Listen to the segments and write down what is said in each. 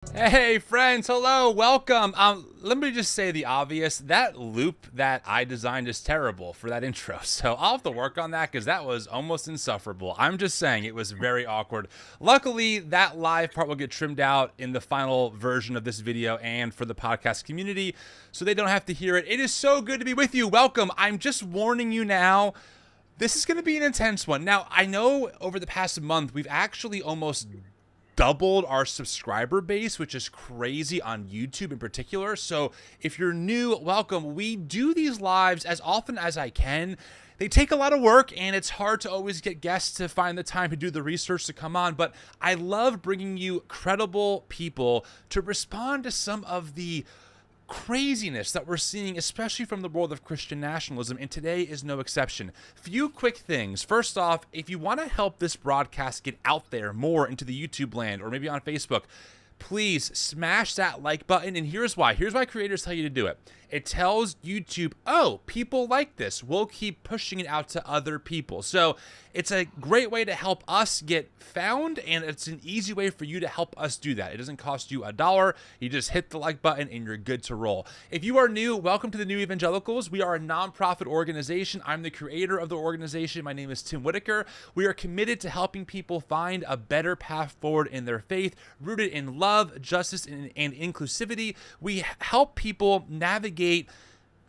Hey friends, hello, welcome. Let me just say the obvious. That loop that I designed is terrible for that intro. So I'll have to work on that because that was almost insufferable. I'm just saying it was very awkward. Luckily, that live part will get trimmed out in the final version of this video and for the podcast community so they don't have to hear it. It is so good to be with you. Welcome. I'm just warning you now. This is going to be an intense one. Now, I know over the past month, we've actually almost doubled our subscriber base, which is crazy on YouTube in particular. So if you're new, welcome. We do these lives as often as I can. They take a lot of work and it's hard to always get guests to find the time to do the research to come on, but I love bringing you credible people to respond to some of the craziness that we're seeing, especially from the world of Christian nationalism, and today is no exception. Few quick things. First off, if you want to help this broadcast get out there more into the YouTube land or maybe on Facebook, please smash that like button. And here's why. Here's why creators tell you to do it. It tells YouTube, oh, people like this. We'll keep pushing it out to other people. So it's a great way to help us get found, and it's an easy way for you to help us do that. It doesn't cost you $1. You just hit the like button and you're good to roll. If you are new, welcome to the New Evangelicals. We are a nonprofit organization. I'm the creator of the organization. My name is Tim Whitaker. We are committed to helping people find a better path forward in their faith, rooted in love, justice, and inclusivity. We help people navigate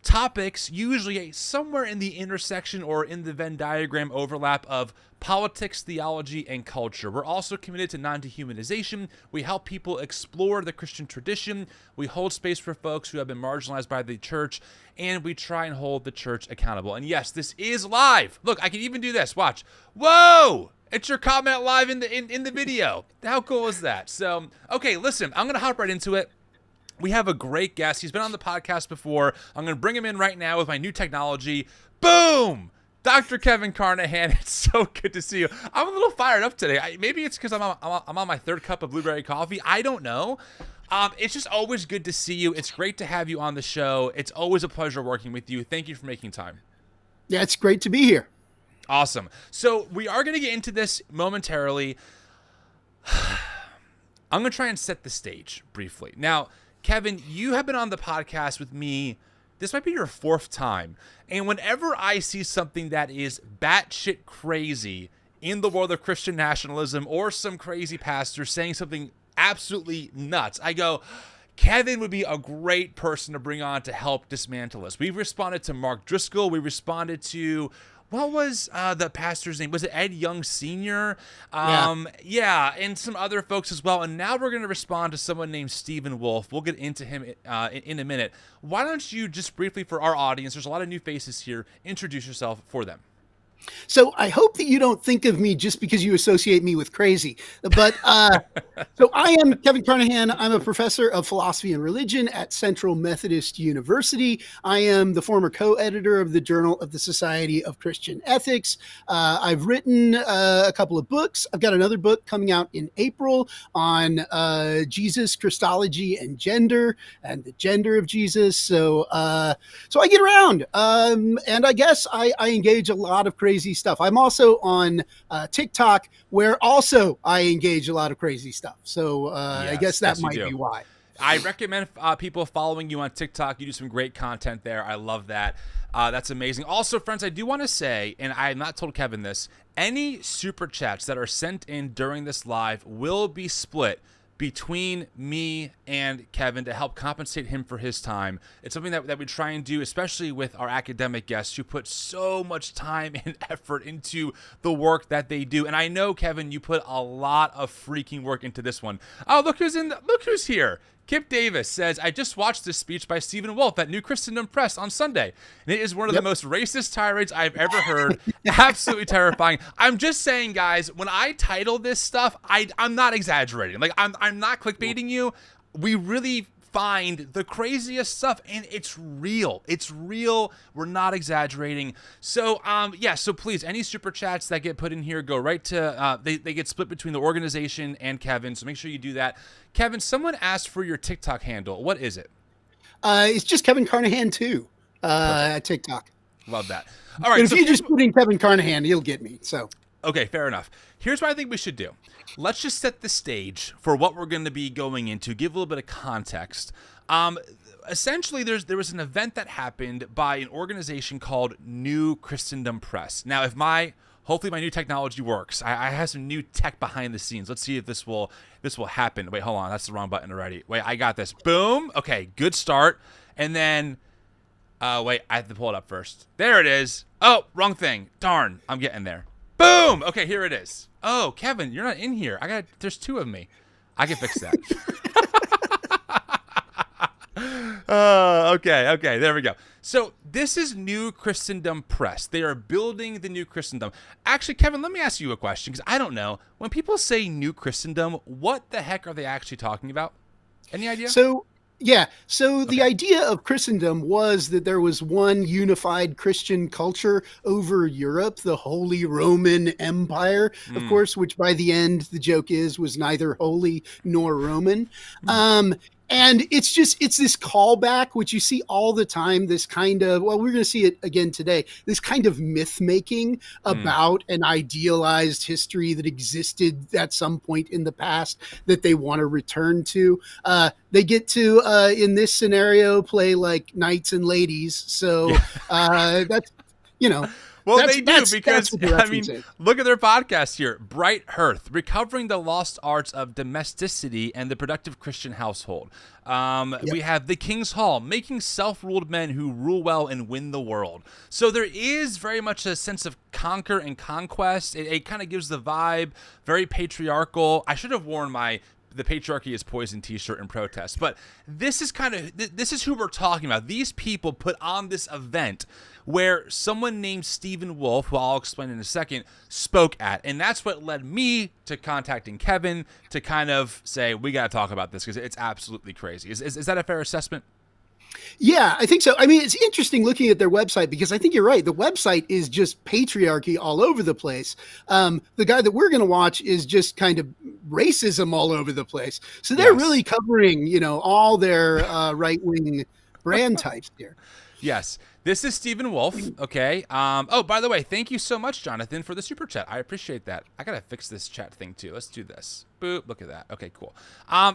topics usually somewhere in the intersection or in the Venn diagram overlap of politics, theology, and culture. We're also committed to non-dehumanization. We help people explore the Christian tradition. We hold space for folks who have been marginalized by the church, and we try and hold the church accountable. And yes, this is live. Look, I can even do this. Watch. Whoa! It's your comment live in the video. How cool is that? So, okay, listen, I'm going to hop right into it. We have a great guest. He's been on the podcast before. I'm going to bring him in right now with my new technology. Boom! Dr. Kevin Carnahan. It's so good to see you. I'm a little fired up today. Maybe it's because I'm on my third cup of blueberry coffee. I don't know. It's just always good to see you. It's great to have you on the show. It's always a pleasure working with you. Thank you for making time. Yeah, it's great to be here. Awesome. So we are going to get into this momentarily. I'm going to try and set the stage briefly. Now, Kevin, you have been on the podcast with me. This might be your fourth time. And whenever I see something that is batshit crazy in the world of Christian nationalism or some crazy pastor saying something absolutely nuts, I go, Kevin would be a great person to bring on to help dismantle us. We've responded to Mark Driscoll. We responded to, what was the pastor's name? Was it Ed Young Sr.? Yeah, and some other folks as well. And now we're going to respond to someone named Stephen Wolfe. We'll get into him in a minute. Why don't you just briefly, for our audience, there's a lot of new faces here, introduce yourself for them. So I hope that you don't think of me just because you associate me with crazy. But so I am Kevin Carnahan. I'm a professor of philosophy and religion at Central Methodist University. I am the former co-editor of the Journal of the Society of Christian Ethics. I've written a couple of books. I've got another book coming out in April on Jesus, Christology, and gender, and the gender of Jesus. So I get around, and I guess I engage a lot of crazy stuff. I'm also on TikTok, where also I engage a lot of crazy stuff. So I guess that might be why. I recommend people following you on TikTok. You do some great content there. I love that. That's amazing. Also, friends, I do want to say, and I have not told Kevin this, any super chats that are sent in during this live will be split between me and Kevin to help compensate him for his time. It's something that we try and do, especially with our academic guests who put so much time and effort into the work that they do. And I know, Kevin, you put a lot of freaking work into this one. Oh, look who's here. Kip Davis says, I just watched this speech by Stephen Wolfe at New Christendom Press on Sunday, and it is one of the most racist tirades I've ever heard. Absolutely terrifying. I'm just saying, guys, when I title this stuff, I'm not exaggerating. Like, I'm not clickbaiting you. We really find the craziest stuff, and it's real. It's real. We're not exaggerating. So, so please, any super chats that get put in here go right to, they get split between the organization and Kevin, so make sure you do that. Kevin, someone asked for your TikTok handle. What is it? It's just Kevin Carnahan 2 at TikTok. Love that. All right. And if you just put in Kevin Carnahan, you'll get me. So Okay, fair enough. Here's what I think we should do. Let's just set the stage for what we're going to be going into, give a little bit of context. Essentially, there was an event that happened by an organization called New Christendom Press. Now, hopefully my new technology works. I have some new tech behind the scenes. Let's see if this will happen. Wait, hold on. That's the wrong button already. Wait, I got this. Boom. Okay, good start. And then, wait, I have to pull it up first. There it is. Oh, wrong thing. Darn, I'm getting there. Boom. Okay, here it is. Oh, Kevin, you're not in here. There's two of me. I can fix that. Okay, there we go. So this is New Christendom Press. They are building the New Christendom. Actually, Kevin, let me ask you a question, because I don't know. When people say New Christendom, what the heck are they actually talking about? Any idea? So the idea of Christendom was that there was one unified Christian culture over Europe, the Holy Roman Empire, of course, which by the end, the joke was neither holy nor Roman. And it's this callback, which you see all the time, this kind of, well, we're going to see it again today, this kind of myth making about an idealized history that existed at some point in the past that they want to return to. They get to, in this scenario, play like knights and ladies. So that's, Well, they do, because, I mean, look at their podcast here. Bright Hearth, Recovering the Lost Arts of Domesticity and the Productive Christian Household. We have The King's Hall, Making Self-Ruled Men Who Rule Well and Win the World. So there is very much a sense of conquer and conquest. It kind of gives the vibe, very patriarchal. I should have worn the Patriarchy is Poison t-shirt in protest. But this is who we're talking about. These people put on this event where someone named Stephen Wolfe, who I'll explain in a second, spoke at. And that's what led me to contacting Kevin to kind of say, we got to talk about this because it's absolutely crazy. Is that a fair assessment? Yeah, I think so. I mean, it's interesting looking at their website because I think you're right. The website is just patriarchy all over the place. The guy that we're going to watch is just kind of racism all over the place. So they're really covering, all their right-wing brand types here. Yes. This is Stephen Wolfe, okay? Oh, by the way, thank you so much, Jonathan, for the super chat. I appreciate that. I got to fix this chat thing, too. Let's do this. Boop. Look at that. Okay, cool.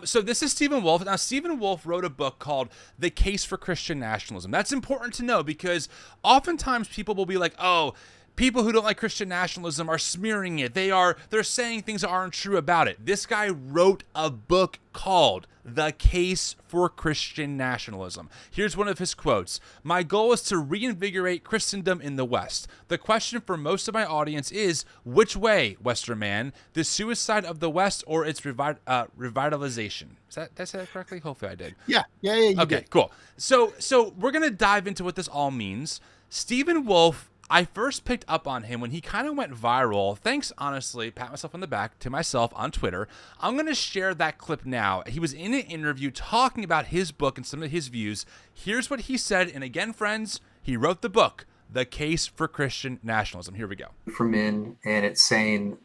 So this is Stephen Wolfe. Now, Stephen Wolfe wrote a book called The Case for Christian Nationalism. That's important to know because oftentimes people will be like, oh, people who don't like Christian nationalism are smearing it. They're saying things that aren't true about it. This guy wrote a book called The Case for Christian Nationalism. Here's one of his quotes. My goal is to reinvigorate Christendom in the West. The question for most of my audience is, which way, Western man? The suicide of the West or its revitalization? Did I say that correctly? Hopefully I did. Yeah. Okay, did. Cool. So we're going to dive into what this all means. Stephen Wolfe, I first picked up on him when he kind of went viral. Thanks, honestly, pat myself on the back, to myself on Twitter. I'm going to share that clip now. He was in an interview talking about his book and some of his views. Here's what he said. And again, friends, he wrote the book, The Case for Christian Nationalism. Here we go. For men, and it's saying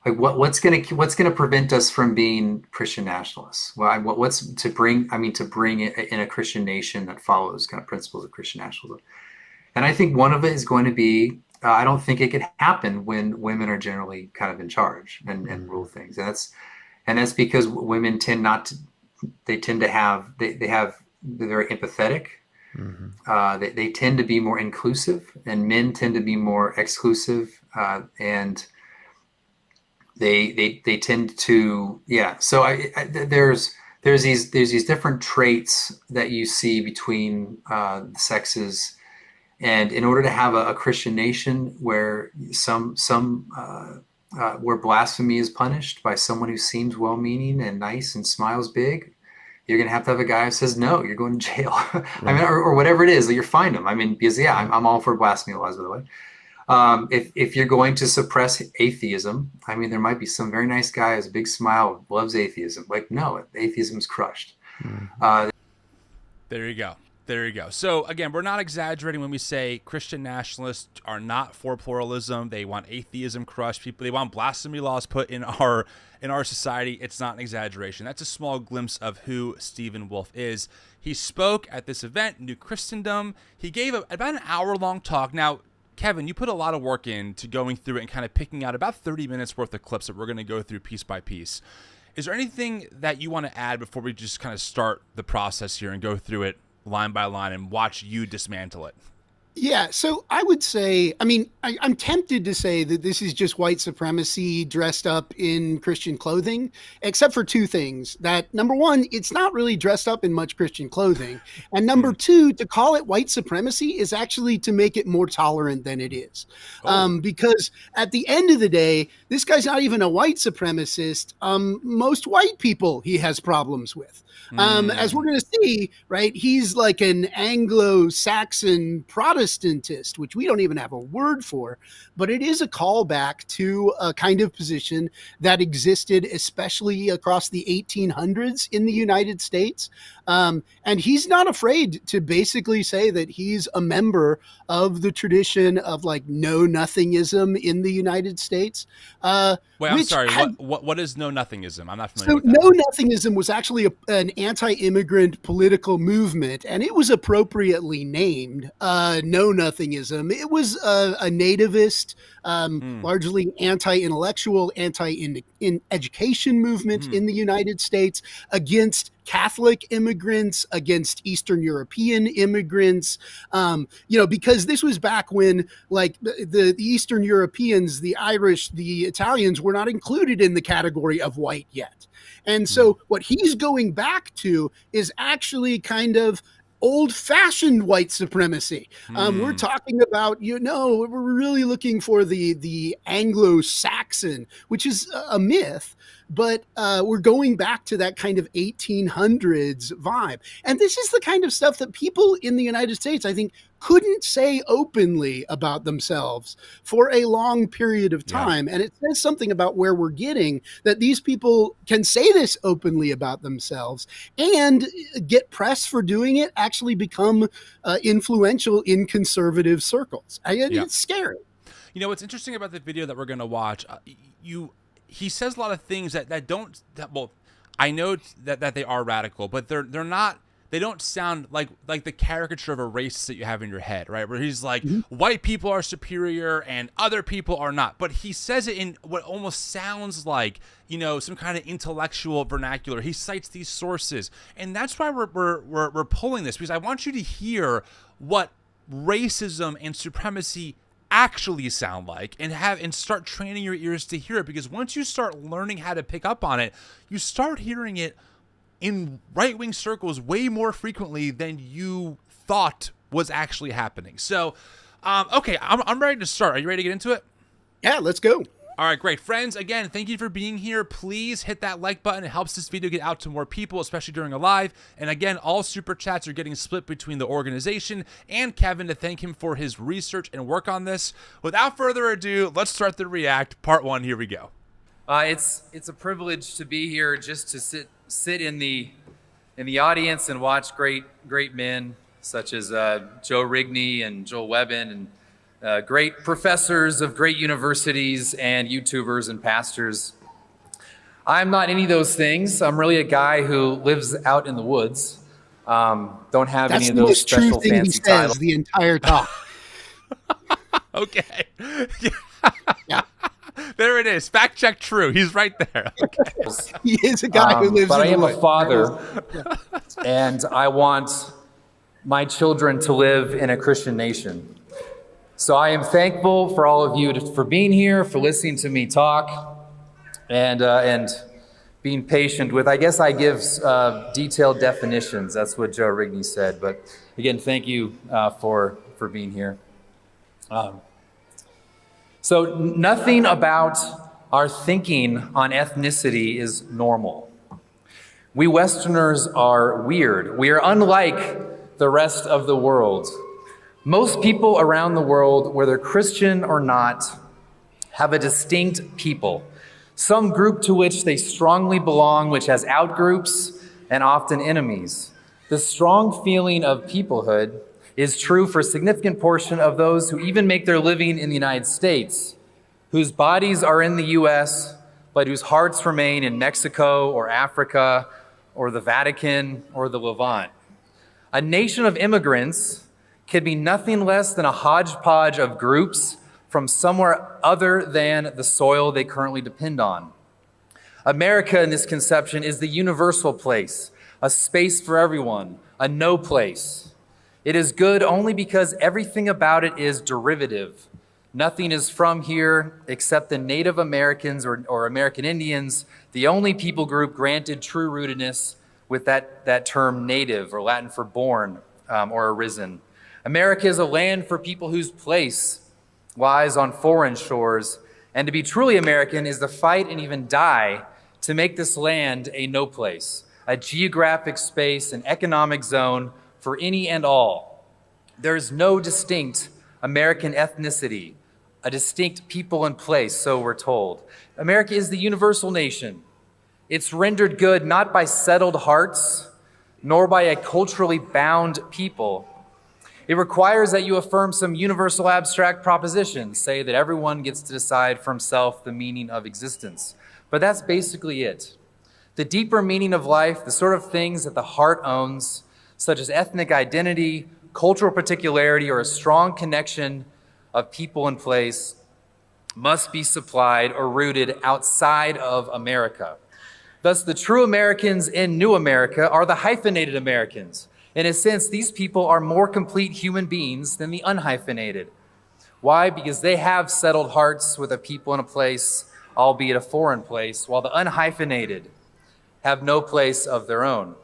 like what's gonna prevent us from being Christian nationalists? Well, what's to bring it in a Christian nation that follows kind of principles of Christian nationalism. And I think one of it is going to be I don't think it could happen when women are generally kind of in charge and rule things. And that's because women tend to have they're very empathetic. Mm-hmm. They tend to be more inclusive, and men tend to be more exclusive, and they tend to so there's these different traits that you see between the sexes, and in order to have a Christian nation where where blasphemy is punished by someone who seems well-meaning and nice and smiles big, you're gonna have a guy who says no, you're going to jail. Right. I mean, or whatever it is that you're fined them. I mean, because I'm all for blasphemy laws, by the way. If you're going to suppress atheism, I mean, there might be some very nice guy who has a big smile, loves atheism. Like, no, atheism is crushed. There you go. So again, we're not exaggerating when we say Christian nationalists are not for pluralism. They want atheism crushed. They want blasphemy laws put in our society. It's not an exaggeration. That's a small glimpse of who Stephen Wolfe is. He spoke at this event, New Christendom. He gave about an hour-long talk. Now, Kevin, you put a lot of work into going through it and kind of picking out about 30 minutes worth of clips that we're going to go through piece by piece. Is there anything that you want to add before we just kind of start the process here and go through it line by line and watch you dismantle it? Yeah, so I would say, I mean, I'm tempted to say that this is just white supremacy dressed up in Christian clothing, except for two things. That number one, it's not really dressed up in much Christian clothing. And number two, to call it white supremacy is actually to make it more tolerant than it is. Because at the end of the day, this guy's not even a white supremacist. Most white people he has problems with. As we're going to see, right, he's like an Anglo-Saxon Protestantist, which we don't even have a word for, but it is a callback to a kind of position that existed especially across the 1800s in the United States. And he's not afraid to basically say that he's a member of the tradition of like know-nothingism in the United States. Wait, I'm sorry. What is know-nothingism? I'm not familiar So with that. know-nothingism was actually an anti-immigrant political movement, and it was appropriately named know-nothingism. It was a nativist, largely anti-intellectual, anti-education movement in the United States against Catholic immigrants, against Eastern European immigrants, because this was back when like the Eastern Europeans, the Irish, the Italians were not included in the category of white yet. And so what he's going back to is actually kind of old-fashioned white supremacy. We're talking about, we're really looking for the Anglo-Saxon, which is a myth, but we're going back to that kind of 1800s vibe. And this is the kind of stuff that people in the United States, I think, couldn't say openly about themselves for a long period of time. And it says something about where we're getting, that these people can say this openly about themselves and get press for doing it, actually become influential in conservative circles. It's scary. You know, what's interesting about the video that we're going to watch, he says a lot of things I know that they are radical, but they're not. They don't sound like the caricature of a racist that you have in your head, right? Where he's like, white people are superior and other people are not. But he says it in what almost sounds like, some kind of intellectual vernacular. He cites these sources. And that's why we're pulling this, because I want you to hear what racism and supremacy actually sound like, and start training your ears to hear it. Because once you start learning how to pick up on it, you start hearing it in right-wing circles way more frequently than you thought was actually happening. So, okay, I'm ready to start. Are you ready to get into it? Yeah, let's go. All right, great. Friends, again, thank you for being here. Please hit that like button. It helps this video get out to more people, especially during a live. And again, all super chats are getting split between the organization and Kevin to thank him for his research and work on this. Without further ado, let's start the React Part 1. Here we go. It's a privilege to be here, just to sit in the audience and watch great men such as Joe Rigney and Joel Webbin, and great professors of great universities and YouTubers and pastors. I'm not any of those things. I'm really a guy who lives out in the woods. Don't have any of those special fancy titles. The entire talk. Okay. Yeah. There it is. Fact check true. He's right there. Okay. He is a guy who lives in the woods. But I am a father, and I want my children to live in a Christian nation. So I am thankful for all of you for being here, for listening to me talk, and being patient with. I guess I give detailed definitions. That's what Joe Rigney said. But again, thank you for being here. So nothing about our thinking on ethnicity is normal. We Westerners are weird. We are unlike the rest of the world. Most people around the world, whether Christian or not, have a distinct people, some group to which they strongly belong, which has outgroups and often enemies. The strong feeling of peoplehood is true for a significant portion of those who even make their living in the United States, whose bodies are in the U.S., but whose hearts remain in Mexico or Africa or the Vatican or the Levant. A nation of immigrants can be nothing less than a hodgepodge of groups from somewhere other than the soil they currently depend on. America, in this conception, is the universal place, a space for everyone, a no place. It is good only because everything about it is derivative. Nothing is from here except the Native Americans or American Indians, the only people group granted true rootedness with that term native, or Latin for born or arisen. America is a land for people whose place lies on foreign shores, and to be truly American is to fight and even die to make this land a no place, a geographic space, an economic zone for any and all. There is no distinct American ethnicity, a distinct people and place, so we're told. America is the universal nation. It's rendered good not by settled hearts, nor by a culturally bound people. It requires that you affirm some universal abstract propositions, say that everyone gets to decide for himself the meaning of existence. But that's basically it. The deeper meaning of life, the sort of things that the heart owns, such as ethnic identity, cultural particularity, or a strong connection of people and place, must be supplied or rooted outside of America. Thus, the true Americans in New America are the hyphenated Americans. In a sense, these people are more complete human beings than the unhyphenated. Why? Because they have settled hearts with a people and a place, albeit a foreign place, while the unhyphenated have no place of their own.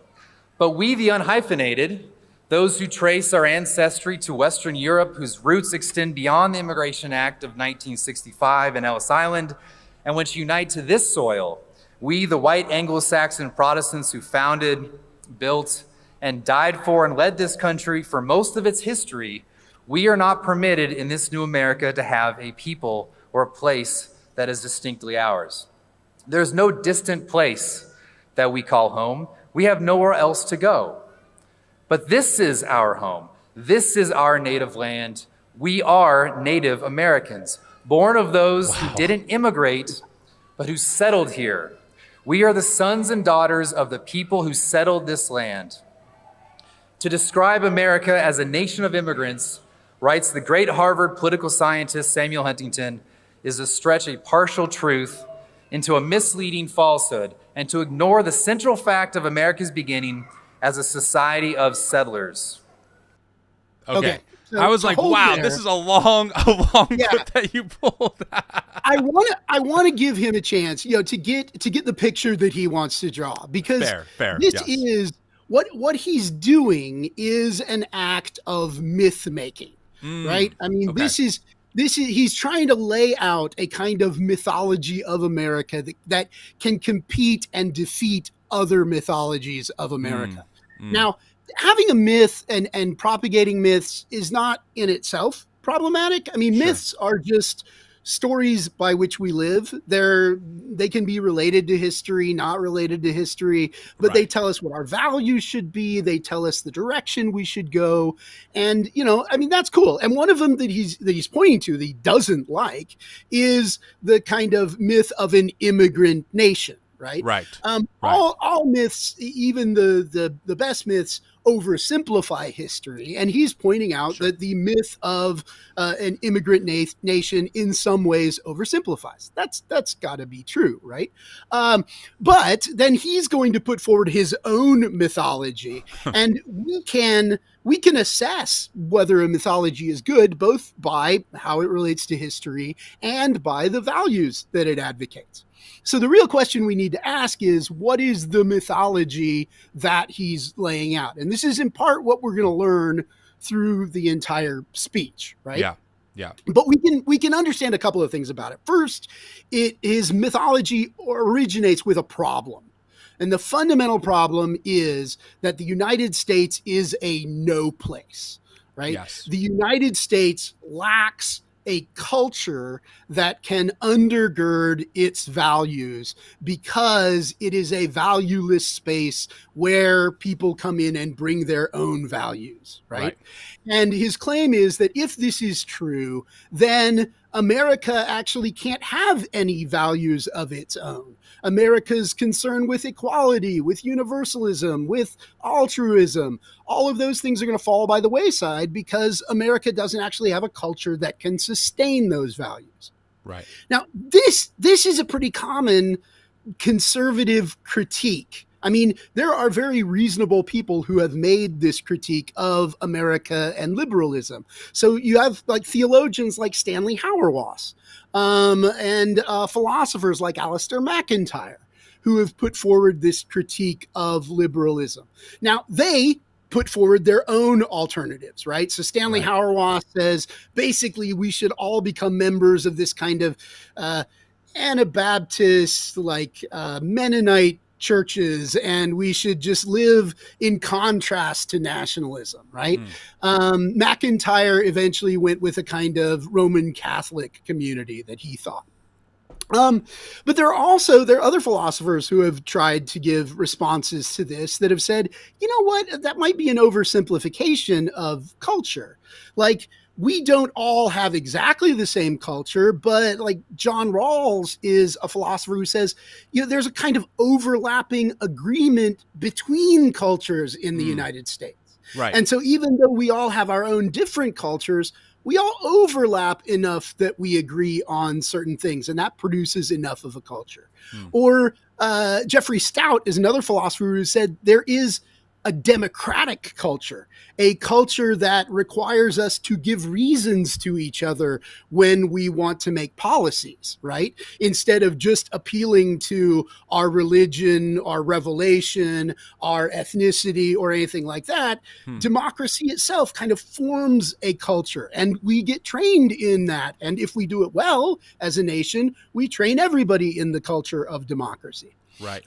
But we, the unhyphenated, those who trace our ancestry to Western Europe, whose roots extend beyond the Immigration Act of 1965 and Ellis Island, and which unite to this soil, we, the white Anglo-Saxon Protestants who founded, built, and died for and led this country for most of its history, we are not permitted in this new America to have a people or a place that is distinctly ours. There's no distant place that we call home. We have nowhere else to go. But this is our home. This is our native land. We are Native Americans, born of those who didn't immigrate, but who settled here. We are the sons and daughters of the people who settled this land. To describe America as a nation of immigrants, writes the great Harvard political scientist Samuel Huntington, is to stretch a partial truth into a misleading falsehood and to ignore the central fact of America's beginning as a society of settlers. Okay. So I was like, wow, there, this is a long clip that you pulled. I want to give him a chance, to get the picture that he wants to draw, because fair, this yes. is what he's doing is an act of myth making, right? I mean, okay. this is he's trying to lay out a kind of mythology of America that can compete and defeat other mythologies of America. Now, having a myth and propagating myths is not in itself problematic. I mean, myths are just stories by which we live. They can be related to history, not related to history, but they tell us what our values should be. They tell us the direction we should go. And, I mean, that's cool. And one of them that he's pointing to that he doesn't like is the kind of myth of an immigrant nation. Right. All myths, even the best myths, oversimplify history, and he's pointing out that the myth of an immigrant nation in some ways oversimplifies. That's got to be true, right? But then he's going to put forward his own mythology, and we can assess whether a mythology is good both by how it relates to history and by the values that it advocates. So the real question we need to ask is, what is the mythology that he's laying out? And this is in part what we're going to learn through the entire speech, right? Yeah. But we can understand a couple of things about it. First, his mythology originates with a problem. And the fundamental problem is that the United States is a no place, right? Yes. The United States lacks a culture that can undergird its values because it is a valueless space where people come in and bring their own values, right? And his claim is that if this is true, then America actually can't have any values of its own. America's concerned with equality, with universalism, with altruism. All of those things are going to fall by the wayside because America doesn't actually have a culture that can sustain those values. Right. Now, this is a pretty common conservative critique. I mean, there are very reasonable people who have made this critique of America and liberalism. So you have like theologians like Stanley Hauerwas, and philosophers like Alistair MacIntyre, who have put forward this critique of liberalism. Now, they put forward their own alternatives, right? So Stanley Hauerwas says, basically, we should all become members of this kind of Anabaptist, like Mennonite churches, and we should just live in contrast to nationalism, right? MacIntyre eventually went with a kind of Roman Catholic community that he thought. But there are other philosophers who have tried to give responses to this that have said, you know what, that might be an oversimplification of culture. Like, we don't all have exactly the same culture, but like John Rawls is a philosopher who says, you know, there's a kind of overlapping agreement between cultures in the United States. Right. And so even though we all have our own different cultures, we all overlap enough that we agree on certain things, and that produces enough of a culture. Or Jeffrey Stout is another philosopher who said there is a democratic culture, a culture that requires us to give reasons to each other when we want to make policies, right? Instead of just appealing to our religion, our revelation, our ethnicity, or anything like that. Democracy itself kind of forms a culture, and we get trained in that. And if we do it well as a nation, we train everybody in the culture of democracy. Right.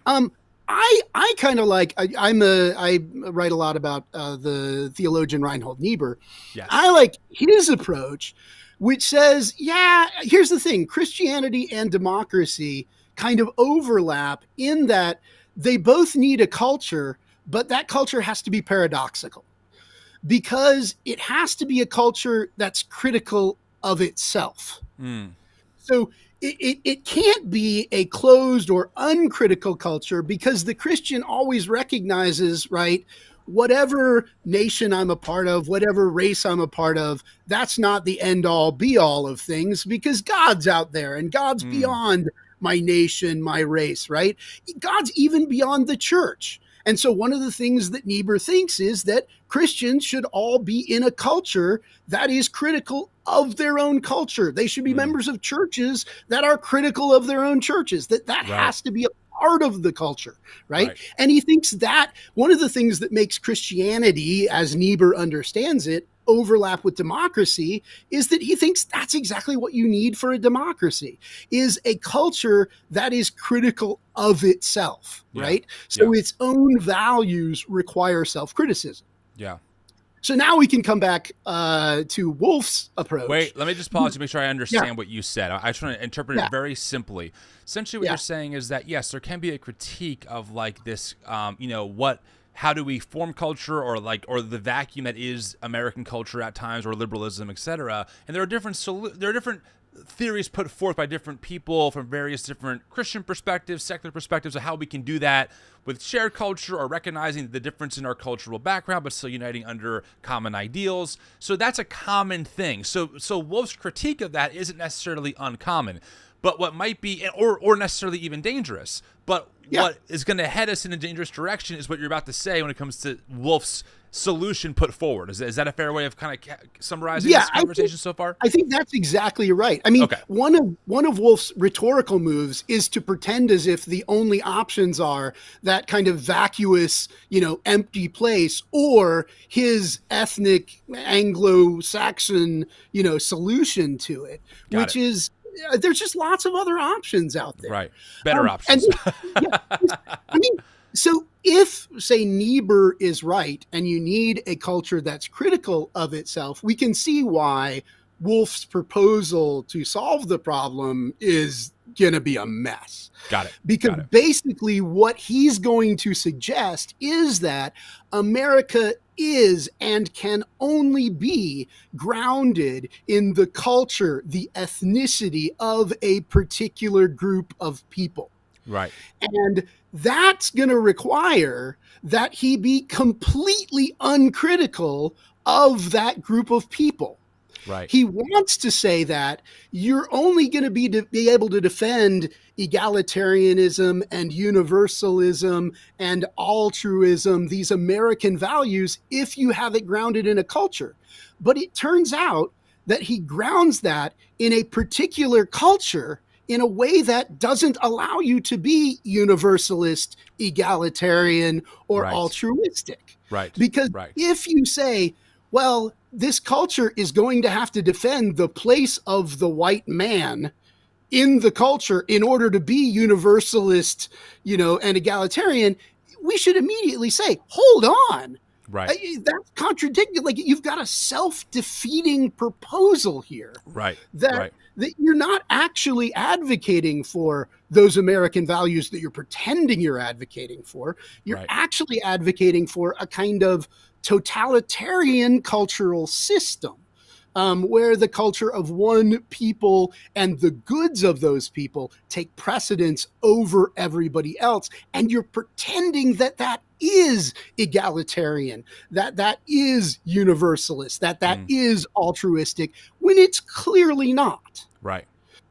I kind of like, I write a lot about the theologian Reinhold Niebuhr. Yes. I like his approach, which says, yeah, here's the thing. Christianity and democracy kind of overlap in that they both need a culture, but that culture has to be paradoxical because it has to be a culture that's critical of itself. So it can't be a closed or uncritical culture because the Christian always recognizes, right, whatever nation I'm a part of, whatever race I'm a part of, that's not the end all be all of things because God's out there and God's beyond my nation, my race, right? God's even beyond the church. And so one of the things that Niebuhr thinks is that Christians should all be in a culture that is critical of their own culture. They should be members of churches that are critical of their own churches, that has to be a part of the culture, right? And he thinks that one of the things that makes Christianity, as Niebuhr understands it, overlap with democracy is that he thinks that's exactly what you need for a democracy, is a culture that is critical of itself, right? So its own values require self-criticism. Yeah. So now we can come back to Wolfe's approach. Wait, let me just pause to make sure I understand what you said. I just want to interpret it very simply. Essentially what you're saying is that, yes, there can be a critique of like this, how do we form culture or the vacuum that is American culture at times or liberalism, etc. And there are different theories put forth by different people from various different Christian perspectives, secular perspectives of how we can do that with shared culture or recognizing the difference in our cultural background, but still uniting under common ideals. So that's a common thing. So Wolfe's critique of that isn't necessarily uncommon, but what might be, or necessarily even dangerous, but what is going to head us in a dangerous direction is what you're about to say when it comes to Wolfe's solution put forward. Is that a fair way of kind of summarizing this conversation so far? I think that's exactly right. I mean, one of Wolfe's rhetorical moves is to pretend as if the only options are that kind of vacuous, empty place or his ethnic Anglo-Saxon, solution to it, which is there's just lots of other options out there. Right. Better options. So if, say, Niebuhr is right and you need a culture that's critical of itself, we can see why Wolfe's proposal to solve the problem is going to be a mess. Got it. Because basically what he's going to suggest is that America is and can only be grounded in the culture, the ethnicity of a particular group of people. Right. And that's going to require that he be completely uncritical of that group of people. Right. He wants to say that you're only going to be able to defend egalitarianism and universalism and altruism, these American values, if you have it grounded in a culture. But it turns out that he grounds that in a particular culture in a way that doesn't allow you to be universalist, egalitarian, or altruistic. Right. Because if you say, well, this culture is going to have to defend the place of the white man in the culture in order to be universalist, and egalitarian, we should immediately say, hold on. Right. That's contradictory. Like, you've got a self-defeating proposal here. Right. That you're not actually advocating for those American values that you're pretending you're advocating for. You're actually advocating for a kind of totalitarian cultural system where the culture of one people and the goods of those people take precedence over everybody else. And you're pretending that that is egalitarian, that is universalist, that is altruistic, when it's clearly not. Right.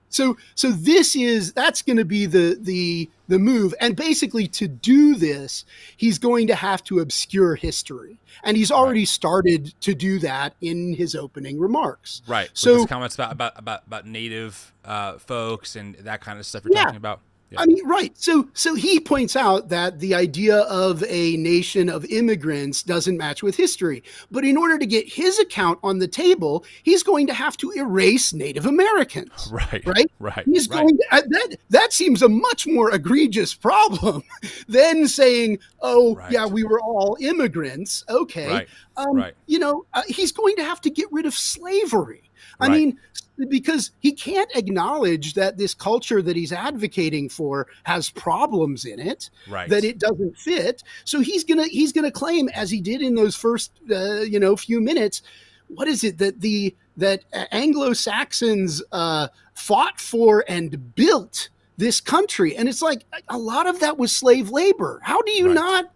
So that's going to be the move. And basically, to do this, he's going to have to obscure history. And he's already started to do that in his opening remarks. Right. So with his comments about native folks and that kind of stuff you're talking about. Yeah. I mean, right. So he points out that the idea of a nation of immigrants doesn't match with history. But in order to get his account on the table, he's going to have to erase Native Americans. Right. He's going to, that seems a much more egregious problem than saying, yeah, we were all immigrants. Okay. He's going to have to get rid of slavery. I mean, because he can't acknowledge that this culture that he's advocating for has problems in it, that it doesn't fit. So he's gonna claim, as he did in those first few minutes, what is it that Anglo-Saxons fought for and built this country, and it's like a lot of that was slave labor. How do you not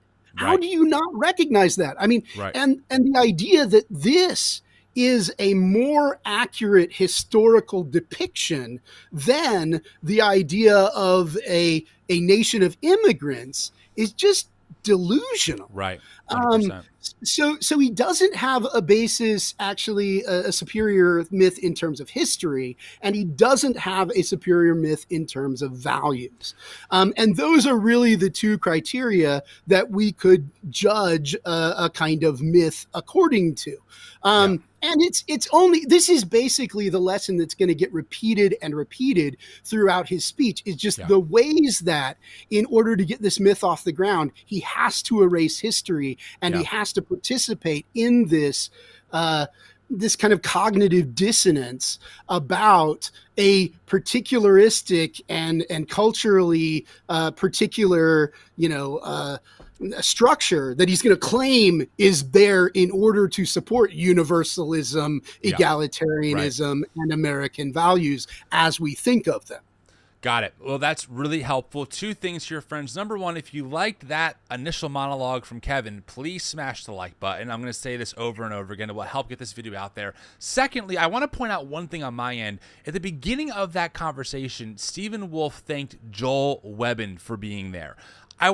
recognize that? I mean, and the idea that this is a more accurate historical depiction than the idea of a nation of immigrants is just delusional. Right. 100%. So he doesn't have a basis, actually, a superior myth in terms of history, and he doesn't have a superior myth in terms of values. And those are really the two criteria that we could judge a kind of myth according to. And this is basically the lesson that's going to get repeated and repeated throughout his speech. Is just the ways that in order to get this myth off the ground, he has to erase history and he has to participate in this this kind of cognitive dissonance about a particularistic and culturally particular, structure that he's going to claim is there in order to support universalism, egalitarianism, and American values as we think of them. Got it. Well, that's really helpful. Two things here, friends. Number one, if you liked that initial monologue from Kevin, please smash the like button. I'm going to say this over and over again. It will help get this video out there. Secondly, I want to point out one thing on my end. At the beginning of that conversation, Stephen Wolfe thanked Joel Webbin for being there. I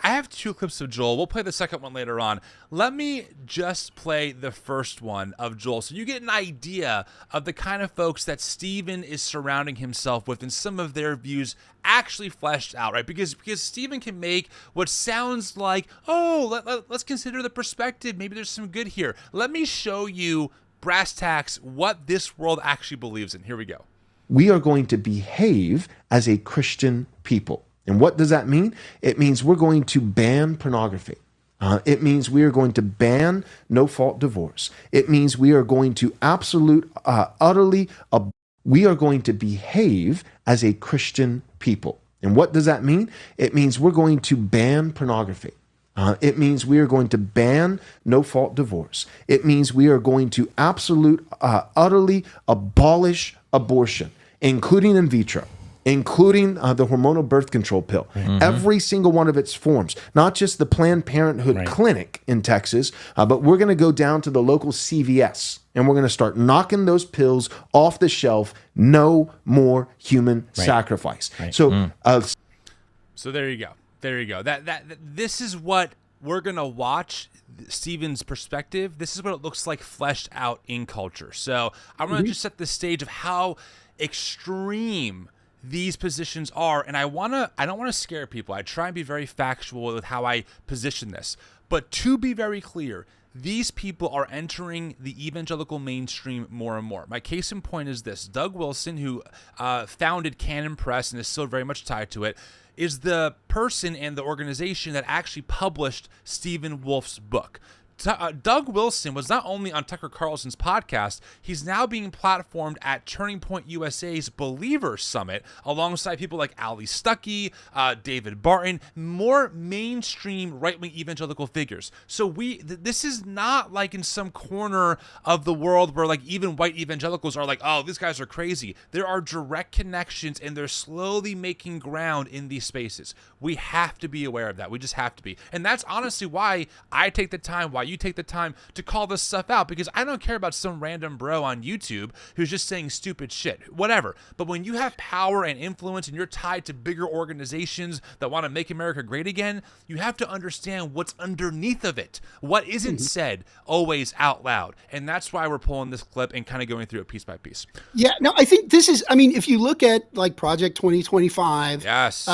have two clips of Joel. We'll play the second one later on. Let me just play the first one of Joel so you get an idea of the kind of folks that Stephen is surrounding himself with and some of their views fleshed out, right? Because Stephen can make what sounds like, let's consider the perspective. Maybe there's some good here. Let me show you brass tacks what this world actually believes in. Here we go. We are going to behave as a Christian people. And what does that mean? It means we're going to ban pornography. It means we are going to ban no-fault divorce. It means we are going to utterly We are going to behave as a Christian people. And what does that mean? It means we're going to ban pornography. It means we are going to ban no-fault divorce. It means we are going to utterly abolish abortion, including in vitro, including the hormonal birth control pill, every single one of its forms, not just the Planned Parenthood clinic in Texas, but we're going to go down to the local CVS and we're going to start knocking those pills off the shelf. No more human sacrifice. So, so there you go. There you go. This is what we're gonna watch. Stephen's perspective. This is what it looks like fleshed out in culture. So I'm gonna just set the stage of how extreme these positions are, and I don't want to scare people. I try and be very factual with how I position this. But to be very clear, these people are entering the evangelical mainstream more and more. My case in point is this. Doug Wilson, who founded Canon Press and is still very much tied to it, is the person and the organization that actually published Stephen Wolfe's book. Doug Wilson was not only on Tucker Carlson's podcast, he's now being platformed at Turning Point USA's Believers Summit alongside people like Ali Stuckey, David Barton, more mainstream right-wing evangelical figures. So this is not like in some corner of the world where like even white evangelicals are like, oh, these guys are crazy. There are direct connections and they're slowly making ground in these spaces. We have to be aware of that. We just have to be. And that's honestly why I take the time, why you take the time to call this stuff out, because I don't care about some random bro on YouTube who's just saying stupid shit, whatever. But when you have power and influence and you're tied to bigger organizations that want to make America great again, you have to understand what's underneath of it, what isn't said always out loud. And that's why we're pulling this clip and kind of going through it piece by piece. Yeah, no, I think this is, I mean, if you look at like Project 2025 yes.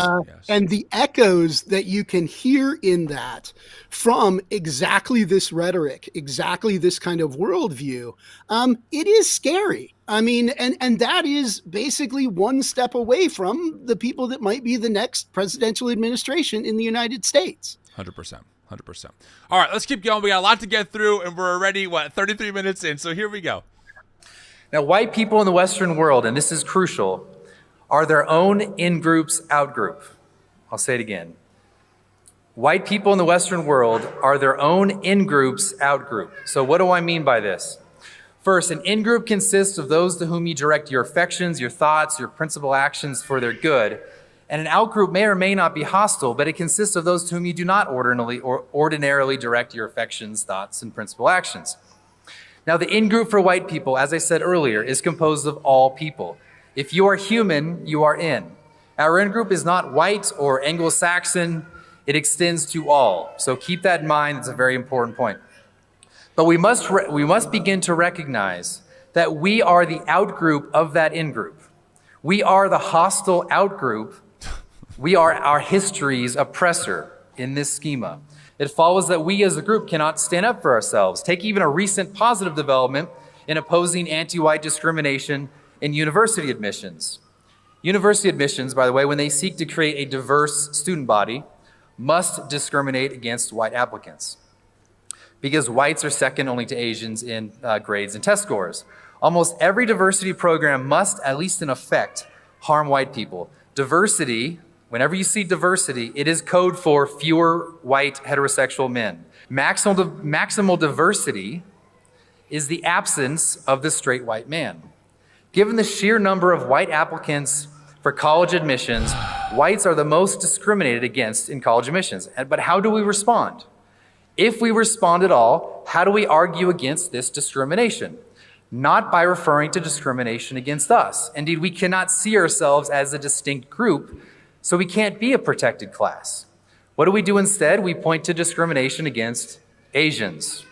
And the echoes that you can hear in that from exactly this rhetoric, exactly this kind of worldview, it is scary. I mean, and that is basically one step away from the people that might be the next presidential administration in the United States. 100%. All right, let's keep going. We got a lot to get through, and we're already, 33 minutes in, so here we go. Now, white people in the Western world, and this is crucial, are their own in-groups, out-group. I'll say it again. White people in the Western world are their own in-groups, out-group. So what do I mean by this? First, an in-group consists of those to whom you direct your affections, your thoughts, your principal actions for their good. And an out-group may or may not be hostile, but it consists of those to whom you do not ordinarily direct your affections, thoughts, and principal actions. Now, the in-group for white people, as I said earlier, is composed of all people. If you are human, you are in. Our in-group is not white or Anglo-Saxon. It extends to all. So keep that in mind. It's a very important point. But we must begin to recognize that we are the out-group of that in-group. We are the hostile out-group. We are our history's oppressor in this schema. It follows that we as a group cannot stand up for ourselves. Take even a recent positive development in opposing anti-white discrimination in university admissions. University admissions, by the way, when they seek to create a diverse student body, must discriminate against white applicants because whites are second only to Asians in grades and test scores. Almost every diversity program must, at least in effect, harm white people. Diversity, whenever you see diversity, it is code for fewer white heterosexual men. Maximal diversity is the absence of the straight white man. Given the sheer number of white applicants for college admissions, whites are the most discriminated against in college admissions. But how do we respond? If we respond at all, how do we argue against this discrimination? Not by referring to discrimination against us. Indeed, we cannot see ourselves as a distinct group, so we can't be a protected class. What do we do instead? We point to discrimination against Asians.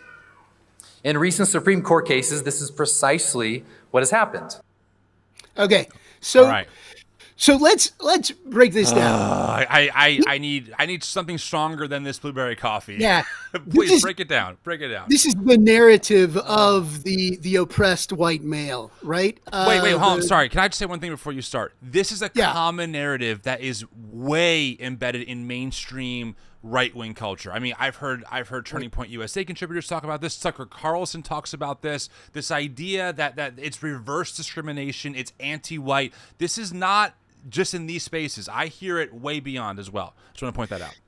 In recent Supreme Court cases, this is precisely what has happened. Okay, so all right. So let's break this down. I need something stronger than this blueberry coffee. Yeah, please break it down. Break it down. This is the narrative of the oppressed white male, right? Wait, hold on. Sorry. Can I just say one thing before you start? This is a common narrative that is way embedded in mainstream right-wing culture. I mean, I've heard Turning Point USA contributors talk about this. Tucker Carlson talks about this idea that it's reverse discrimination, it's anti-white. This is not just in these spaces. I hear it way beyond as well. Just want to point that out.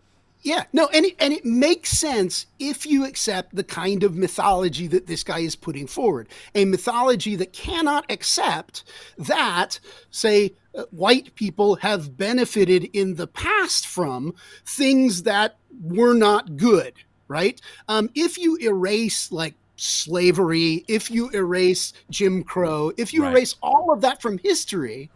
Yeah, no, and it makes sense if you accept the kind of mythology that this guy is putting forward. A mythology that cannot accept that, say, white people have benefited in the past from things that were not good, right? If you erase like slavery, if you erase Jim Crow, if you erase all of that from history,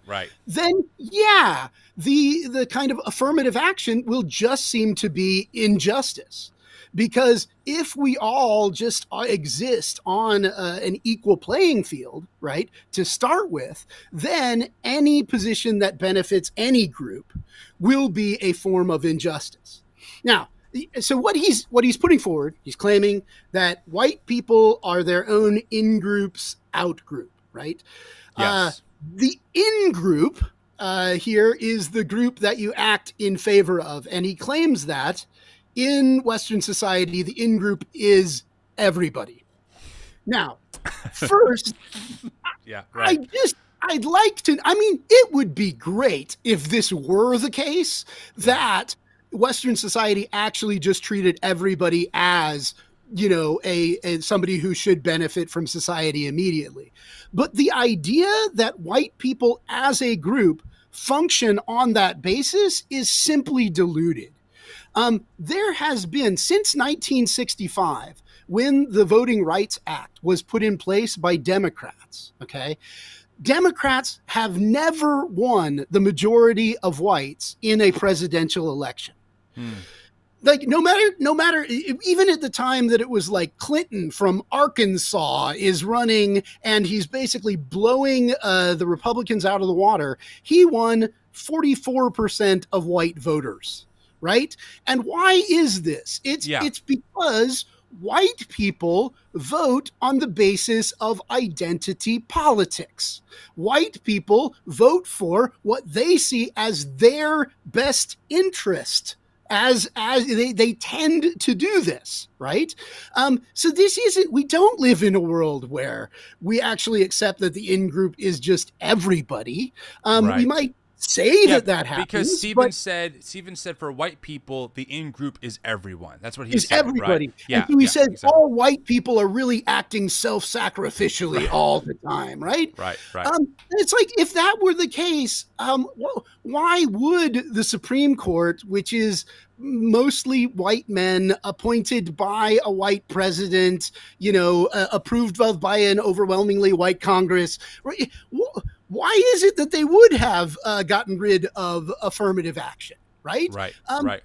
then yeah, the kind of affirmative action will just seem to be injustice. Because if we all just exist on an equal playing field, right, to start with, then any position that benefits any group will be a form of injustice. Now, so what he's putting forward, he's claiming that white people are their own in-groups, out-group, right? Yes. The in-group here is the group that you act in favor of. And he claims that in Western society, the in-group is everybody. Now, first, I'd like to, I mean, it would be great if this were the case, that Western society actually just treated everybody as, you know, a somebody who should benefit from society immediately. But the idea that white people as a group function on that basis is simply deluded. There has been, since 1965, when the Voting Rights Act was put in place by Democrats, okay, Democrats have never won the majority of whites in a presidential election. Like no matter, even at the time that it was like Clinton from Arkansas is running and he's basically blowing the Republicans out of the water, he won 44% of white voters, right? And why is this? It's because white people vote on the basis of identity politics. White people vote for what they see as their best interest. As they tend to do this, right? So this isn't, we don't live in a world where we actually accept that the in-group is just everybody. We might say that happens. Because Stephen said for white people, the in-group is everyone. That's what he said. Everybody. Right? Yeah. And so he said all white people are really acting self-sacrificially all the time, right? Right. It's like, if that were the case, why would the Supreme Court, which is mostly white men appointed by a white president, you know, approved of by an overwhelmingly white Congress, right? Why is it that they would have gotten rid of affirmative action, right? Right.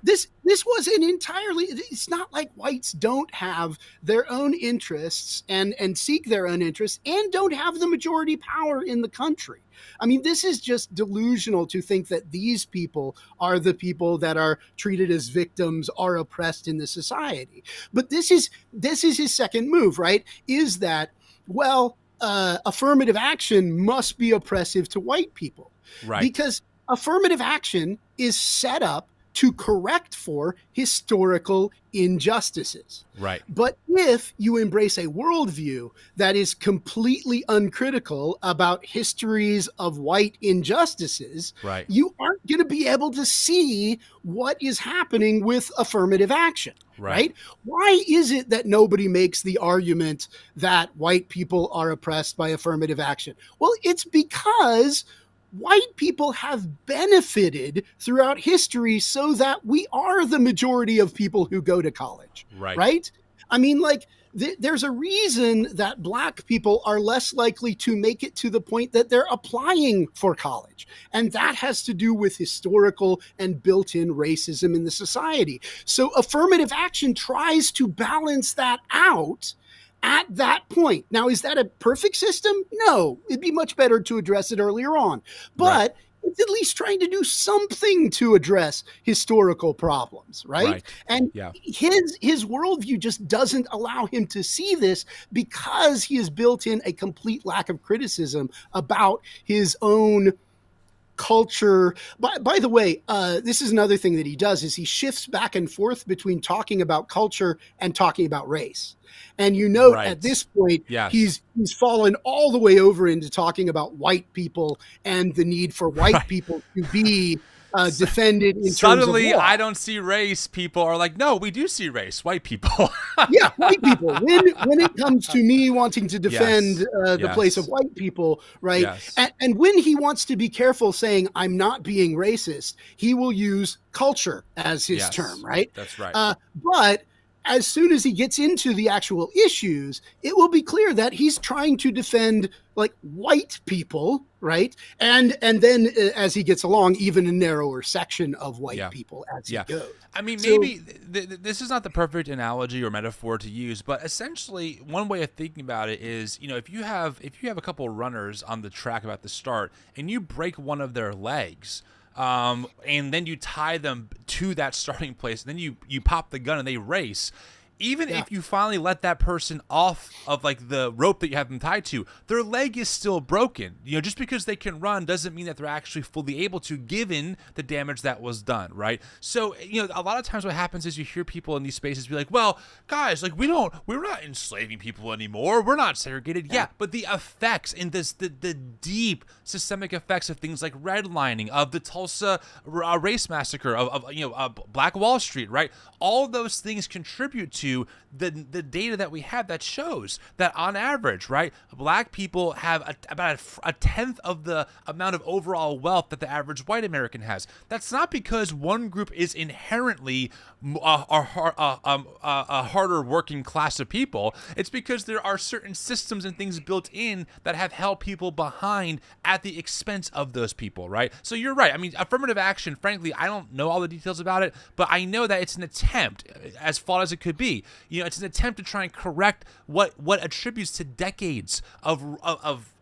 This was an entirely, it's not like whites don't have their own interests and seek their own interests and don't have the majority power in the country. I mean, this is just delusional to think that these people are the people that are treated as victims, are oppressed in the society. But this is his second move, right? Is that, well, affirmative action must be oppressive to white people. Right. Because affirmative action is set up to correct for historical injustices. Right. But if you embrace a worldview that is completely uncritical about histories of white injustices, you aren't going to be able to see what is happening with affirmative action. Right? Why is it that nobody makes the argument that white people are oppressed by affirmative action? Well, it's because white people have benefited throughout history so that we are the majority of people who go to college. Right? I mean, like, there's a reason that black people are less likely to make it to the point that they're applying for college. And that has to do with historical and built-in racism in the society. So affirmative action tries to balance that out at that point. Now, is that a perfect system? No, it'd be much better to address it earlier on. But it's at least trying to do something to address historical problems, right? And his worldview just doesn't allow him to see this because he has built in a complete lack of criticism about his own culture. By the way, this is another thing that he does is he shifts back and forth between talking about culture and talking about race. And you note Right. at this point, Yes. he's fallen all the way over into talking about white people and the need for white people to be defended in Suddenly, terms of law. I don't see race. People are like, no, we do see race. White people. Yeah, white people. When it comes to me wanting to defend the Yes. place of white people, right? Yes. And when he wants to be careful saying, I'm not being racist, he will use culture as his Yes. term, right? That's right. But as soon as he gets into the actual issues, it will be clear that he's trying to defend like white people, right? And then as he gets along, even a narrower section of white people as he goes. I mean, maybe this is not the perfect analogy or metaphor to use, but essentially one way of thinking about it is, if you have a couple of runners on the track about to start and you break one of their legs, and then you tie them to that starting place, and then you pop the gun and they race. Even if you finally let that person off of like the rope that you have them tied to, their leg is still broken. Just because they can run doesn't mean that they're actually fully able to, given the damage that was done, right? So, a lot of times what happens is you hear people in these spaces be like, well, guys, like we're not enslaving people anymore. We're not segregated. Yeah, but the effects in this, the deep systemic effects of things like redlining, of the Tulsa race massacre, of Black Wall Street, right? All those things contribute to the data that we have that shows that on average, right, Black people have about a tenth of the amount of overall wealth that the average white American has. That's not because one group is inherently a harder working class of people. It's because there are certain systems and things built in that have held people behind at the expense of those people, right? So you're right. I mean, affirmative action, frankly, I don't know all the details about it, but I know that it's an attempt, as flawed as it could be. It's an attempt to try and correct what attributes to decades of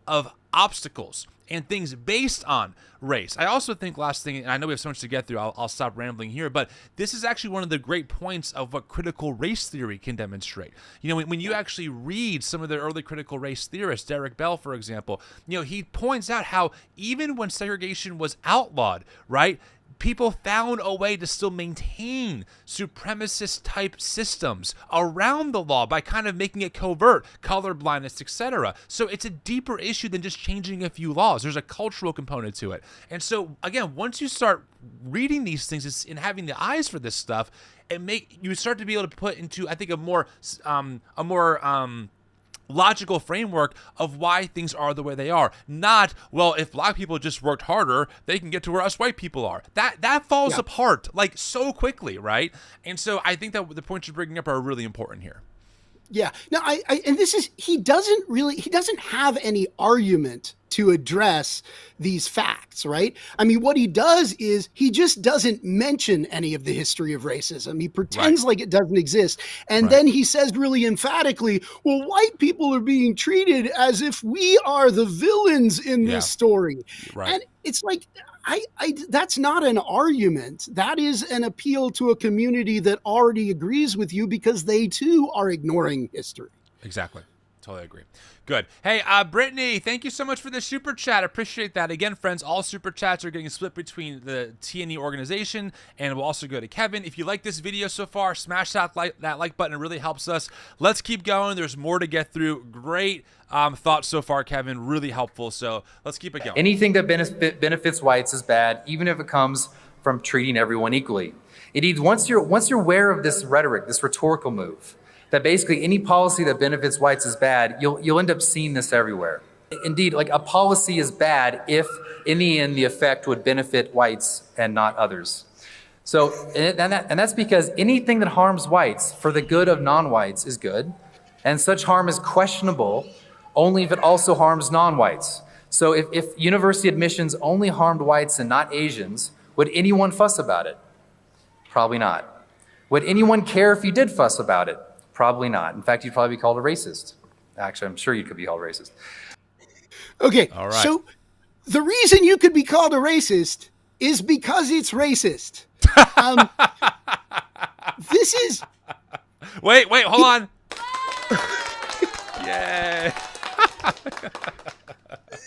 obstacles and things based on race. I also think, last thing, and I know we have so much to get through, I'll stop rambling here, but this is actually one of the great points of what critical race theory can demonstrate. When you actually read some of the early critical race theorists, Derek Bell, for example, he points out how even when segregation was outlawed, right, people found a way to still maintain supremacist type systems around the law by kind of making it covert, colorblindness, etc. So it's a deeper issue than just changing a few laws. There's a cultural component to it. And so again, once you start reading these things and having the eyes for this stuff, you start to be able to put into, I think, a more logical framework of why things are the way they are. Not, well, if Black people just worked harder, they can get to where us white people are. That falls apart like so quickly, right? And so I think that the points you're bringing up are really important here. Yeah. Now, and this is, he doesn't have any argument to address these facts, right? I mean, what he does is he just doesn't mention any of the history of racism. He pretends like it doesn't exist. And then he says really emphatically, well, white people are being treated as if we are the villains in this story. Right. And it's like, that's not an argument. That is an appeal to a community that already agrees with you because they too are ignoring history. Exactly. Totally agree. Good. Hey, Brittany, thank you so much for the super chat. Appreciate that. Again, friends, all super chats are getting split between the TNE organization, and we'll also go to Kevin. If you like this video so far, smash that like button. It really helps us. Let's keep going. There's more to get through. Great thoughts so far, Kevin. Really helpful. So let's keep it going. Anything that benefits whites is bad, even if it comes from treating everyone equally. Indeed, once you're aware of this rhetoric, this rhetorical move, that basically any policy that benefits whites is bad, you'll end up seeing this everywhere. Indeed, like a policy is bad if in the end the effect would benefit whites and not others. So, and that's because anything that harms whites for the good of non-whites is good, and such harm is questionable only if it also harms non-whites. So if university admissions only harmed whites and not Asians, would anyone fuss about it? Probably not. Would anyone care if you did fuss about it? Probably not. In fact, you'd probably be called a racist. Actually, I'm sure you could be called racist. Okay, all right. So the reason you could be called a racist is because it's racist. This is... Wait, hold on. Yeah.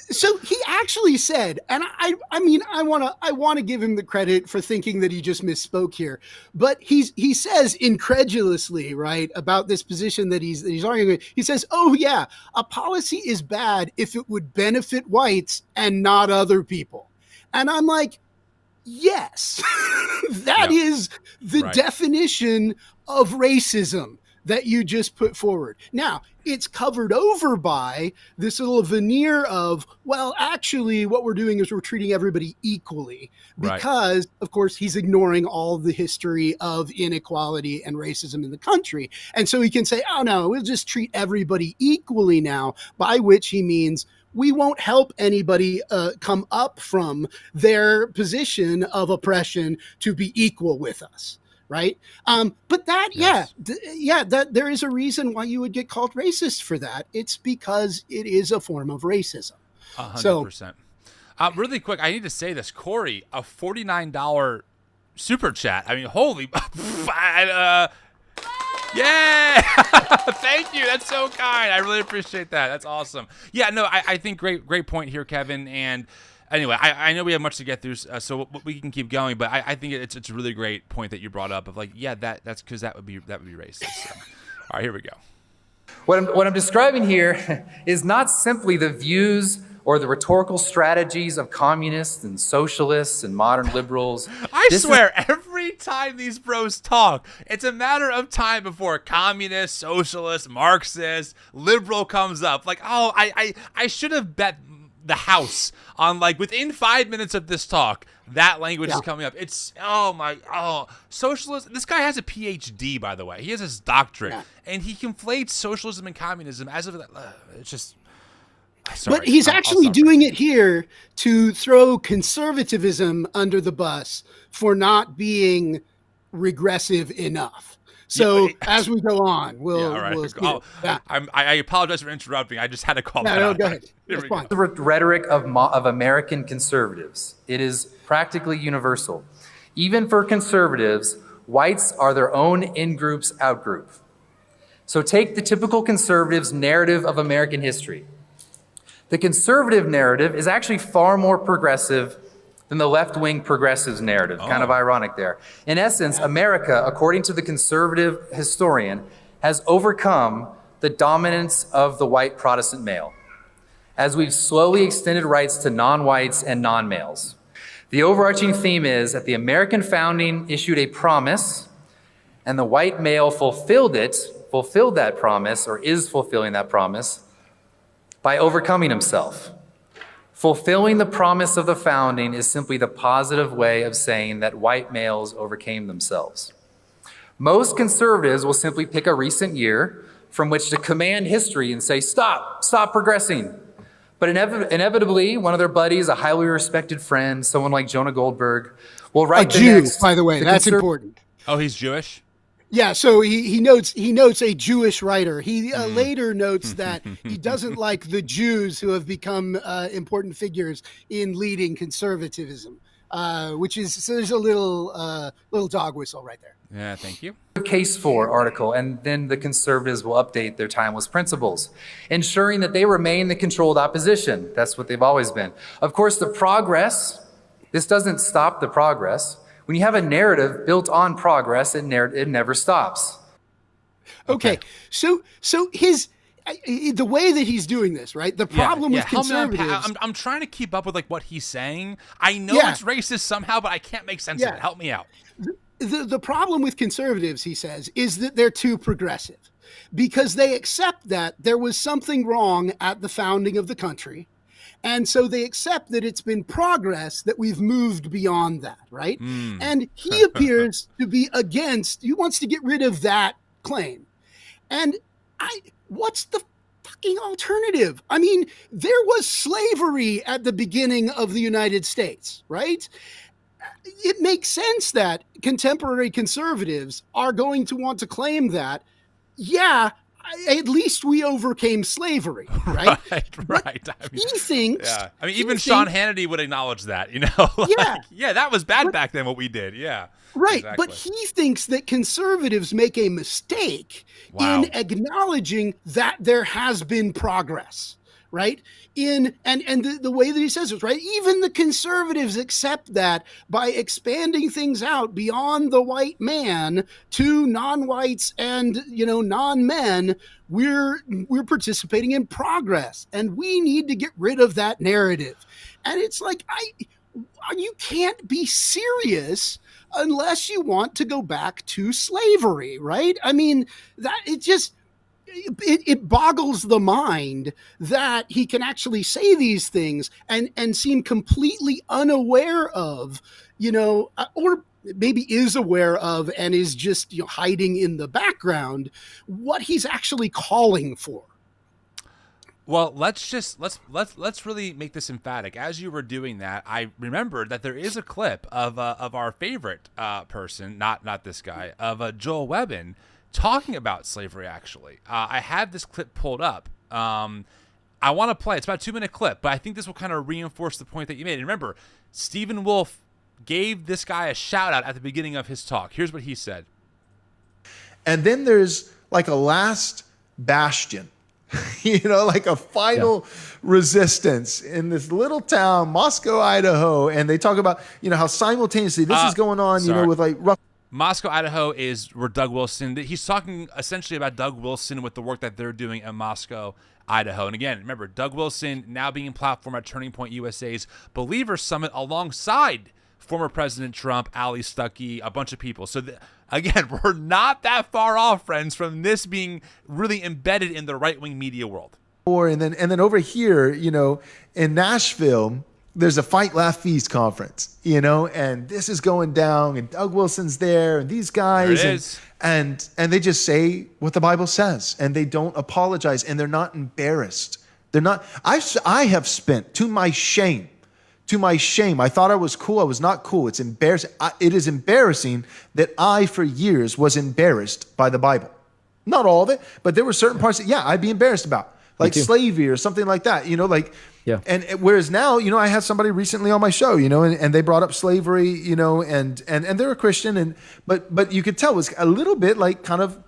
So he actually said, and I mean, I want to give him the credit for thinking that he just misspoke here, but he says incredulously, right, about this position that he's arguing. He says, "Oh yeah, a policy is bad if it would benefit whites and not other people," and I'm like, yes, that is the definition of racism that you just put forward. Now, it's covered over by this little veneer of, well, actually, what we're doing is we're treating everybody equally because, of course, he's ignoring all the history of inequality and racism in the country. And so he can say, oh, no, we'll just treat everybody equally now, by which he means we won't help anybody come up from their position of oppression to be equal with us. Right. But that, that there is a reason why you would get called racist for that. It's because it is a form of racism. 100%. Really quick, I need to say this. Corey, a $49 super chat. I mean, holy. Yeah. Thank you. That's so kind. I really appreciate that. That's awesome. Yeah, no, I think great point here, Kevin. And anyway, I know we have much to get through, so we can keep going. But I think it's a really great point that you brought up of like, yeah, that's because that would be racist. So. All right, here we go. What I'm describing here is not simply the views or the rhetorical strategies of communists and socialists and modern liberals. I swear, every time these bros talk, it's a matter of time before communist, socialist, Marxist, liberal comes up. Like, oh, I should have bet the house on, like, within 5 minutes of this talk, that language is coming up. It's socialist. This guy has a PhD, by the way. He has his doctorate, and he conflates socialism and communism as if it's just. Sorry, but he's actually doing it here to throw conservatism under the bus for not being regressive enough. So as we go on, we'll I apologize for interrupting. I just had to call that out. Go ahead. The rhetoric of American conservatives. It is practically universal. Even for conservatives, whites are their own in-groups, out-group. So take the typical conservative's narrative of American history. The conservative narrative is actually far more progressive than the left-wing progressives narrative. Kind of ironic there. In essence, America, according to the conservative historian, has overcome the dominance of the white Protestant male, as we've slowly extended rights to non-whites and non-males. The overarching theme is that the American founding issued a promise, and the white male fulfilled that promise, or is fulfilling that promise, by overcoming himself. Fulfilling the promise of the founding is simply the positive way of saying that white males overcame themselves. Most conservatives will simply pick a recent year from which to command history and say, stop progressing. But inevitably, one of their buddies, a highly respected friend, someone like Jonah Goldberg, will write a Jew, by the way, that's important. Oh, he's Jewish? Yeah, so he notes a Jewish writer. He later notes that he doesn't like the Jews who have become important figures in leading conservatism, which is, so there's a little dog whistle right there. Yeah, thank you. Case for article, and then the conservatives will update their timeless principles, ensuring that they remain the controlled opposition. That's what they've always been. Of course, this doesn't stop the progress. When you have a narrative built on progress, it never stops. Okay. So the way that he's doing this, right? The problem with conservatives. I'm trying to keep up with like what he's saying. I know it's racist somehow, but I can't make sense of it. Help me out. The problem with conservatives, he says, is that they're too progressive because they accept that there was something wrong at the founding of the country. And so they accept that it's been progress, that we've moved beyond that, right? And he appears to be he wants to get rid of that claim. And what's the fucking alternative? I mean, there was slavery at the beginning of the United States, right? It makes sense that contemporary conservatives are going to want to claim that, at least we overcame slavery, right? Right. He thinks. Yeah. I mean, even Sean Hannity would acknowledge that, you know? That was bad back then, what we did. Yeah. Right. Exactly. But he thinks that conservatives make a mistake in acknowledging that there has been progress, right? And the way that he says it, right? Even the conservatives accept that by expanding things out beyond the white man to non-whites and, non-men, we're participating in progress, and we need to get rid of that narrative. And it's like, you can't be serious unless you want to go back to slavery, right? I mean, that it boggles the mind that he can actually say these things and seem completely unaware of, or maybe is aware of and is just hiding in the background what he's actually calling for. Well, let's really make this emphatic. As you were doing that, I remembered that there is a clip of our favorite person, not this guy, of Joel Webbin, talking about slavery. Actually, I have this clip pulled up. I want to play. It's about a 2-minute clip, but I think this will kind of reinforce the point that you made. And remember, Stephen Wolfe gave this guy a shout out at the beginning of his talk. Here's what he said. And then there's like a last bastion, like a final resistance in this little town, Moscow, Idaho. And they talk about, how simultaneously this is going on, with like Moscow, Idaho is where Doug Wilson, he's talking essentially about Doug Wilson with the work that they're doing in Moscow, Idaho. And again, remember, Doug Wilson now being platform at Turning Point USA's Believers Summit alongside former President Trump, Ali Stuckey, a bunch of people. So again, we're not that far off, friends, from this being really embedded in the right-wing media world. And then over here, in Nashville, there's a Fight, Laugh, Feast conference, and this is going down, and Doug Wilson's there, and these guys, and they just say what the Bible says, and they don't apologize, and they're not embarrassed. They're not. I have spent, to my shame, I thought I was cool. I was not cool. It's embarrassing. It is embarrassing that I, for years, was embarrassed by the Bible. Not all of it, but there were certain parts that, I'd be embarrassed about, like slavery or something like that. Yeah. And whereas now, I had somebody recently on my show, and they brought up slavery, and they're a Christian, but you could tell it was a little bit like kind of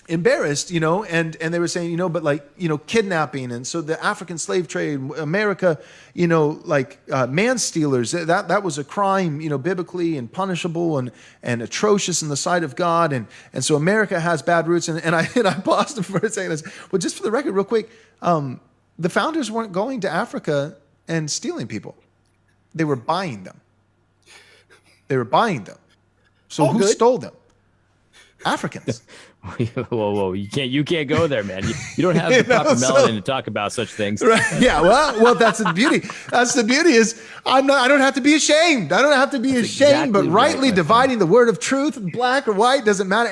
embarrassed, and they were saying, but like, kidnapping. And so the African slave trade, America, man stealers, that was a crime, biblically and punishable and atrocious in the sight of God. And so America has bad roots. And I paused him for a second. I said, well, just for the record, real quick, the founders weren't going to Africa and stealing people. They were buying them. So who stole them? Africans. Whoa! You can't go there, man. You don't have the proper melanin to talk about such things. Right? Yeah. Well, that's the beauty. That's the beauty is I don't have to be ashamed. But Exactly rightly dividing the word of truth, black or white, doesn't matter.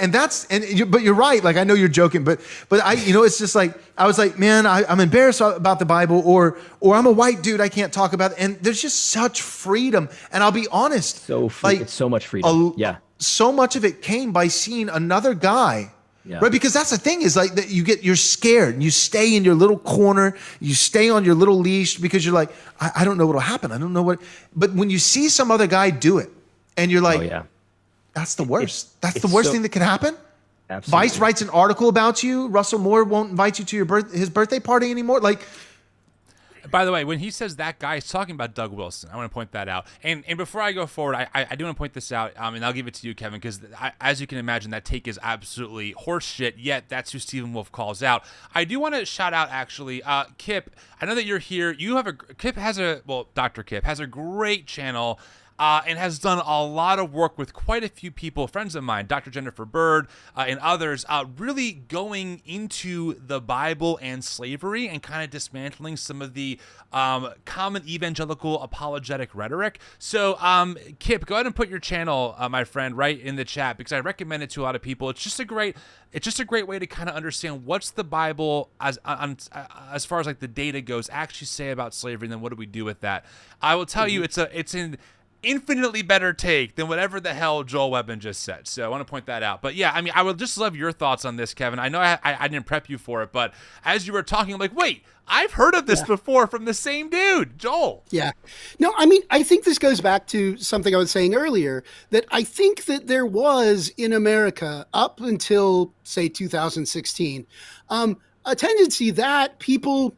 But you're right. Like, I know you're joking, but it's just like, I was like, man, I'm embarrassed about the Bible, or I'm a white dude, I can't talk about it. And there's just such freedom. And I'll be honest, it's so much freedom. So much of it came by seeing another guy. Yeah. Right, because that's the thing is like that you're scared and you stay in your little corner, you stay on your little leash because you're like, I don't know what'll happen. I don't know what. But when you see some other guy do it, and you're like, that's the worst. That's the worst thing that could happen. Absolutely. Vice writes an article about you. Russell Moore won't invite you to his birthday party anymore. Like. By the way, when he says that guy, he's talking about Doug Wilson. I want to point that out. And before I go forward, I do want to point this out, and I'll give it to you, Kevin, because as you can imagine, that take is absolutely horseshit, yet that's who Stephen Wolfe calls out. I do want to shout out, actually, Kip, I know that you're here. Dr. Kip has a great channel, and has done a lot of work with quite a few people, friends of mine, Dr. Jennifer Bird and others, really going into the Bible and slavery and kind of dismantling some of the common evangelical apologetic rhetoric. So, Kip, go ahead and put your channel, my friend, right in the chat, because I recommend it to a lot of people. It's just a great way to kind of understand what's the Bible as far as like the data goes actually say about slavery, and then what do we do with that. I will tell you, it's an infinitely better take than whatever the hell Joel Webbin just said. So I want to point that out. But yeah, I mean, I would just love your thoughts on this, Kevin. I know I didn't prep you for it, but as you were talking, I'm like, wait, I've heard of this before from the same dude, Joel. Yeah. No, I mean, I think this goes back to something I was saying earlier, that I think that there was in America up until, say, 2016, a tendency that people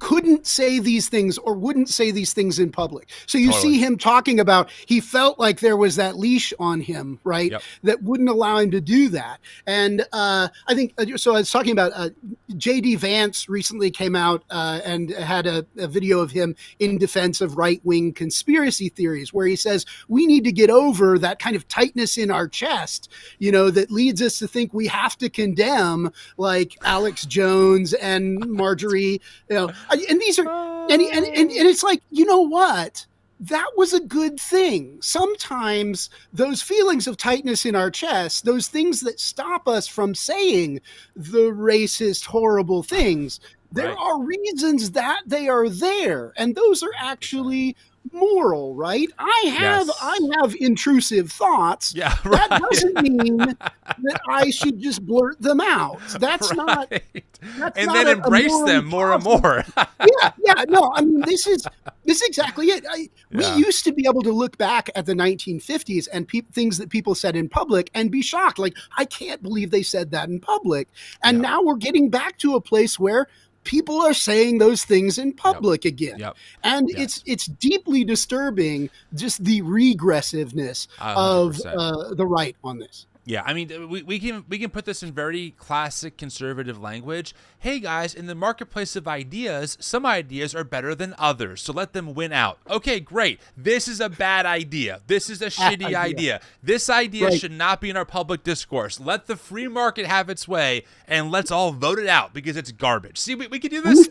couldn't say these things or wouldn't say these things in public. So you Totally. see him talking about, he felt like there was that leash on him, right? Yep. That wouldn't allow him to do that. And I think, so I was talking about J.D. Vance recently came out and had a video of him in defense of right-wing conspiracy theories, where he says, we need to get over that kind of tightness in our chest, that leads us to think we have to condemn like Alex Jones and Marjorie, and these are, and it's like, you know what? That was a good thing. Sometimes those feelings of tightness in our chest, those things that stop us from saying the racist, horrible things, there are reasons that they are there. And those are actually moral, right? I have intrusive thoughts. Yeah, right. That doesn't mean that I should just blurt them out. That's not. That's and not then embrace them more and more. Yeah. No, I mean, this is exactly it. We used to be able to look back at the 1950s and things that people said in public and be shocked. Like, I can't believe they said that in public. And now we're getting back to a place where people are saying those things in public again. And it's deeply disturbing, just the regressiveness 100%. Of the right on this. Yeah, I mean, we can put this in very classic conservative language. Hey guys, in the marketplace of ideas, some ideas are better than others, so let them win out. Okay, great. This is a bad idea. This is a shitty idea. This idea should not be in our public discourse. Let the free market have its way, and let's all vote it out because it's garbage. See, we can do this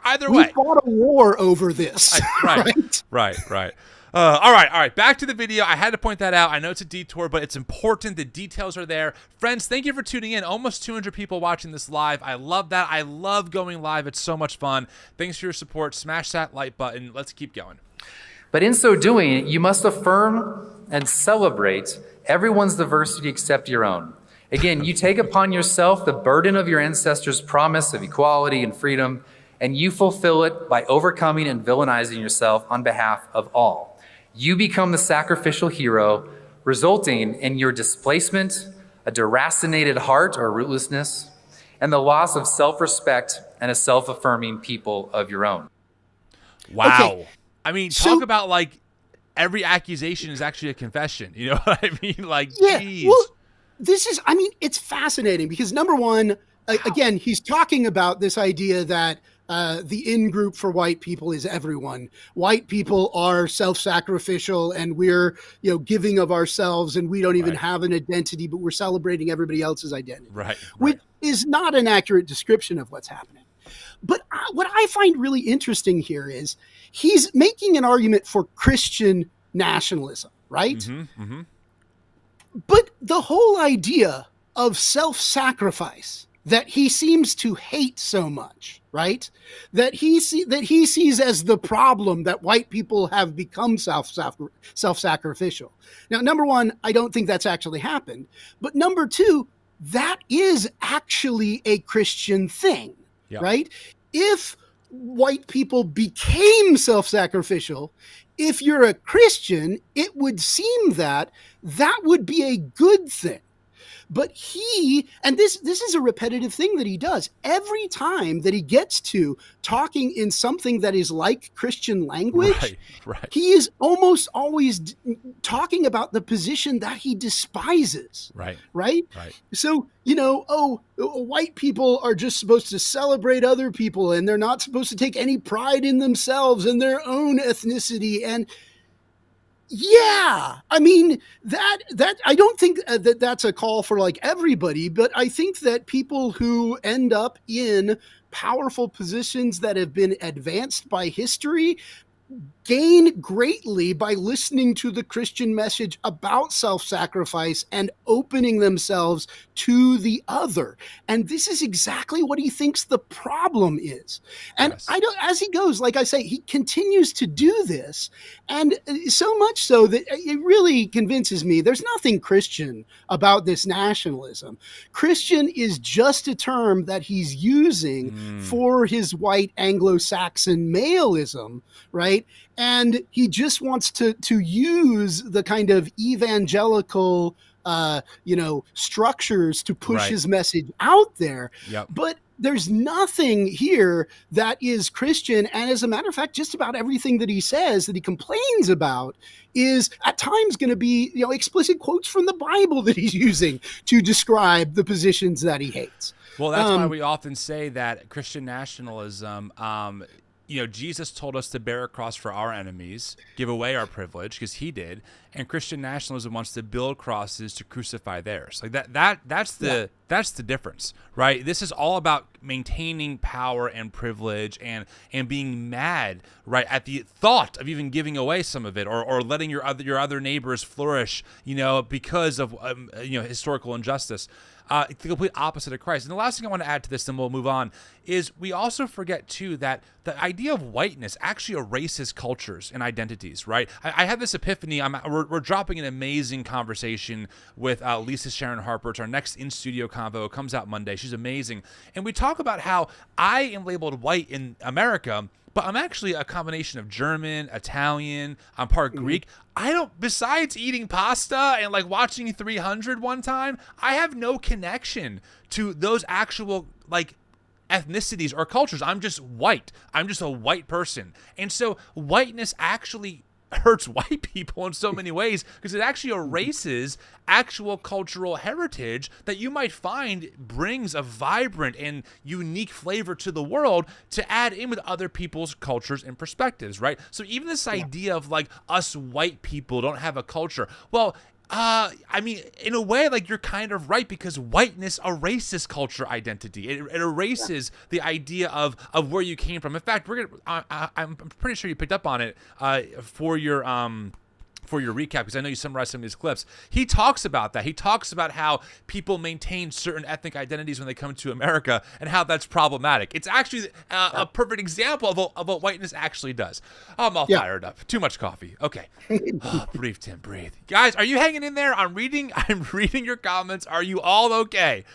either way. We fought a war over this. Right. All right. Back to the video. I had to point that out. I know it's a detour, but it's important. The details are there. Friends, thank you for tuning in. Almost 200 people watching this live. I love that. I love going live. It's so much fun. Thanks for your support. Smash that like button. Let's keep going. But in so doing, you must affirm and celebrate everyone's diversity except your own. Again, you take upon yourself the burden of your ancestors' promise of equality and freedom, and you fulfill it by overcoming and villainizing yourself on behalf of all. You become the sacrificial hero, resulting in your displacement, a deracinated heart or rootlessness, and the loss of self-respect and a self-affirming people of your own. Wow. Okay. I mean, talk about like every accusation is actually a confession. You know what I mean? Like, geez. Well, it's fascinating because number one, again, he's talking about this idea that the in-group for white people is everyone. White people are self-sacrificial and we're, giving of ourselves and we don't even have an identity, but we're celebrating everybody else's identity. Which is not an accurate description of what's happening. But what I find really interesting here is he's making an argument for Christian nationalism, right? But the whole idea of self-sacrifice that he seems to hate so much, right? That he sees as the problem that white people have become self-sacrificial. Now, number one, I don't think that's actually happened. But number two, that is actually a Christian thing, right? If white people became self-sacrificial, if you're a Christian, it would seem that that would be a good thing. But this is a repetitive thing that he does every time that he gets to talking in something that is like Christian language. He is almost always talking about the position that he despises. Right. So, white people are just supposed to celebrate other people and they're not supposed to take any pride in themselves and their own ethnicity. And yeah, I mean, that I don't think that that's a call for like everybody, but I think that people who end up in powerful positions that have been advanced by history gain greatly by listening to the Christian message about self-sacrifice and opening themselves to the other. And this is exactly what he thinks the problem is. And as he goes, like I say, he continues to do this. And so much so that it really convinces me there's nothing Christian about this nationalism. Christian is just a term that he's using for his white Anglo-Saxon maleism, right? And he just wants to use the kind of evangelical, structures to push his message out there. But there's nothing here that is Christian. And as a matter of fact, just about everything that he says, that he complains about, is at times going to be, explicit quotes from the Bible that he's using to describe the positions that he hates. Well, that's why we often say that Christian nationalism, Jesus told us to bear a cross for our enemies, give away our privilege, because he did, and Christian nationalism wants to build crosses to crucify theirs. Like that's the difference, right? This is all about maintaining power and privilege and being mad, right, at the thought of even giving away some of it or letting your other neighbors flourish, because of historical injustice. The complete opposite of Christ. And the last thing I want to add to this, then we'll move on, is we also forget, too, that the idea of whiteness actually erases cultures and identities, right? I had this epiphany. We're dropping an amazing conversation with Lisa Sharon Harper. It's our next in-studio convo. It comes out Monday. She's amazing. And we talk about how I am labeled white in America, but I'm actually a combination of German, Italian, I'm part Greek. Besides eating pasta and like watching 300 one time, I have no connection to those actual like ethnicities or cultures. I'm just white. I'm just a white person. And so whiteness actually hurts white people in so many ways because it actually erases actual cultural heritage that you might find brings a vibrant and unique flavor to the world to add in with other people's cultures and perspectives, right? So even this idea of like us white people don't have a culture, well, in a way, like you're kind of right because whiteness erases culture identity. It erases the idea of where you came from. In fact, I'm pretty sure you picked up on it for your recap because I know you summarized some of these clips. He talks about that. He talks about how people maintain certain ethnic identities when they come to America and how that's problematic. It's actually a perfect example of what whiteness actually does. I'm all fired up. Too much coffee. Okay. Breathe, Tim. Breathe. Guys, are you hanging in there? I'm reading your comments. Are you all okay?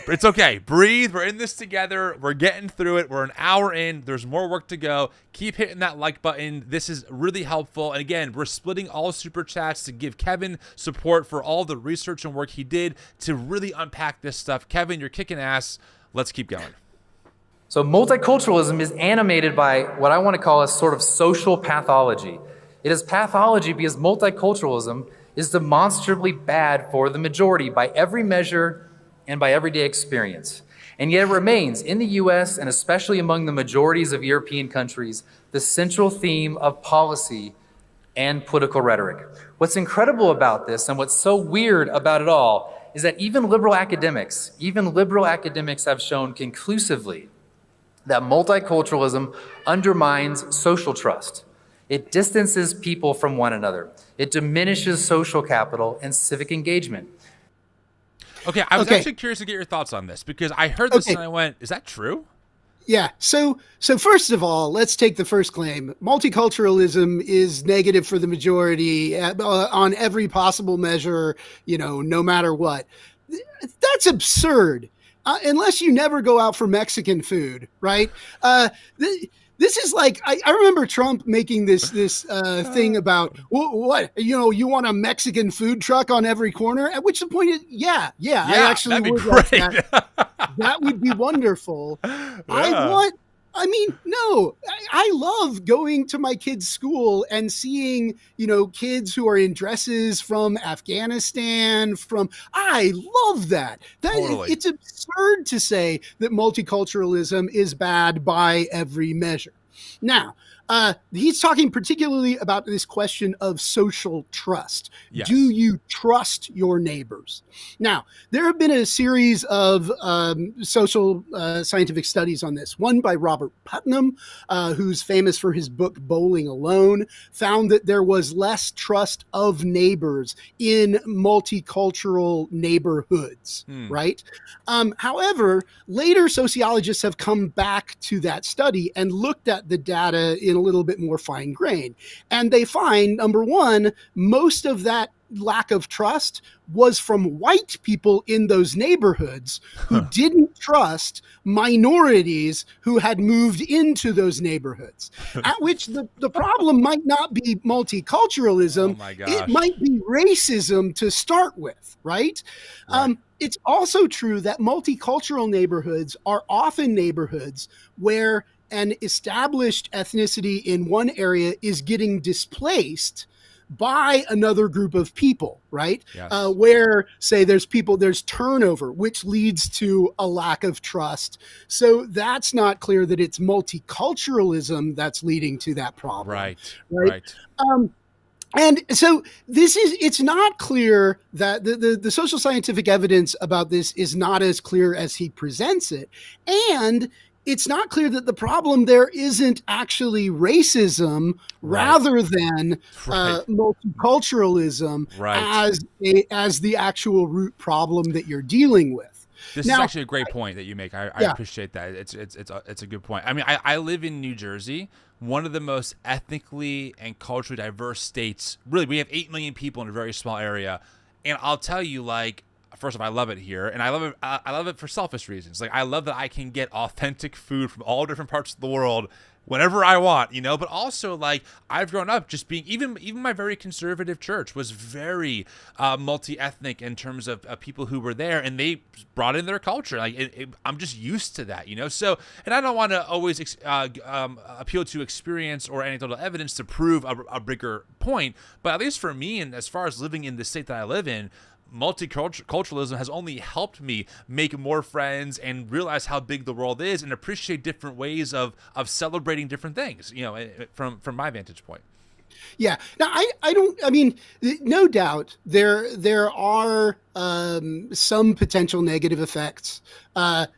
It's okay. Breathe. We're in this together. We're getting through it. We're an hour in. There's more work to go. Keep hitting that like button. This is really helpful. And again, we're splitting all super chats to give Kevin support for all the research and work he did to really unpack this stuff. Kevin, you're kicking ass. Let's keep going. So multiculturalism is animated by what I want to call a sort of social pathology. It is pathology because multiculturalism is demonstrably bad for the majority by every measure and by everyday experience. And yet it remains, in the US and especially among the majorities of European countries, the central theme of policy and political rhetoric. What's incredible about this and what's so weird about it all is that even liberal academics have shown conclusively that multiculturalism undermines social trust. It distances people from one another. It diminishes social capital and civic engagement. Okay, I was actually curious to get your thoughts on this because I heard this and I went, is that true? Yeah. So first of all, let's take the first claim. Multiculturalism is negative for the majority on every possible measure, no matter what. That's absurd. Unless you never go out for Mexican food, right? This is like I remember Trump making this thing about what you want a Mexican food truck on every corner. At which the point is, I actually that'd be would great. like that. That would be wonderful. Yeah. I love going to my kids' school and seeing, kids who are in dresses from Afghanistan, I love that. Totally. It's absurd to say that multiculturalism is bad by every measure. Now, he's talking particularly about this question of social trust. Yes. Do you trust your neighbors? Now, there have been a series of social scientific studies on this. One by Robert Putnam, who's famous for his book Bowling Alone, found that there was less trust of neighbors in multicultural neighborhoods, right? However, later sociologists have come back to that study and looked at the data in a little bit more fine grain. And they find, number one, most of that lack of trust was from white people in those neighborhoods who didn't trust minorities who had moved into those neighborhoods. At which the problem might not be multiculturalism. Oh my gosh. It might be racism to start with, right? it's also true that multicultural neighborhoods are often neighborhoods where an established ethnicity in one area is getting displaced by another group of people, right? Yes. Where, say, there's turnover, which leads to a lack of trust. So that's not clear that it's multiculturalism that's leading to that problem. Right. And so it's not clear that the social scientific evidence about this is not as clear as he presents it. And it's not clear that the problem there isn't actually racism rather than multiculturalism as the actual root problem that you're dealing with. This is actually a great point that you make. I appreciate that. It's a good point. I mean, I live in New Jersey, one of the most ethnically and culturally diverse states. Really, we have 8 million people in a very small area. And I'll tell you, like, first of all, I love it here, and I love it for selfish reasons. Like, I love that I can get authentic food from all different parts of the world whenever I want, but also, like, I've grown up just being, even my very conservative church was very multi-ethnic in terms of people who were there, and they brought in their culture. Like, I'm just used to that, So, and I don't want to always appeal to experience or anecdotal evidence to prove a bigger point, but at least for me, and as far as living in the state that I live in, multiculturalism has only helped me make more friends and realize how big the world is and appreciate different ways of celebrating different things, from my vantage point. Yeah. Now, I mean, no doubt there are some potential negative effects.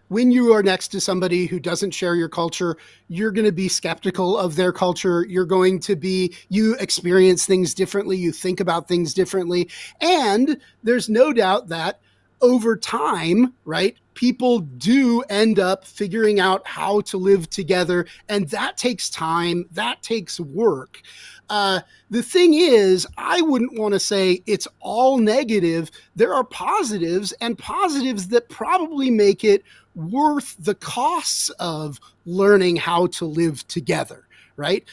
When you are next to somebody who doesn't share your culture, you're going to be skeptical of their culture. You experience things differently. You think about things differently. And there's no doubt that over time, right, people do end up figuring out how to live together. And that takes time. That takes work. The thing is, I wouldn't want to say it's all negative. There are positives, and positives that probably make it worth the costs of learning how to live together, right?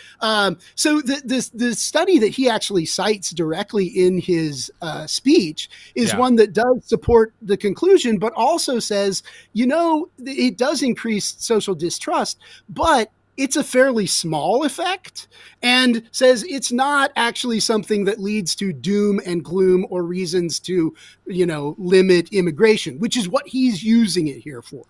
So the study that he actually cites directly in his speech is one that does support the conclusion, but also says, it does increase social distrust, but it's a fairly small effect, and says it's not actually something that leads to doom and gloom or reasons to, limit immigration, which is what he's using it here for.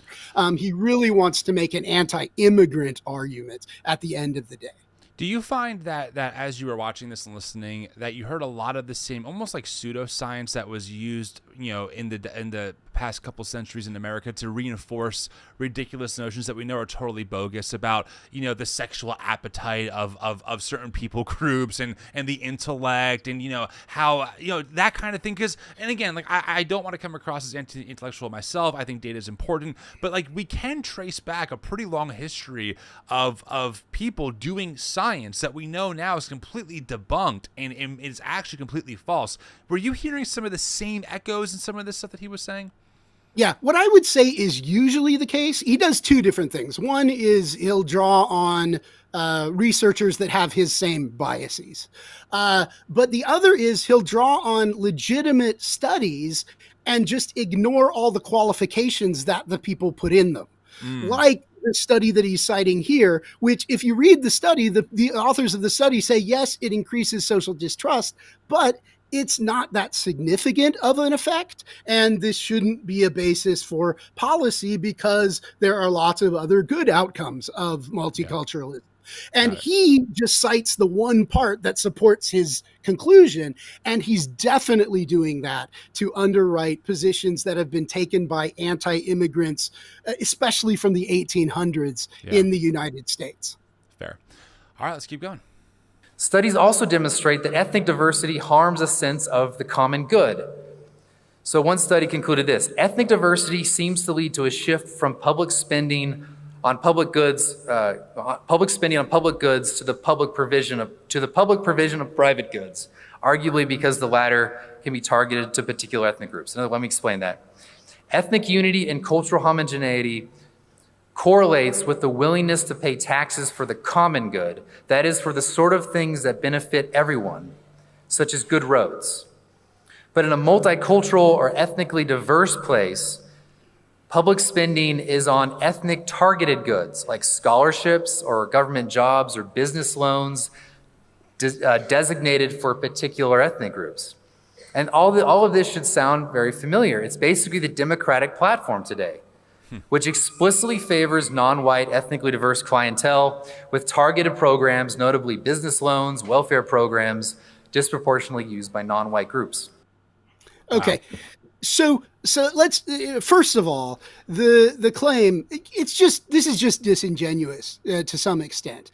He really wants to make an anti-immigrant argument at the end of the day. Do you find that as you were watching this and listening, that you heard a lot of the same, almost like pseudoscience that was used, in the past couple centuries in America to reinforce ridiculous notions that we know are totally bogus about, the sexual appetite of certain people groups and the intellect and, how, that kind of thing? Because, and again, like, I don't want to come across as anti-intellectual myself. I think data is important, but, like, we can trace back a pretty long history of people doing science that we know now is completely debunked and is actually completely false. Were you hearing some of the same echoes in some of this stuff that he was saying? Yeah, what I would say is usually the case. He does two different things. One is he'll draw on researchers that have his same biases. But the other is he'll draw on legitimate studies and just ignore all the qualifications that the people put in them. Like the study that he's citing here, which if you read the study, the authors of the study say, yes, it increases social distrust, but it's not that significant of an effect. And this shouldn't be a basis for policy because there are lots of other good outcomes of multiculturalism. And he just cites the one part that supports his conclusion. And he's definitely doing that to underwrite positions that have been taken by anti-immigrants, especially from the 1800s in the United States. Fair. All right, let's keep going. Studies also demonstrate that ethnic diversity harms a sense of the common good. So one study concluded this: ethnic diversity seems to lead to a shift from public spending on public goods to the public provision of private goods, arguably because the latter can be targeted to particular ethnic groups. Now, let me explain that. Ethnic unity and cultural homogeneity correlates with the willingness to pay taxes for the common good, that is, for the sort of things that benefit everyone, such as good roads. But in a multicultural or ethnically diverse place, public spending is on ethnic targeted goods like scholarships or government jobs or business loans designated for particular ethnic groups. And all of this should sound very familiar. It's basically the Democratic platform today, which explicitly favors non-white, ethnically diverse clientele with targeted programs, notably business loans, welfare programs, disproportionately used by non-white groups. Okay. Wow. So let's first of all, the claim, this is just disingenuous to some extent.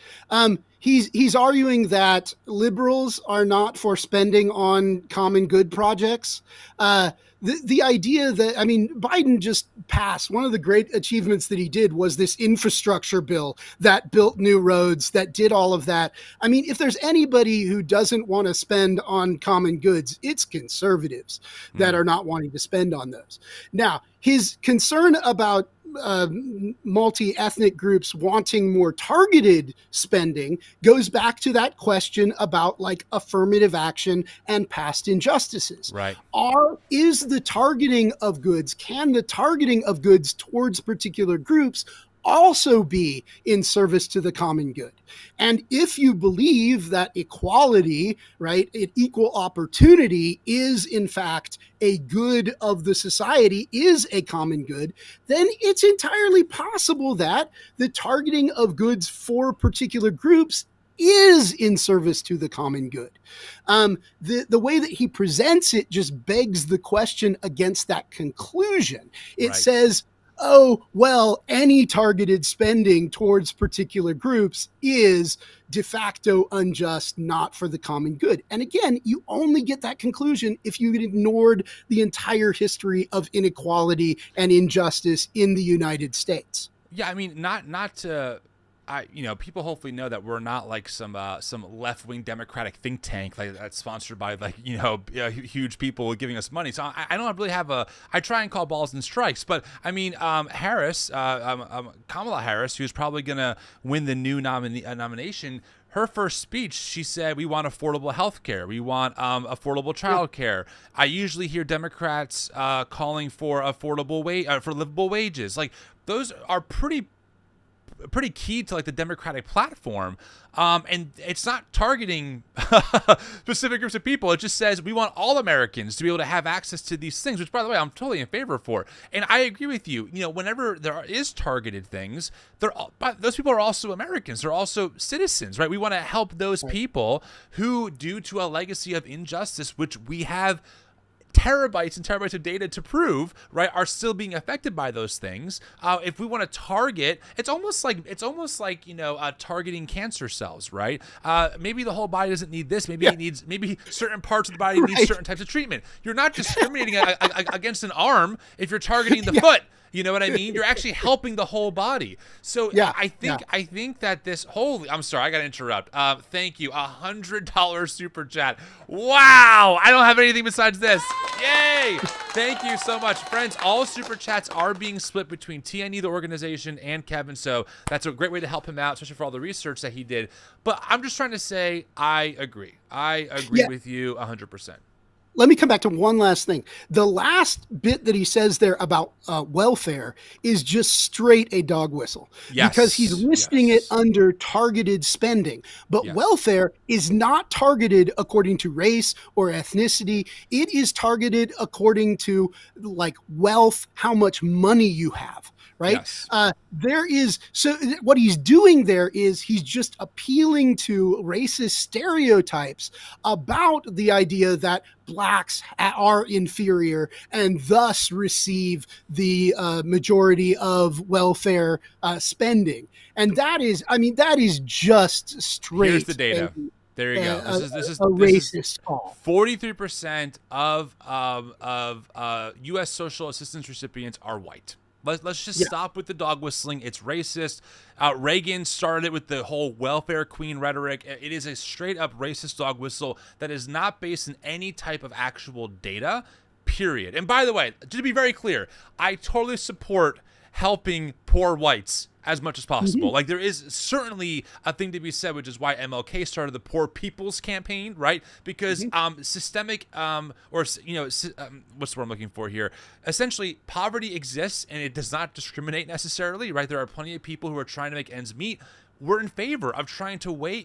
He's arguing that liberals are not for spending on common good projects. The idea that, Biden just passed, one of the great achievements that he did was this infrastructure bill that built new roads, that did all of that. If there's anybody who doesn't want to spend on common goods, it's conservatives that are not wanting to spend on those. Now, his concern about multi-ethnic groups wanting more targeted spending goes back to that question about like affirmative action and past injustices. Right. Can the targeting of goods towards particular groups also be in service to the common good? And if you believe that equality, right, equal opportunity is in fact a good of the society, is a common good, then it's entirely possible that the targeting of goods for particular groups is in service to the common good. The way that he presents it just begs the question against that conclusion. It says, oh, well, any targeted spending towards particular groups is de facto unjust, not for the common good. And again, you only get that conclusion if you ignored the entire history of inequality and injustice in the United States. Yeah, not to... people hopefully know that we're not like some left-wing Democratic think tank that's sponsored by huge people giving us money. So I don't really have I try and call balls and strikes, but Harris, Kamala Harris, who's probably going to win the new nomination. Her first speech, she said, we want affordable health care. We want affordable child care. I usually hear Democrats calling for affordable for livable wages. Like, those are pretty key to like the Democratic platform. And it's not targeting specific groups of people. It just says we want all Americans to be able to have access to these things, which, by the way, I'm totally in favor for. And I agree with you. Whenever there is targeted things, those people are also Americans. They're also citizens, right? We want to help those people who, due to a legacy of injustice, which we have terabytes and terabytes of data to prove, right, are still being affected by those things. If we want to target, it's almost like targeting cancer cells, right? Maybe the whole body doesn't need this. Maybe certain parts of the body need certain types of treatment. You're not discriminating against an arm if you're targeting the foot. You know what I mean? You're actually helping the whole body. So I think that this whole, I'm sorry, I got to interrupt. Thank you. $100 super chat. Wow. I don't have anything besides this. Yay. Thank you so much. Friends, all super chats are being split between TNE, the organization, and Kevin. So that's a great way to help him out, especially for all the research that he did. But I'm just trying to say, I agree. I agree with you 100%. Let me come back to one last thing. The last bit that he says there about welfare is just straight a dog whistle, because he's listing it under targeted spending. But welfare is not targeted according to race or ethnicity. It is targeted according to like wealth, how much money you have. Right. Yes. So what he's doing there is he's just appealing to racist stereotypes about the idea that blacks are inferior and thus receive the majority of welfare spending. And that is just straight. Here's the data. There you go. This is racist call. 43% of U.S. social assistance recipients are white. Let's just stop with the dog whistling. It's racist. Reagan started it with the whole welfare queen rhetoric. It is a straight up racist dog whistle that is not based in any type of actual data, period. And by the way, to be very clear, I totally support helping poor whites as much as possible. Like, there is certainly a thing to be said, which is why MLK started the Poor People's Campaign, right? Because systemic, what's the word I'm looking for here? Essentially, poverty exists and it does not discriminate necessarily, right? There are plenty of people who are trying to make ends meet. We're in favor of trying to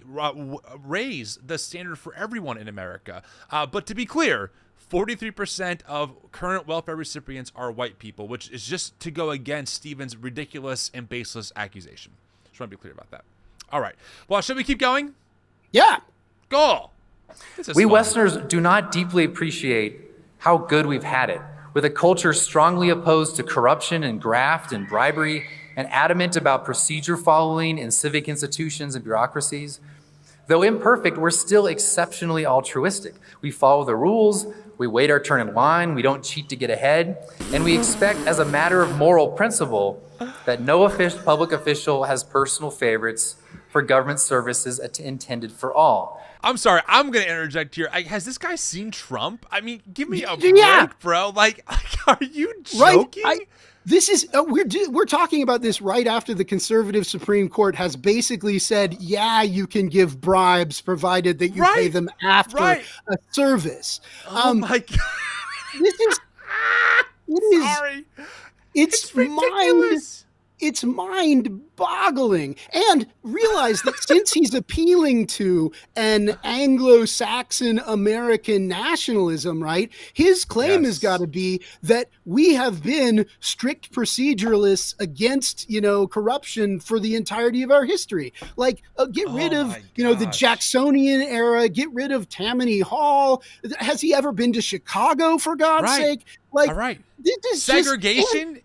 raise the standard for everyone in America. But to be clear, 43% of current welfare recipients are white people, which is just to go against Stephen's ridiculous and baseless accusation. Just want to be clear about that. All right. Well, should we keep going? Yeah. Go. We Westerners do not deeply appreciate how good we've had it, with a culture strongly opposed to corruption and graft and bribery, and adamant about procedure following in civic institutions and bureaucracies. Though imperfect, we're still exceptionally altruistic. We follow the rules, we wait our turn in line, we don't cheat to get ahead, and we expect as a matter of moral principle that no public official has personal favorites for government services intended for all. I'm sorry, I'm going to interject here. Has this guy seen Trump? I mean, give me a break, bro. Like, are you joking? Right. This is we're talking about this right after the conservative Supreme Court has basically said, yeah, you can give bribes provided that you pay them after a service. Oh my God. Sorry. It's ridiculous. It's mind-boggling. And realize that since he's appealing to an Anglo-Saxon American nationalism, right, his claim has got to be that we have been strict proceduralists against, corruption for the entirety of our history. Like, get rid of, the Jacksonian era, get rid of Tammany Hall. Has he ever been to Chicago, for God's sake? Like, all right. This is segregation.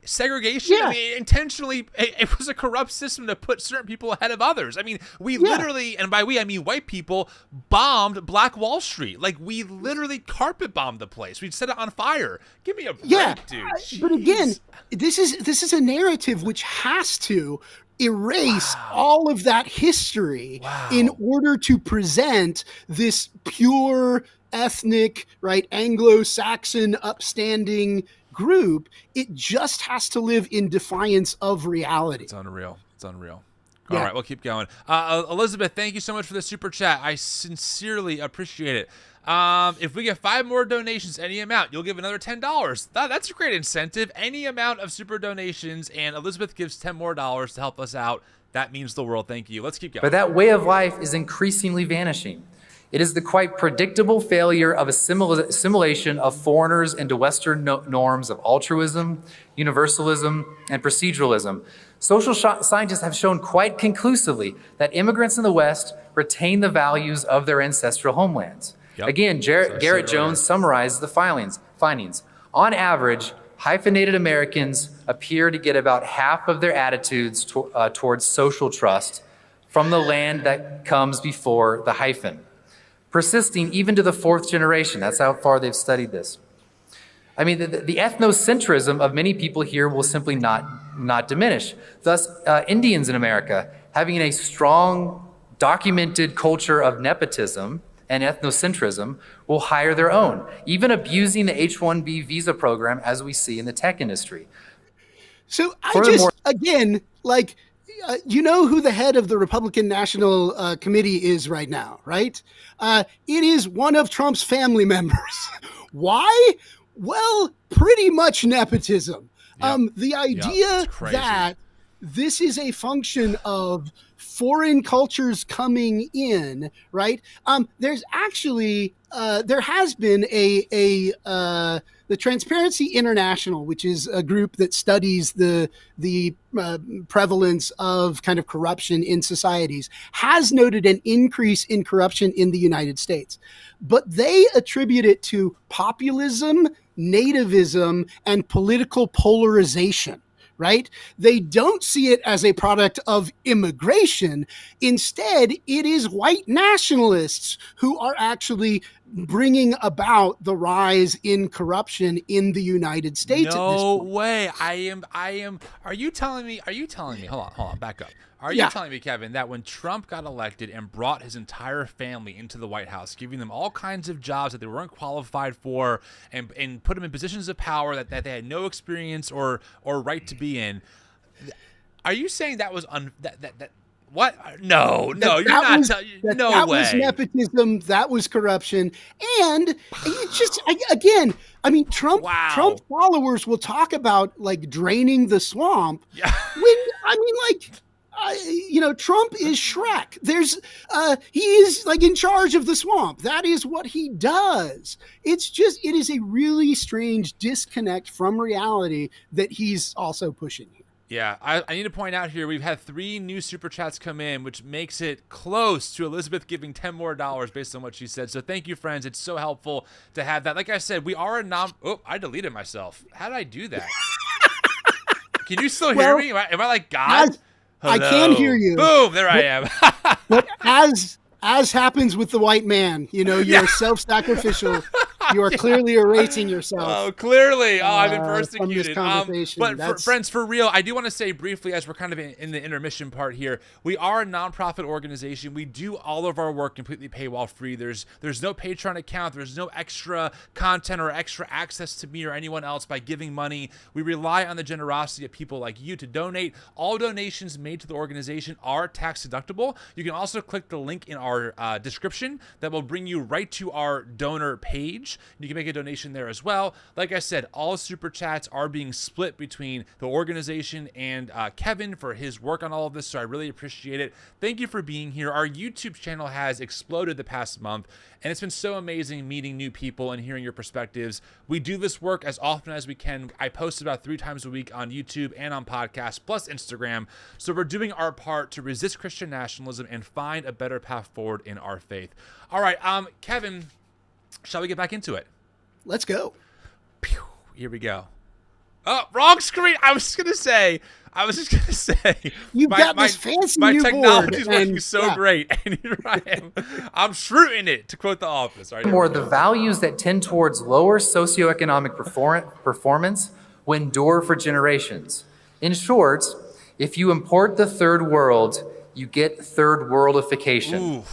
Yeah. I mean, intentionally, it was a corrupt system to put certain people ahead of others. I mean, we literally, and by we I mean white people, bombed Black Wall Street. Like, we literally carpet bombed the place. We set it on fire. Give me a break, dude. But again, this is a narrative which has to erase all of that history in order to present this pure ethnic, right, Anglo-Saxon upstanding group. It just has to live in defiance of reality. It's unreal. All right, we'll keep going. Elizabeth, thank you so much for the super chat. I sincerely appreciate it. If we get 5 more donations, any amount, you'll give another $10. That's a great incentive. Any amount of super donations, and Elizabeth gives $10 more to help us out. That means the world. Thank you. Let's keep going. But that way of life is increasingly vanishing. It is the quite predictable failure of assimilation of foreigners into Western norms of altruism, universalism, and proceduralism. Social scientists have shown quite conclusively that immigrants in the West retain the values of their ancestral homelands. Yep. Again, Garrett Jones summarizes the findings. On average, hyphenated Americans appear to get about half of their attitudes towards social trust from the land that comes before the hyphen, persisting even to the 4th generation. That's how far they've studied this. I mean, the ethnocentrism of many people here will simply not diminish. Thus, Indians in America, having a strong documented culture of nepotism and ethnocentrism, will hire their own, even abusing the H-1B visa program as we see in the tech industry. So again, like, you know who the head of the Republican National Committee is right now, right? It is one of Trump's family members. Why? Well, pretty much nepotism. The idea that this is a function of foreign cultures coming in, right? There's actually, there has been the Transparency International, which is a group that studies the prevalence of kind of corruption in societies, has noted an increase in corruption in the United States. But they attribute it to populism, nativism, and political polarization. Right? They don't see it as a product of immigration. Instead, it is white nationalists who are actually bringing about the rise in corruption in the United States at this point. No way. I am. Are you telling me, hold on, back up. Are you telling me, Kevin, that when Trump got elected and brought his entire family into the White House, giving them all kinds of jobs that they weren't qualified for, and put them in positions of power that they had no experience or right to be in, Are you saying that was that? What? No, you're not. No that way. was nepotism. That was corruption. And it's just again, I mean, Trump followers will talk about like draining the swamp. Yeah. Trump is Shrek. He is like in charge of the swamp. That is what he does. It is a really strange disconnect from reality that he's also pushing here. Yeah, I need to point out here, we've had 3 new super chats come in, which makes it close to Elizabeth giving $10 more based on what she said. So thank you, friends. It's so helpful to have that. Like I said, we are I deleted myself. How did I do that? Can you still hear me? Am I like God? Hello. I can hear you. Boom, there I am. But as happens with the white man, you're self-sacrificial. You are clearly erasing yourself. Oh, clearly. I've been persecuted. Friends, for real, I do want to say briefly, as we're kind of in the intermission part here, we are a nonprofit organization. We do all of our work completely paywall free. There's no Patreon account. There's no extra content or extra access to me or anyone else by giving money. We rely on the generosity of people like you to donate. All donations made to the organization are tax deductible. You can also click the link in our description that will bring you right to our donor page. You can make a donation there as well. Like I said, all super chats are being split between the organization and Kevin for his work on all of this, so I really appreciate it. Thank you for being here. Our YouTube channel has exploded the past month, and it's been so amazing meeting new people and hearing your perspectives. We do this work as often as we can. I post about 3 times a week on YouTube and on podcasts, plus Instagram. So we're doing our part to resist Christian nationalism and find a better path forward in our faith. All right, Kevin, shall we get back into it? Let's go. Pew, here we go. Oh, wrong screen. I was just gonna say. You've got this fancy my new technology is board, working so great, and here I am. I'm shooting it, to quote The Office. Right, more the values that tend towards lower socioeconomic performance will endure for generations. In short, if you import the third world, you get third worldification.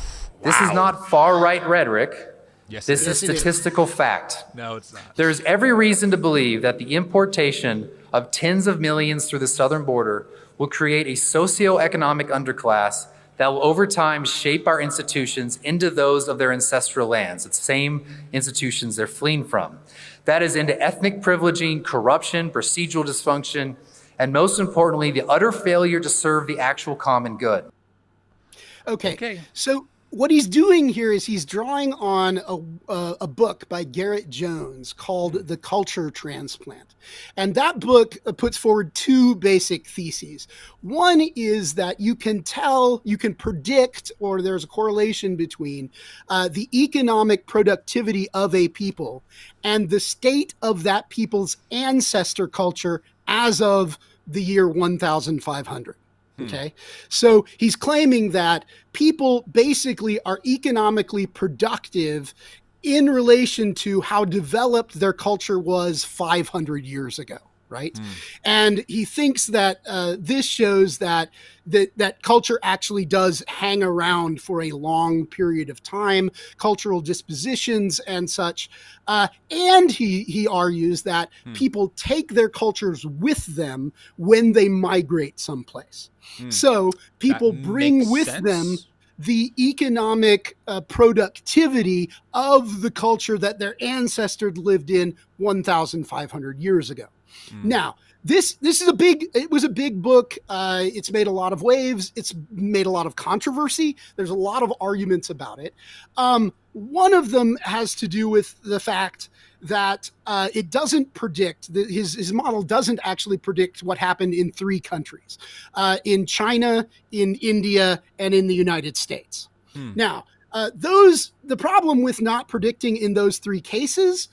This is not far-right rhetoric. Yes, this is statistical fact. No, it's not. There's every reason to believe that the importation of tens of millions through the southern border will create a socioeconomic underclass that will over time shape our institutions into those of their ancestral lands, the same institutions they're fleeing from. That is into ethnic privileging, corruption, procedural dysfunction, and most importantly, the utter failure to serve the actual common good. Okay. So what he's doing here is he's drawing on a book by Garrett Jones called The Culture Transplant. And that book puts forward 2 basic theses. One is that you can predict, or there's a correlation between the economic productivity of a people and the state of that people's ancestor culture as of the year 1500. Okay. So he's claiming that people basically are economically productive in relation to how developed their culture was 500 years ago. Right. And he thinks that this shows that culture actually does hang around for a long period of time, cultural dispositions and such. And he argues that people take their cultures with them when they migrate someplace. So people bring with them the economic productivity of the culture that their ancestors lived in 1,500 years ago. Now, this is it was a big book. It's made a lot of waves. It's made a lot of controversy. There's a lot of arguments about it. One of them has to do with the fact that it doesn't predict, his model doesn't actually predict what happened in 3 countries, in China, in India, and in the United States. Now, the problem with not predicting in those 3 cases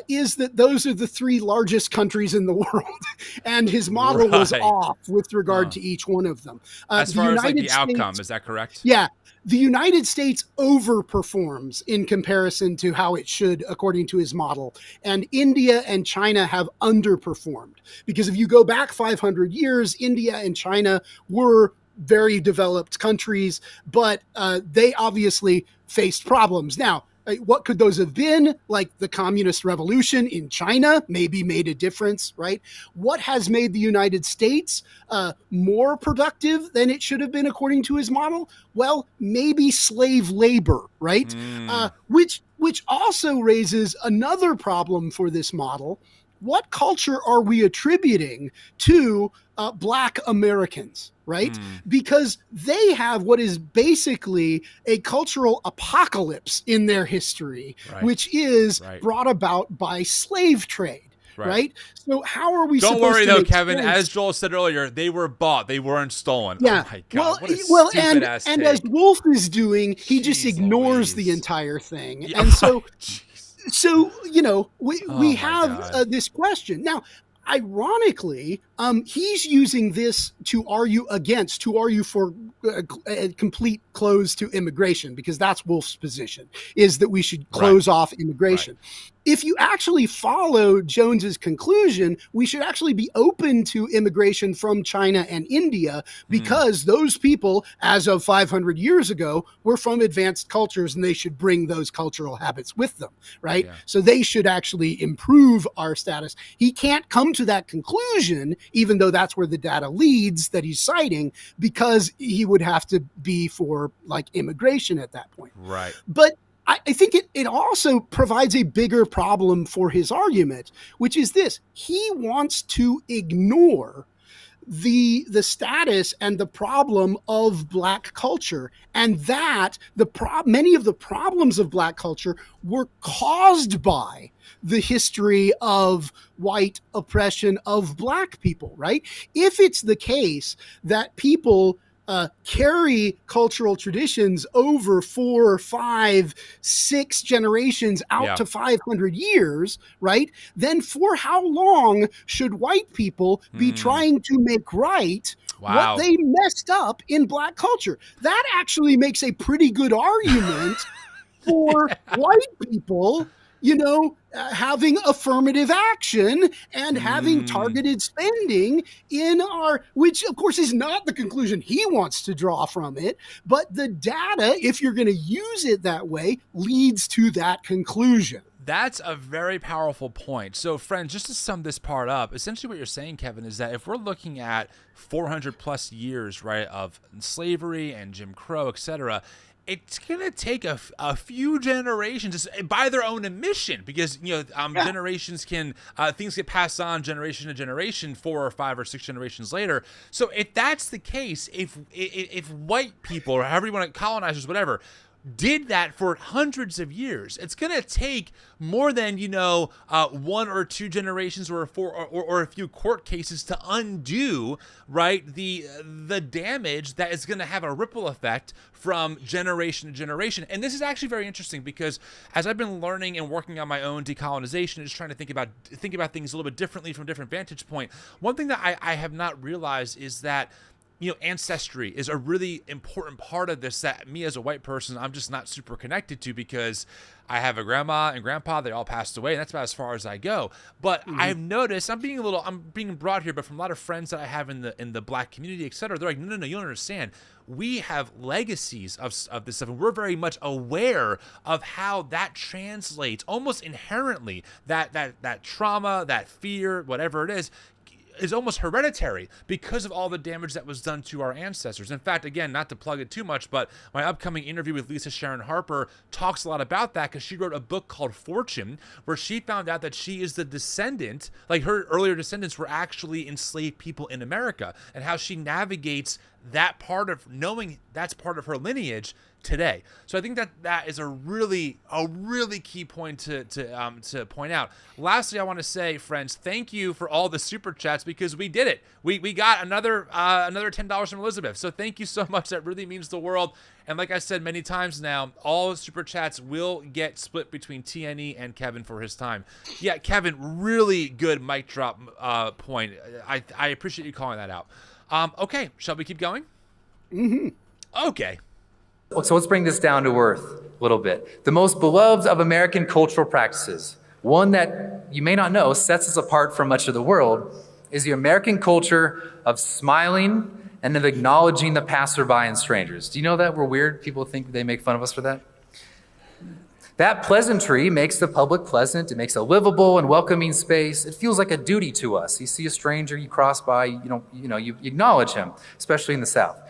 is that those are the 3 largest countries in the world, and his model was off with regard to each one of them. As far as like the outcome, is that correct? Yeah. The United States overperforms in comparison to how it should, according to his model. And India and China have underperformed. Because if you go back 500 years, India and China were very developed countries, but they obviously faced problems. Now, What could those have been? Like the communist revolution in China maybe made a difference, right? What has made the United States more productive than it should have been according to his model? Well, maybe slave labor, right? Which also raises another problem for this model. What culture are we attributing to Black Americans, right? Because they have what is basically a cultural apocalypse in their history, which is brought about by slave trade. Right. So how are we Don't worry, though, Kevin. sense? As Joel said earlier, they were bought. They weren't stolen. Yeah. Oh, my God. Well, and as Wolfe is doing, he just ignores the entire thing. Yeah, and so, jeez. you know, we my have this question. Now, ironically, he's using this to argue for a complete close to immigration, because that's Wolfe's position, is that we should close off immigration. If you actually follow Jones's conclusion, we should actually be open to immigration from China and India, because those people, as of 500 years ago, were from advanced cultures, and they should bring those cultural habits with them, right? Yeah. So they should actually improve our status. He can't come to that conclusion, even though that's where the data leads that he's citing, because he would have to be for like immigration at that point. Right. But I think it also provides a bigger problem for his argument, which is this: he wants to ignore the status and the problem of Black culture, and that many of the problems of Black culture were caused by the history of white oppression of Black people, right? If it's the case that people carry cultural traditions over 4, 5, 6 generations out to 500 years, right? Then for how long should white people be trying to make right what they messed up in Black culture? That actually makes a pretty good argument for white people, you know, having affirmative action and having targeted spending in which of course is not the conclusion he wants to draw from it, but the data, if you're going to use it that way, leads to that conclusion. That's a very powerful point. So, friends, just to sum this part up, essentially what you're saying, Kevin, is that if we're looking at 400 plus years, right, of slavery and Jim Crow, etc., it's going to take a few generations by their own admission, because, you know, generations can, things get passed on generation to generation, 4 or 5 or 6 generations later. So if that's the case, if white people, or however you want to, colonizers, whatever, did that for hundreds of years, it's going to take more than, you know, 1 or 2 generations or a few court cases to undo, right, the damage that is going to have a ripple effect from generation to generation. And this is actually very interesting, because as I've been learning and working on my own decolonization and just trying to think about things a little bit differently from a different vantage point, one thing that I have not realized is that, you know, ancestry is a really important part of this that me as a white person, I'm just not super connected to, because I have a grandma and grandpa, they all passed away, and that's about as far as I go. But I've noticed, I'm being broad here, but from a lot of friends that I have in the Black community, et cetera, they're like, no, you don't understand. We have legacies of this stuff, and we're very much aware of how that translates almost inherently, that trauma, that fear, whatever it is almost hereditary because of all the damage that was done to our ancestors. In fact, again, not to plug it too much, but my upcoming interview with Lisa Sharon Harper talks a lot about that, because she wrote a book called Fortune, where she found out that she is the descendant, like her earlier descendants were actually enslaved people in America, and how she navigates that part of knowing that's part of her lineage today. So I think that is a really key point to point out. Lastly, I want to say, friends, thank you for all the super chats, because we did it. We got another $10 from Elizabeth. So thank you so much. That really means the world. And like I said many times now, all super chats will get split between TNE and Kevin for his time. Yeah, Kevin, really good mic drop point. I appreciate you calling that out. Okay, shall we keep going? Okay. So let's bring this down to earth a little bit. The most beloved of American cultural practices, one that you may not know sets us apart from much of the world, is the American culture of smiling and of acknowledging the passerby and strangers. Do you know that we're weird? People think they make fun of us for that. That pleasantry makes the public pleasant. It makes a livable and welcoming space. It feels like a duty to us. You see a stranger, you cross by, you acknowledge him, especially in the South.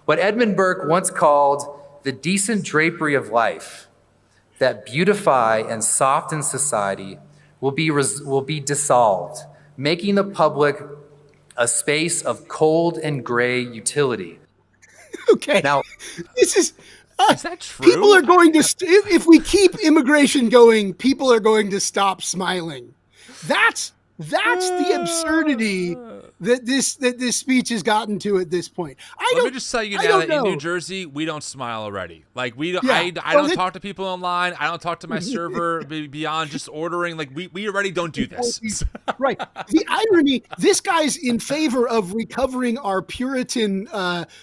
What Edmund Burke once called the decent drapery of life that beautify and soften society will be dissolved, making the public a space of cold and gray utility. Okay. Now, this is that true? People are going to if we keep immigration going, people are going to stop smiling. That's the absurdity that this speech has gotten to at this point. Let me just tell you now that in New Jersey we don't smile already. Like I don't talk to people online. I don't talk to my server beyond just ordering. Like we already don't do this. Right. The irony, this guy's in favor of recovering our Puritan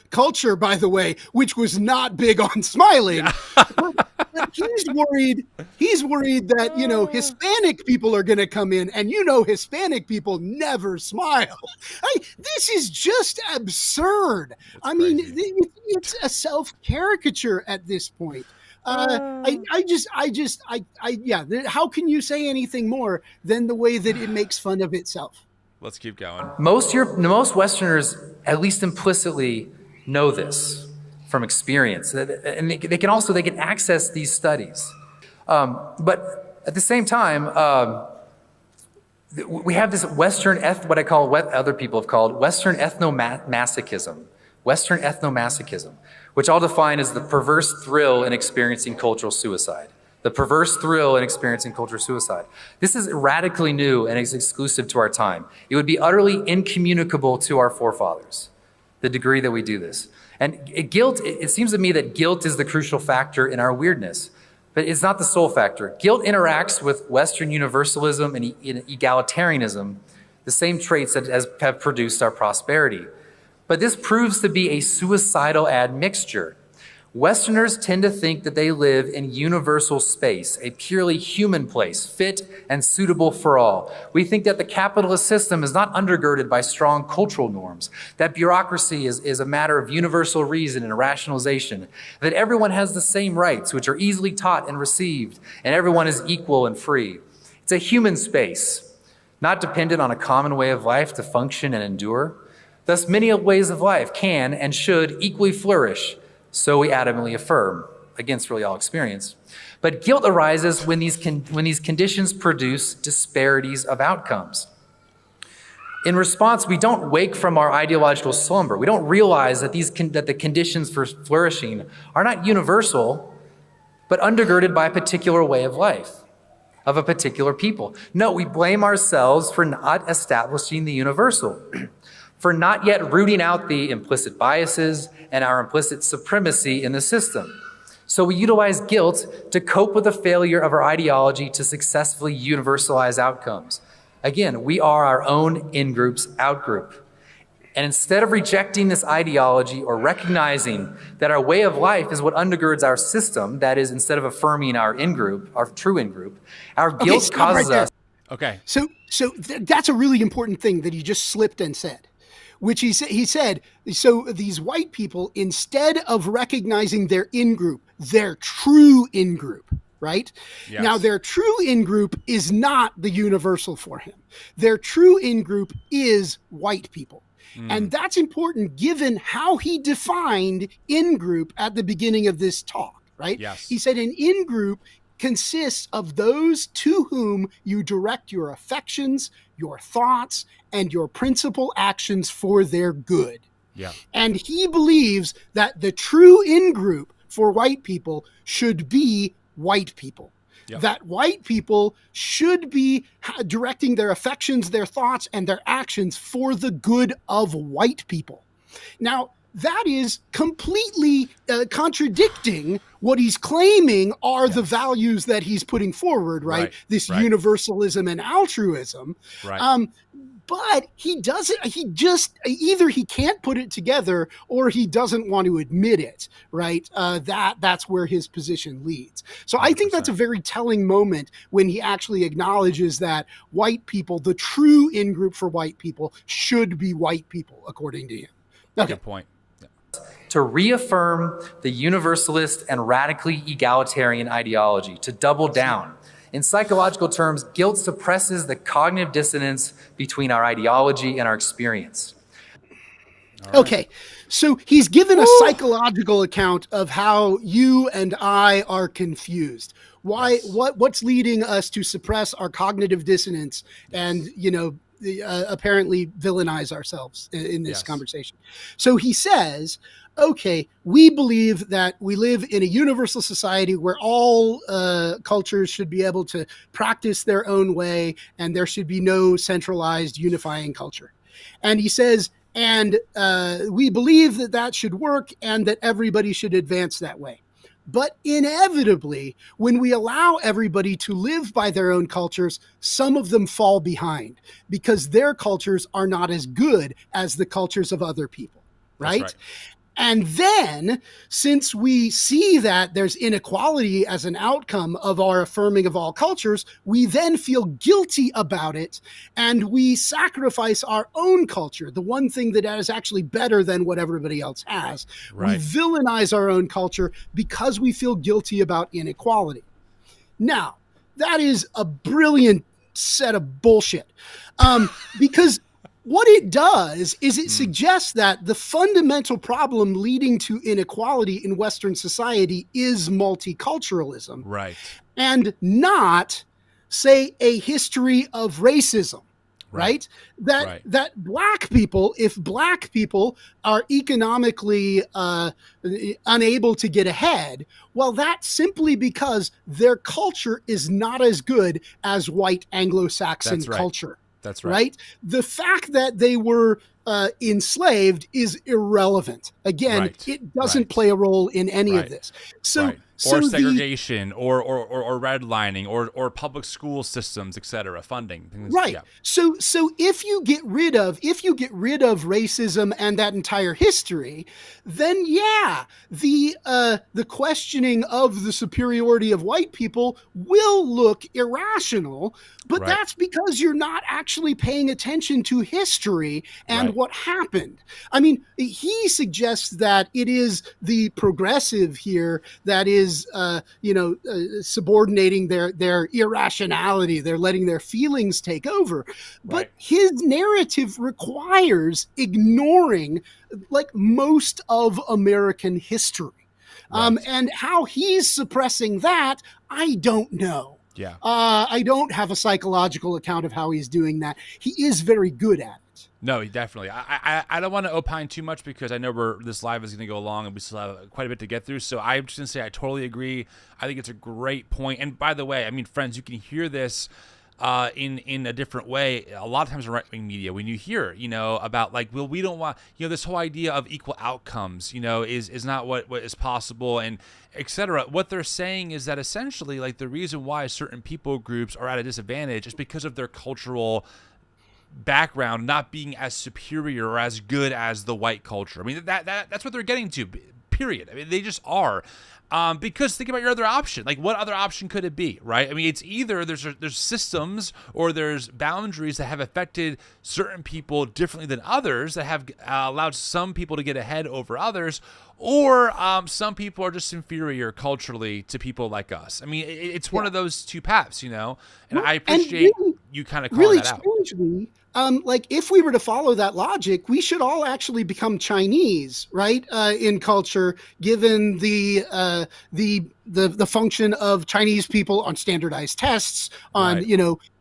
culture, by the way, which was not big on smiling. But he's worried that, Hispanic people are going to come in, and Hispanic people never smile. This is just absurd. I mean, it's a self-caricature at this point. How can you say anything more than the way that it makes fun of itself? Let's keep going. Most Westerners, at least implicitly, know this from experience, and they can access these studies. But at the same time, we have this Western, what other people have called Western ethnomasochism. Western ethnomasochism, which I'll define as the perverse thrill in experiencing cultural suicide. The perverse thrill in experiencing cultural suicide. This is radically new and is exclusive to our time. It would be utterly incommunicable to our forefathers, the degree that we do this. And guilt, it seems to me that guilt is the crucial factor in our weirdness, but it's not the sole factor. Guilt interacts with Western universalism and egalitarianism, the same traits that have produced our prosperity. But this proves to be a suicidal admixture. Westerners tend to think that they live in universal space, a purely human place, fit and suitable for all. We think that the capitalist system is not undergirded by strong cultural norms, that bureaucracy is a matter of universal reason and rationalization, that everyone has the same rights, which are easily taught and received, and everyone is equal and free. It's a human space, not dependent on a common way of life to function and endure. Thus, many ways of life can and should equally flourish, so we adamantly affirm, against really all experience. But guilt arises when these conditions produce disparities of outcomes. In response, we don't wake from our ideological slumber. We don't realize that the conditions for flourishing are not universal, but undergirded by a particular way of life, of a particular people. No, we blame ourselves for not establishing the universal, for not yet rooting out the implicit biases and our implicit supremacy in the system. So we utilize guilt to cope with the failure of our ideology to successfully universalize outcomes. Again, we are our own in-group's out-group. And instead of rejecting this ideology or recognizing that our way of life is what undergirds our system, that is, instead of affirming our in-group, our true in-group, our guilt causes us. Okay. So that's a really important thing that he just slipped and said. Which he said, so these white people, instead of recognizing their in-group, their true in-group, right? Yes. Now, their true in-group is not the universal for him. Their true in-group is white people. And that's important given how he defined in-group at the beginning of this talk, right? Yes. He said an in-group consists of those to whom you direct your affections, your thoughts, and your principal actions for their good. Yeah. And he believes that the true in-group for white people should be white people. Yep. That white people should be directing their affections, their thoughts, and their actions for the good of white people. Now, that is completely contradicting what he's claiming are the values that he's putting forward, right? This universalism and altruism. Right. But he doesn't, either he can't put it together or he doesn't want to admit it, right? That's where his position leads. So 100%. I think that's a very telling moment when he actually acknowledges that white people, the true in-group for white people, should be white people, according to him. Okay. Good point. to reaffirm the universalist and radically egalitarian ideology, to double down. In psychological terms, guilt suppresses the cognitive dissonance between our ideology and our experience. Right. Okay, so he's given a psychological account of how you and I are confused. Why? Yes. What's leading us to suppress our cognitive dissonance and, apparently villainize ourselves in this conversation? So he says, okay, we believe that we live in a universal society where all cultures should be able to practice their own way, and there should be no centralized unifying culture. And he says, and we believe that that should work and that everybody should advance that way. But inevitably, when we allow everybody to live by their own cultures, some of them fall behind because their cultures are not as good as the cultures of other people, right? That's right. And then, since we see that there's inequality as an outcome of our affirming of all cultures, we then feel guilty about it, and we sacrifice our own culture, the one thing that is actually better than what everybody else has. Right. We villainize our own culture because we feel guilty about inequality. Now, that is a brilliant set of bullshit, because what it does is it suggests that the fundamental problem leading to inequality in Western society is multiculturalism. Right. And not, say, a history of racism. Right? That black people, if black people are economically unable to get ahead, well, that's simply because their culture is not as good as white Anglo-Saxon culture. That's right. Right? The fact that they were enslaved is irrelevant. Again, it doesn't play a role in any of this. So, or segregation, or redlining, or public school systems, etc. Funding. Right. Yeah. So if you get rid of racism and that entire history, then the questioning of the superiority of white people will look irrational. But that's because you're not actually paying attention to history and what happened. I mean, he suggests that it is the progressive here that is subordinating their irrationality. They're letting their feelings take over. But his narrative requires ignoring most of American history. And how he's suppressing that, I don't know. Yeah. I don't have a psychological account of how he's doing that. He is very good at it. No, definitely. I don't want to opine too much because I know this live is going to go long and we still have quite a bit to get through. So I'm just going to say I totally agree. I think it's a great point. And by the way, I mean, friends, you can hear this in a different way. A lot of times in right-wing media, when you hear, about we don't want, this whole idea of equal outcomes, is not what is possible and etc. What they're saying is that essentially the reason why certain people groups are at a disadvantage is because of their cultural background not being as superior or as good as the white culture. I mean, that's what they're getting to, period. I mean, they just are. Because think about your other option. What other option could it be, right? I mean, it's either there's systems or there's boundaries that have affected certain people differently than others that have allowed some people to get ahead over others, or some people are just inferior culturally to people like us. I mean, it's one of those two paths, and I appreciate you kind of calling that out. Strangely, if we were to follow that logic, we should all actually become Chinese, right? In culture, given the function of Chinese people on standardized tests, on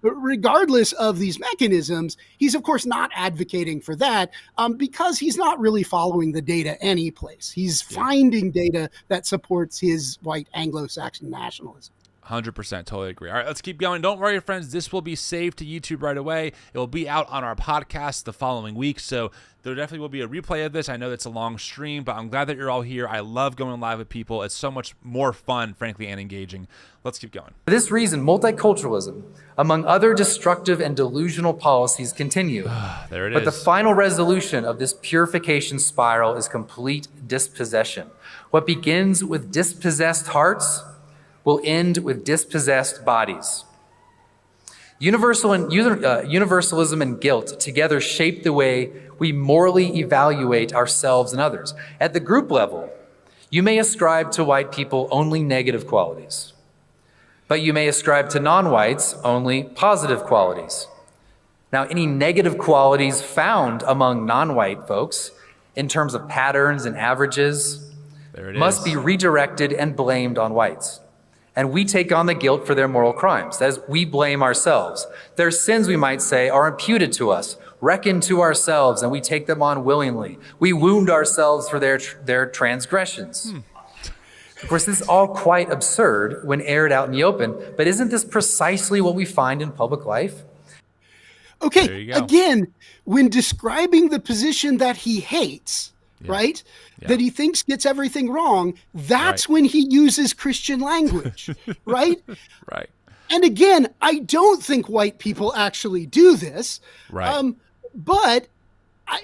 regardless of these mechanisms. He's of course not advocating for that because he's not really following the data any place. He's finding data that supports his white Anglo-Saxon nationalism. 100%, totally agree. All right, let's keep going. Don't worry, friends. This will be saved to YouTube right away. It will be out on our podcast the following week, so there definitely will be a replay of this. I know it's a long stream, but I'm glad that you're all here. I love going live with people. It's so much more fun, frankly, and engaging. Let's keep going. For this reason, multiculturalism, among other destructive and delusional policies, continue. There it is. But the final resolution of this purification spiral is complete dispossession. What begins with dispossessed hearts will end with dispossessed bodies. Universalism and guilt together shape the way we morally evaluate ourselves and others. At the group level, you may ascribe to white people only negative qualities, but you may ascribe to non-whites only positive qualities. Now, any negative qualities found among non-white folks in terms of patterns and averages must be redirected and blamed on whites. And we take on the guilt for their moral crimes. That is, we blame ourselves. Their sins, we might say, are imputed to us, reckoned to ourselves, and we take them on willingly. We wound ourselves for their transgressions. Of course, this is all quite absurd when aired out in the open, but isn't this precisely what we find in public life? Okay, again, when describing the position that he hates, right, that he thinks gets everything wrong, that's when he uses Christian language, right? Right. And again, I don't think white people actually do this, but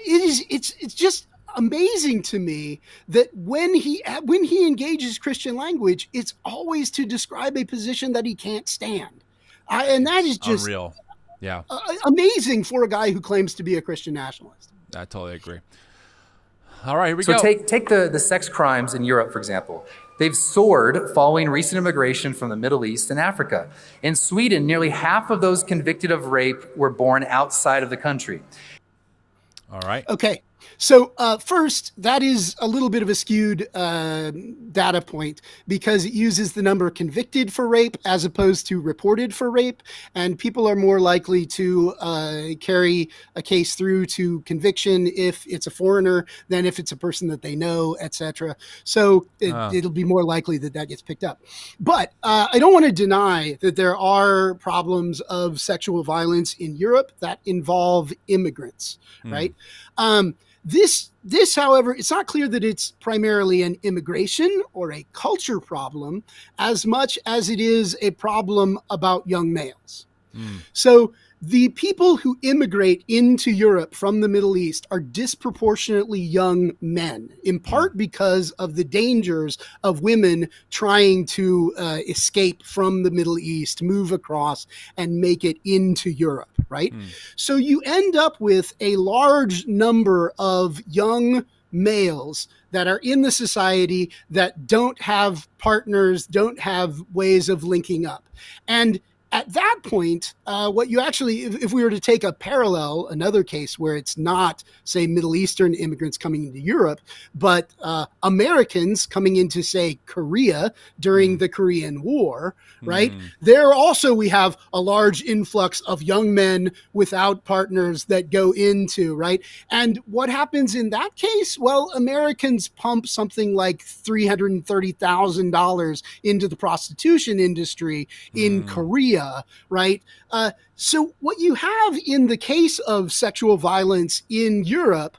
it's just amazing to me that when he engages Christian language, it's always to describe a position that he can't stand, and that is just unreal. Yeah, amazing for a guy who claims to be a Christian nationalist. I totally agree. All right, here we go. So take the sex crimes in Europe, for example. They've soared following recent immigration from the Middle East and Africa. In Sweden, nearly half of those convicted of rape were born outside of the country. All right. Okay. So first, that is a little bit of a skewed data point because it uses the number convicted for rape as opposed to reported for rape. And people are more likely to carry a case through to conviction if it's a foreigner than if it's a person that they know, etc. So it'll be more likely that that gets picked up. But I don't want to deny that there are problems of sexual violence in Europe that involve immigrants, right? This, however, it's not clear that it's primarily an immigration or a culture problem as much as it is a problem about young males. So the people who immigrate into Europe from the Middle East are disproportionately young men, in part because of the dangers of women trying to escape from the Middle East, move across, and make it into Europe, right? So you end up with a large number of young males that are in the society that don't have partners, don't have ways of linking up. And at that point, what you actually, if we were to take a parallel, another case where it's not, say, Middle Eastern immigrants coming into Europe, but Americans coming into, say, Korea during the Korean War, right? There also we have a large influx of young men without partners that go into, right? And what happens in that case? Well, Americans pump something like $330,000 into the prostitution industry in Korea. Right. So what you have in the case of sexual violence in Europe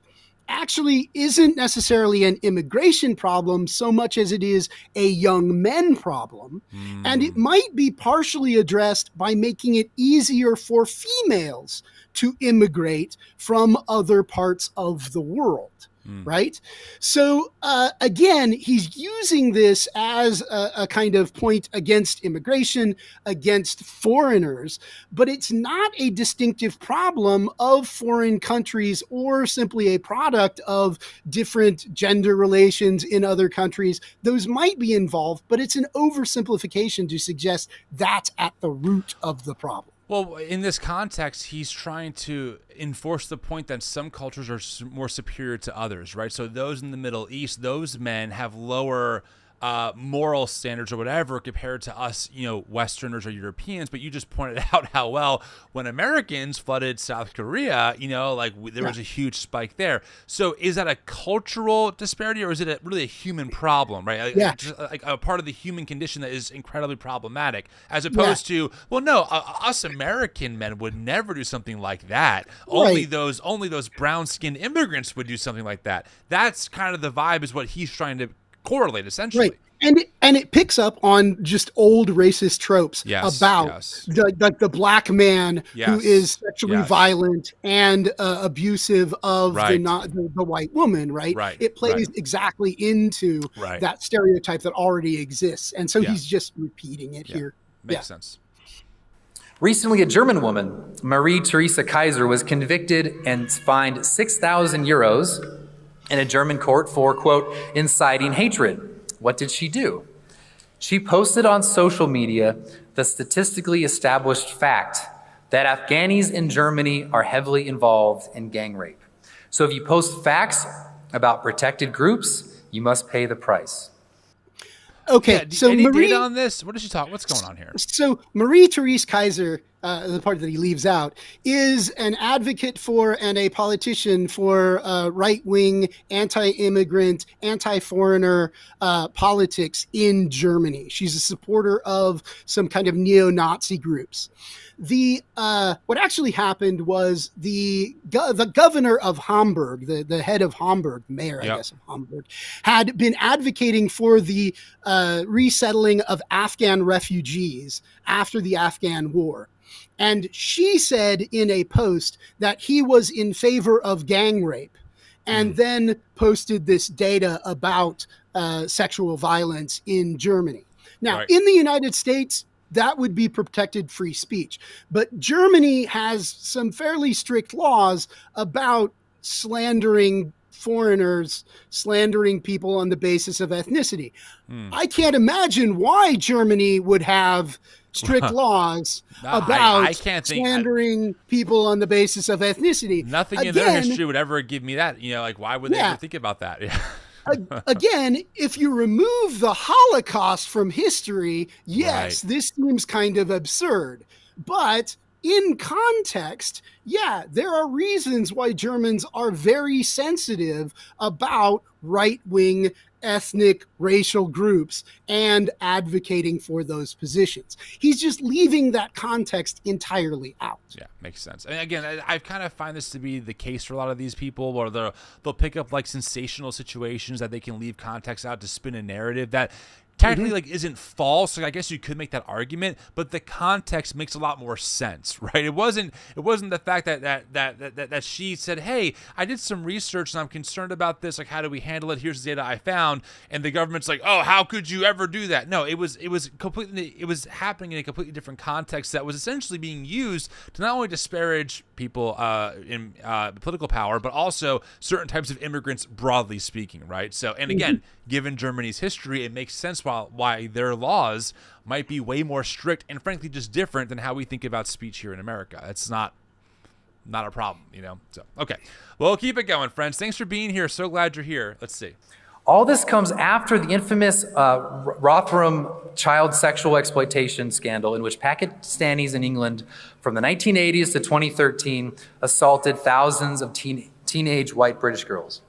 actually isn't necessarily an immigration problem so much as it is a young men problem. And it might be partially addressed by making it easier for females to immigrate from other parts of the world. Right. So again, he's using this as a kind of point against immigration, against foreigners, but it's not a distinctive problem of foreign countries or simply a product of different gender relations in other countries. Those might be involved, but it's an oversimplification to suggest that's at the root of the problem. Well, in this context, he's trying to enforce the point that some cultures are more superior to others, right? So those in the Middle East, those men have lower moral standards or whatever compared to us, Westerners or Europeans. But you just pointed out how well when Americans flooded South Korea, there was a huge spike there. So is that a cultural disparity or is it really a human problem, right? Just like a part of the human condition that is incredibly problematic as opposed to, well, no, us American men would never do something like that. Only those brown-skinned immigrants would do something like that. That's kind of the vibe is what he's trying to correlate essentially. Right. And it picks up on just old racist tropes about the black man who is sexually violent and abusive of the white woman, right? It plays exactly into that stereotype that already exists. And so he's just repeating it here. Makes sense. Recently, a German woman, Marie Theresa Kaiser, was convicted and fined 6,000 euros in a German court for, quote, inciting hatred. What did she do? She posted on social media the statistically established fact that Afghanis in Germany are heavily involved in gang rape. So if you post facts about protected groups, you must pay the price. Okay, Yeah, so any Marie, data on this? What did she talk? What's going on here? So Marie Therese Kaiser, the part that he leaves out, is an advocate for and a politician for right-wing, anti-immigrant, anti-foreigner politics in Germany. She's a supporter of some kind of neo-Nazi groups. What actually happened was the governor of Hamburg, the head of Hamburg, mayor, I guess, of Hamburg, had been advocating for the resettling of Afghan refugees after the Afghan war. And she said in a post that he was in favor of gang rape, and then posted this data about sexual violence in Germany. Now, in the United States, that would be protected free speech. But Germany has some fairly strict laws about slandering foreigners, slandering people on the basis of ethnicity. I can't imagine why Germany would have strict laws about I can't think, slandering people on the basis of ethnicity. Nothing in their history would ever give me that. Like, why would they ever think about that? Again, if you remove the Holocaust from history, yes, this seems kind of absurd. But in context, there are reasons why Germans are very sensitive about right-wing ethnic racial groups and advocating for those positions. He's just leaving that context entirely out. Yeah, makes sense. And again, I kind of find this to be the case for a lot of these people, where they'll pick up like sensational situations that they can leave context out to spin a narrative that technically like isn't false. Like, I guess you could make that argument, but the context makes a lot more sense, right? It wasn't the fact that she said, "Hey, I did some research and I'm concerned about this. Like, how do we handle it? Here's the data I found." And the government's like, "Oh, how could you ever do that?" No, it was happening in a completely different context that was essentially being used to not only disparage people in political power, but also certain types of immigrants, broadly speaking, right? So, and again, given Germany's history, it makes sense why their laws might be way more strict and frankly just different than how we think about speech here in America. That's not a problem, So, okay. Well, keep it going, friends. Thanks for being here. So glad you're here. Let's see. All this comes after the infamous Rotherham child sexual exploitation scandal, in which Pakistanis in England from the 1980s to 2013 assaulted thousands of teenage white British girls.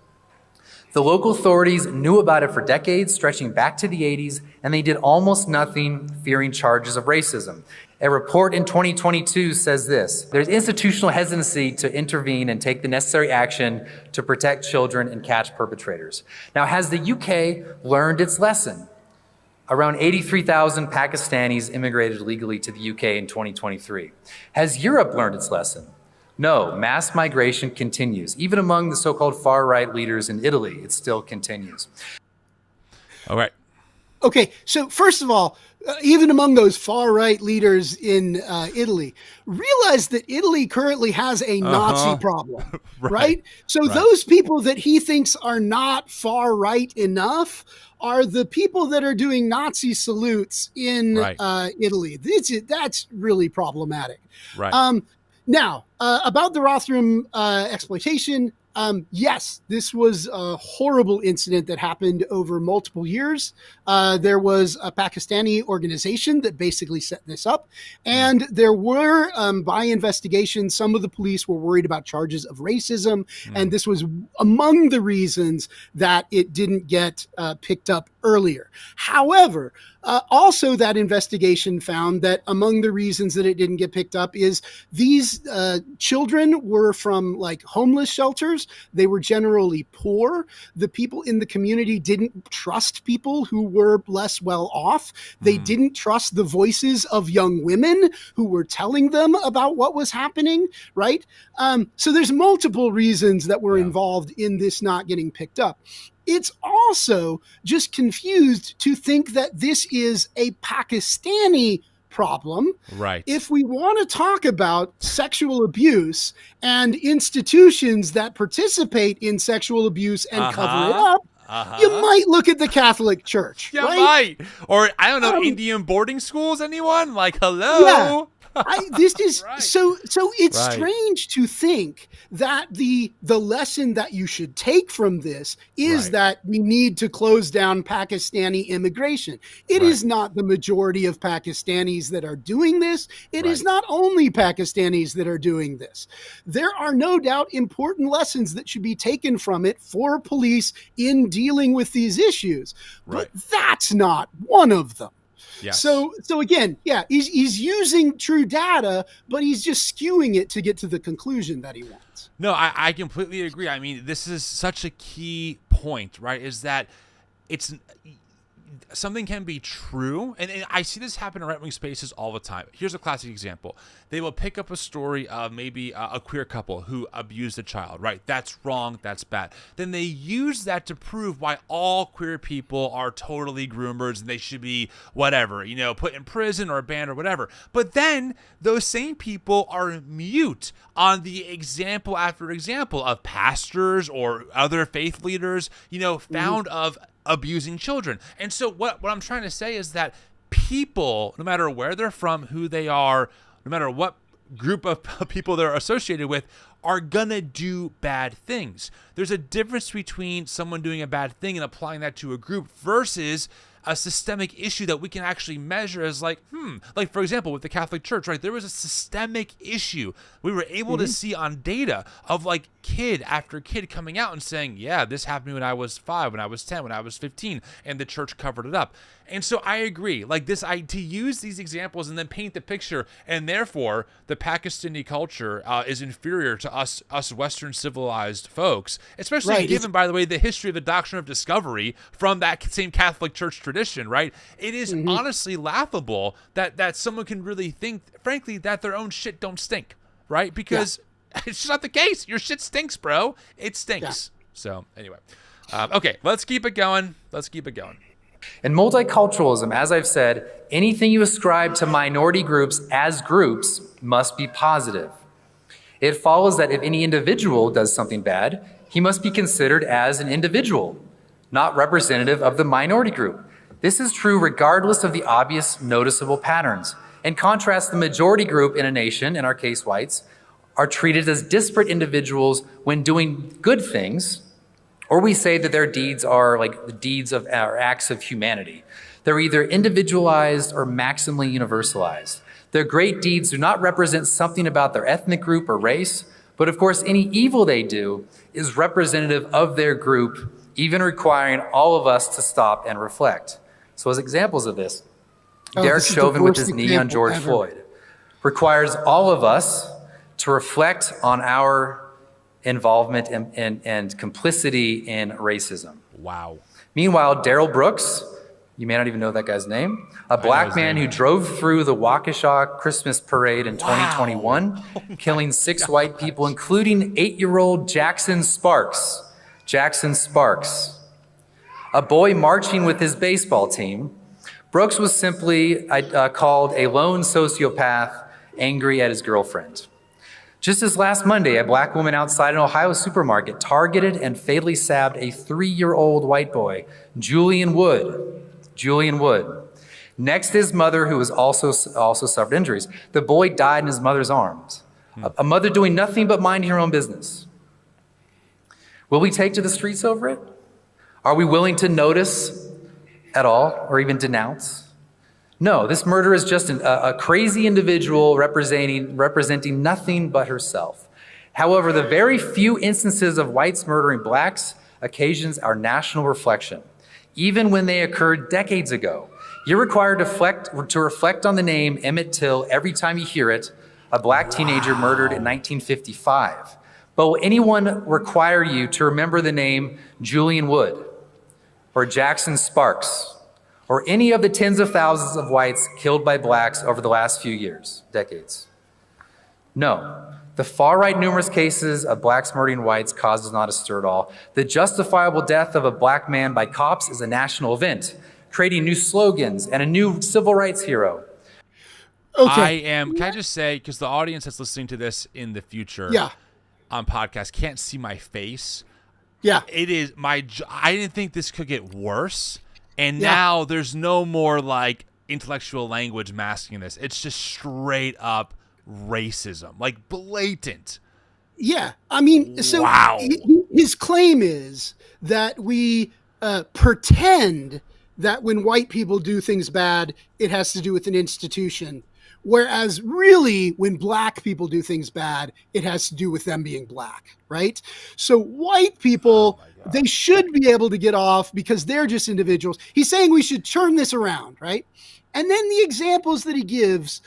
The local authorities knew about it for decades, stretching back to the 80s, and they did almost nothing, fearing charges of racism. A report in 2022 says this: there's institutional hesitancy to intervene and take the necessary action to protect children and catch perpetrators. Now, has the UK learned its lesson? Around 83,000 Pakistanis immigrated legally to the UK in 2023. Has Europe learned its lesson? No, mass migration continues. Even among the so-called far-right leaders in Italy, it still continues. All right. Okay, so first of all, even among those far-right leaders in Italy, realize that Italy currently has a Nazi problem, right? So those people that he thinks are not far-right enough are the people that are doing Nazi salutes in Italy. That's really problematic. Right. Now, about the Rotherham exploitation, yes, this was a horrible incident that happened over multiple years. There was a Pakistani organization that basically set this up. And there were, by investigation, some of the police were worried about charges of racism. And this was among the reasons that it didn't get picked up earlier. However, also that investigation found that among the reasons that it didn't get picked up is these children were from like homeless shelters. They were generally poor. The people in the community didn't trust people who were less well off. They didn't trust the voices of young women who were telling them about what was happening, right? So there's multiple reasons that were involved in this not getting picked up. It's also just confused to think that this is a Pakistani problem. Right. If we want to talk about sexual abuse and institutions that participate in sexual abuse and cover it up, you might look at the Catholic Church, You right? might. Or, I don't know, Indian boarding schools, anyone? Like, hello? Yeah. This is Right. so it's Right. strange to think that the lesson that you should take from this is Right. that we need to close down Pakistani immigration. It is not the majority of Pakistanis that are doing this. It is not only Pakistanis that are doing this. There are no doubt important lessons that should be taken from it for police in dealing with these issues. But that's not one of them. Yes. So again, yeah, he's using true data, but he's just skewing it to get to the conclusion that he wants. No, I completely agree. I mean, this is such a key point, right? Is that it's something can be true, and I see this happen in right-wing spaces all the time. Here's a classic example. They will pick up a story of maybe a queer couple who abused a child, right? That's wrong, that's bad. Then they use that to prove why all queer people are totally groomers and they should be whatever, put in prison or banned or whatever. But then those same people are mute on the example after example of pastors or other faith leaders, found of abusing children. And so what I'm trying to say is that people, no matter where they're from, who they are, no matter what group of people they're associated with, are gonna do bad things. There's a difference between someone doing a bad thing and applying that to a group versus a systemic issue that we can actually measure as like for example, with the Catholic Church, right? There was a systemic issue. We were able to see on data of like kid after kid coming out and saying, yeah, this happened to me when I was 5, when I was 10, when I was 15, and the church covered it up. And so I agree, like to use these examples and then paint the picture, and therefore the Pakistani culture is inferior to us Western civilized folks, especially given, by the way, the history of the doctrine of discovery from that same Catholic Church tradition, right? It is honestly laughable that someone can really think, frankly, that their own shit don't stink, right? Because it's just not the case. Your shit stinks, bro. It stinks. So anyway, okay, let's keep it going. In multiculturalism, as I've said, anything you ascribe to minority groups as groups must be positive. It follows that if any individual does something bad, he must be considered as an individual, not representative of the minority group. This is true regardless of the obvious noticeable patterns. In contrast, the majority group in a nation, in our case whites, are treated as disparate individuals when doing good things, or we say that their deeds are like the deeds of our acts of humanity. They're either individualized or maximally universalized. Their great deeds do not represent something about their ethnic group or race, but of course any evil they do is representative of their group, even requiring all of us to stop and reflect. So as examples of this, Derek Chauvin with his knee on George Floyd requires all of us to reflect on our involvement and complicity in racism. Wow. Meanwhile, Darrell Brooks, you may not even know that guy's name, a black man who drove through the Waukesha Christmas parade in 2021, killing 6 white people, including 8-year-old Jackson Sparks. A boy marching with his baseball team. Brooks was simply called a lone sociopath angry at his girlfriend. Just as last Monday, a black woman outside an Ohio supermarket targeted and fatally stabbed a 3-year-old white boy, Julian Wood. Next to his mother, who was also suffered injuries. The boy died in his mother's arms. A mother doing nothing but minding her own business. Will we take to the streets over it? Are we willing to notice at all or even denounce? No, this murder is just a crazy individual representing nothing but herself. However, the very few instances of whites murdering blacks occasions our national reflection, even when they occurred decades ago. You're required to reflect on the name Emmett Till every time you hear it, a black teenager murdered in 1955. But will anyone require you to remember the name Julian Wood or Jackson Sparks or any of the tens of thousands of whites killed by blacks over the last few years, decades? No. The far-right numerous cases of blacks murdering whites causes not a stir at all. The justifiable death of a black man by cops is a national event, creating new slogans and a new civil rights hero. Okay. Can I just say, because the audience that's listening to this in the future Yeah. on podcast can't see my face. Yeah. It is I didn't think this could get worse. And Yeah. now there's no more like intellectual language masking this. It's just straight up racism, like blatant. Yeah. I mean, so Wow. his claim is that we pretend that when white people do things bad, it has to do with an institution. Whereas really, when black people do things bad, it has to do with them being black, right? So white people, they should be able to get off because they're just individuals. He's saying we should turn this around, right? And then the examples that he gives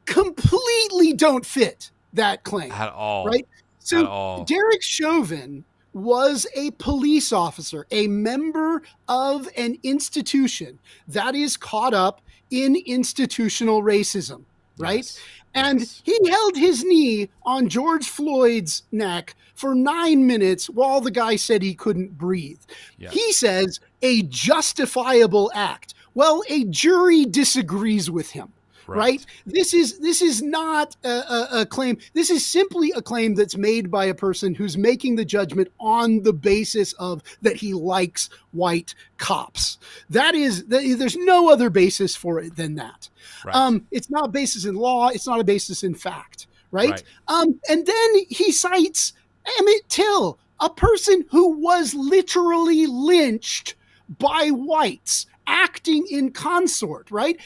completely don't fit that claim. At all. Right? So At all. Derek Chauvin was a police officer, a member of an institution that is caught up in institutional racism, right? Yes. And Yes. he held his knee on George Floyd's neck for 9 minutes while the guy said he couldn't breathe. Yes. He says a justifiable act. Well, a jury disagrees with him. Right. This is not a claim. This is simply a claim that's made by a person who's making the judgment on the basis of that he likes white cops. There's no other basis for it than that. Right. It's not a basis in law. It's not a basis in fact. Right. Right. And then he cites Emmett Till, a person who was literally lynched by whites acting in consort. Right.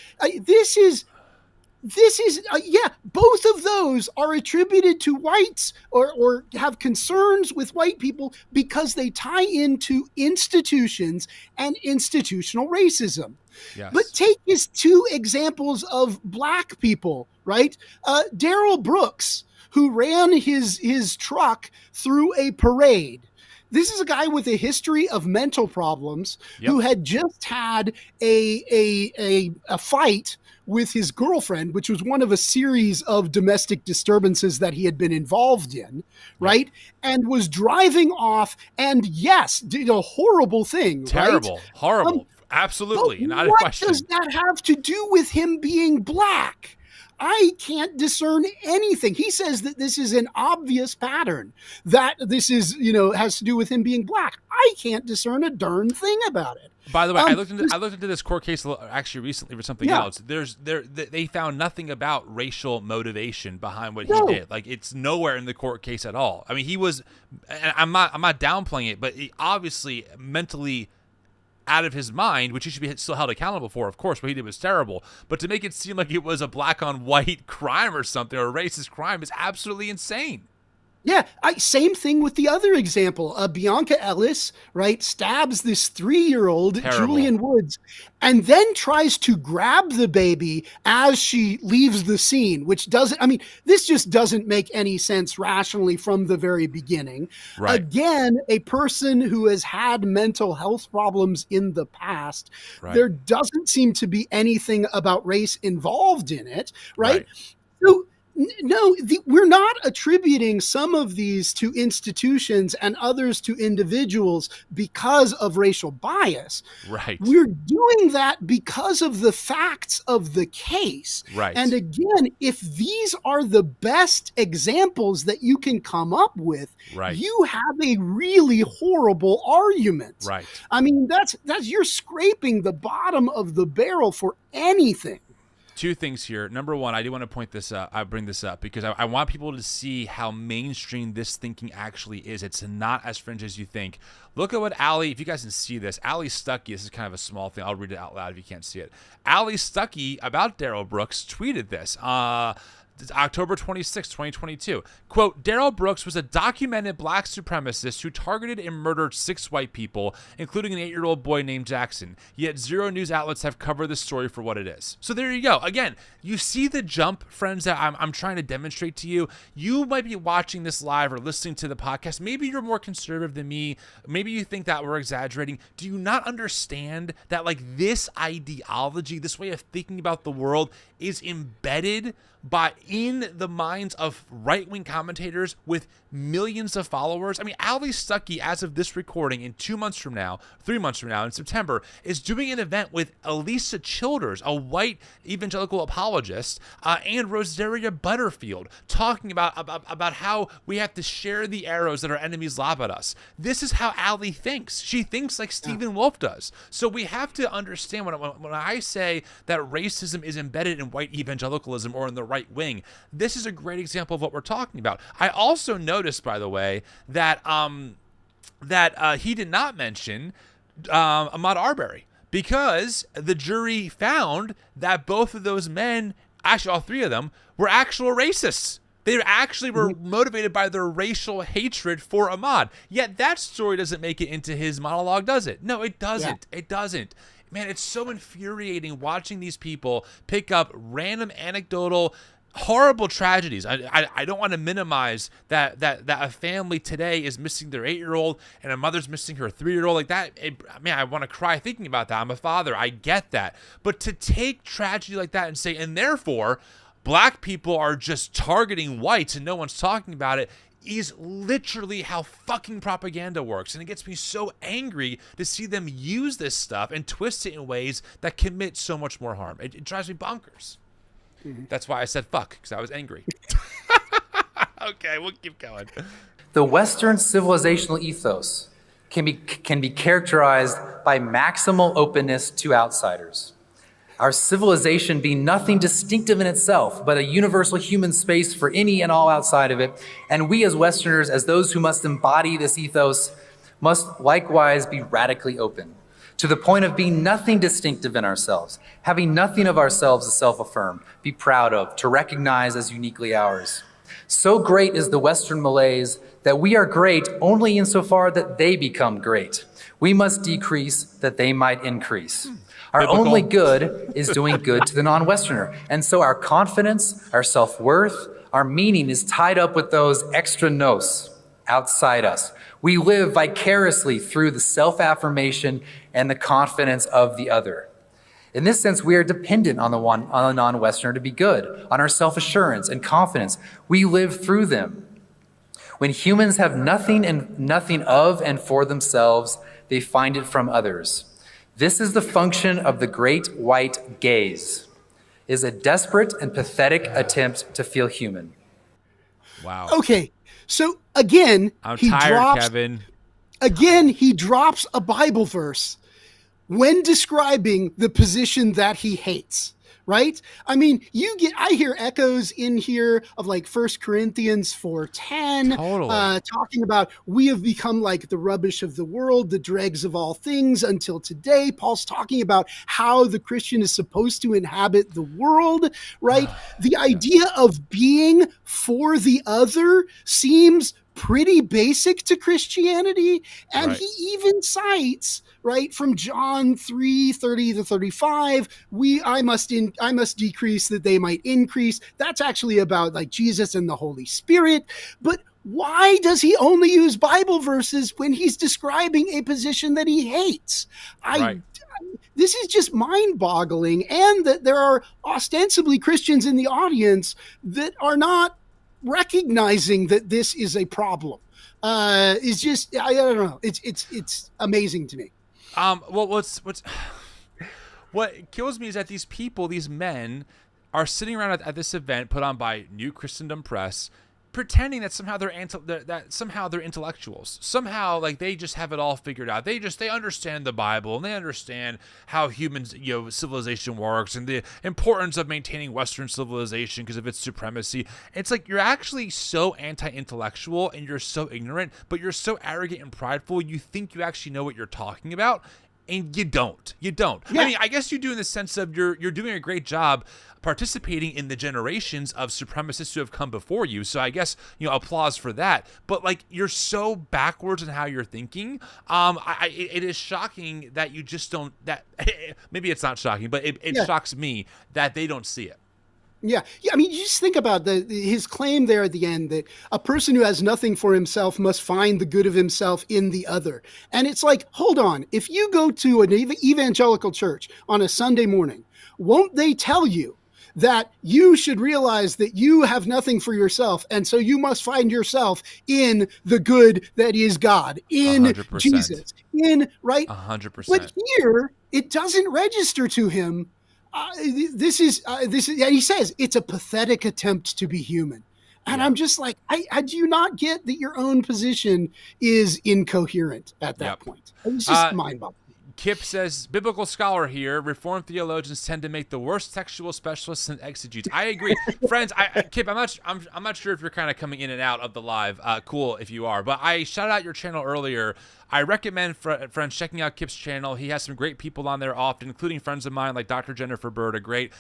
Both of those are attributed to whites or have concerns with white people because they tie into institutions and institutional racism. Yes. But take his two examples of black people, right? Darrell Brooks, who ran his truck through a parade. This is a guy with a history of mental problems who had just had a fight with his girlfriend, which was one of a series of domestic disturbances that he had been involved in, right? And was driving off and, yes, did a horrible thing. Terrible. Right? Horrible. Absolutely. But Not a what question. does that have to do with him being black? I can't discern anything. He says that this is an obvious pattern, that this is, has to do with him being black. I can't discern a darn thing about it. By the way, I looked into this court case actually recently for something else. They found nothing about racial motivation behind what he did. Like, it's nowhere in the court case at all. I mean, he was, and I'm not downplaying it, but he obviously mentally out of his mind, which he should be still held accountable for, of course. What he did was terrible. But to make it seem like it was a black on white crime or something, or a racist crime, is absolutely insane. Yeah, same thing with the other example. Bianca Ellis, right, stabs this 3-year-old, Julian Woods, and then tries to grab the baby as she leaves the scene, which this just doesn't make any sense rationally from the very beginning. Right. Again, a person who has had mental health problems in the past, there doesn't seem to be anything about race involved in it, right? So, no, we're not attributing some of these to institutions and others to individuals because of racial bias. Right. We're doing that because of the facts of the case. Right. And again, if these are the best examples that you can come up with, you have a really horrible argument. Right. I mean, that's you're scraping the bottom of the barrel for anything. Two things here. Number one, I do want to point this up. I bring this up because I want people to see how mainstream this thinking actually is. It's not as fringe as you think. Look at what Allie, if you guys can see this, Allie Stuckey, this is kind of a small thing. I'll read it out loud if you can't see it. Allie Stuckey, about Darrell Brooks, tweeted this. October 26, 2022. Quote, Darrell Brooks was a documented black supremacist who targeted and murdered 6 white people, including an 8-year-old boy named Jackson. Yet 0 news outlets have covered the story for what it is. So there you go. Again, you see the jump, friends, that I'm trying to demonstrate to you. You might be watching this live or listening to the podcast. Maybe you're more conservative than me. Maybe you think that we're exaggerating. Do you not understand that, like, this ideology, this way of thinking about the world is embedded in the minds of right-wing commentators with millions of followers. I mean, Ali Stuckey, as of this recording, in 3 months from now, in September, is doing an event with Elisa Childers, a white evangelical apologist, and Rosaria Butterfield, talking about how we have to share the arrows that our enemies lob at us. This is how Ali thinks. She thinks like Stephen Wolfe does. So we have to understand when I say that racism is embedded in white evangelicalism or in the right wing, this is a great example of what we're talking about. I also noticed, by the way, that he did not mention Ahmaud Arbery, because the jury found that both of those men, actually all three of them, were actual racists. They actually were motivated by their racial hatred for Ahmaud. Yet that story doesn't make it into his monologue, does it? No, it doesn't. Yeah. It doesn't. Man, it's so infuriating watching these people pick up random anecdotal horrible tragedies. I don't want to minimize that a family today is missing their 8-year-old and a mother's missing her 3-year-old. Like that, man, I want to cry thinking about that. I'm a father. I get that. But to take tragedy like that and say, and therefore, black people are just targeting whites and no one's talking about it, is literally how fucking propaganda works. And it gets me so angry to see them use this stuff and twist it in ways that commit so much more harm. It drives me bonkers. That's why I said fuck, because I was angry. Okay, we'll keep going. The Western civilizational ethos can be characterized by maximal openness to outsiders. Our civilization being nothing distinctive in itself, but a universal human space for any and all outside of it. And we as Westerners, as those who must embody this ethos, must likewise be radically open, to the point of being nothing distinctive in ourselves, having nothing of ourselves to self-affirm, be proud of, to recognize as uniquely ours. So great is the Western malaise that we are great only insofar that they become great. We must decrease that they might increase. Our only good is doing good to the non-Westerner. And so our confidence, our self-worth, our meaning is tied up with those extra nos outside us. We live vicariously through the self-affirmation and the confidence of the other. In this sense, we are dependent on the non-Westerner to be good, on our self-assurance and confidence. We live through them. When humans have nothing of and for themselves, they find it from others. This is the function of the great white gaze, is a desperate and pathetic attempt to feel human. Wow. Okay, so again, I'm tired, Kevin. Again, he drops a Bible verse when describing the position that he hates, right? I mean, I hear echoes in here of like 1 Corinthians 4:10, talking about we have become like the rubbish of the world, the dregs of all things until today. Paul's talking about how the Christian is supposed to inhabit the world, right? The idea of being for the other seems pretty basic to Christianity. And he even cites, right, from John 3:30-35, I must decrease that they might increase. That's actually about like Jesus and the Holy Spirit. But why does he only use Bible verses when he's describing a position that he hates? This is just mind-boggling. And that there are ostensibly Christians in the audience that are not recognizing that this is a problem. Is just, I don't know. It's amazing to me. Well, what kills me is that these people, these men, are sitting around at this event put on by New Christendom Press, pretending that somehow they're intellectuals. Somehow, like, they just have it all figured out. They understand the Bible and they understand how humans, civilization works and the importance of maintaining Western civilization because of its supremacy. It's like you're actually so anti-intellectual and you're so ignorant, but you're so arrogant and prideful. You think you actually know what you're talking about. And you don't. Yeah. I mean, I guess you do in the sense of you're doing a great job participating in the generations of supremacists who have come before you. So I guess, applause for that. But like, you're so backwards in how you're thinking. It is shocking that you just don't, that maybe it's not shocking, but it shocks me that they don't see it. Yeah. I mean, you just think about his claim there at the end that a person who has nothing for himself must find the good of himself in the other. And it's like, hold on, if you go to an evangelical church on a Sunday morning, won't they tell you that you should realize that you have nothing for yourself. And so you must find yourself in the good that is God, in 100%. Jesus, right? 100%. But here, it doesn't register to him. This is, and he says, it's a pathetic attempt to be human. And I'm just like, I do you not get that your own position is incoherent at that point? It's just mind-boggling. Kip says, biblical scholar here, Reformed theologians tend to make the worst textual specialists and exegetes. I agree. Friends, Kip, I'm not sure if you're kind of coming in and out of the live. Cool if you are. But I shouted out your channel earlier. I recommend friends checking out Kip's channel. He has some great people on there often, including friends of mine like Dr. Jennifer Bird, a great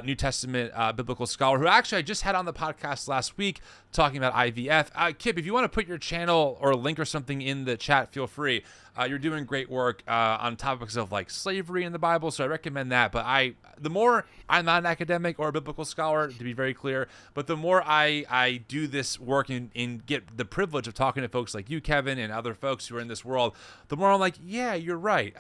New Testament biblical scholar who actually I just had on the podcast last week talking about IVF. Kip, if you want to put your channel or a link or something in the chat, feel free. You're doing great work on topics of like slavery in the Bible, so I recommend that. But the more I'm not an academic or a biblical scholar, to be very clear, but the more I do this work and get the privilege of talking to folks like you, Kevin, and other folks who are in this world, the more I'm like, yeah, you're right.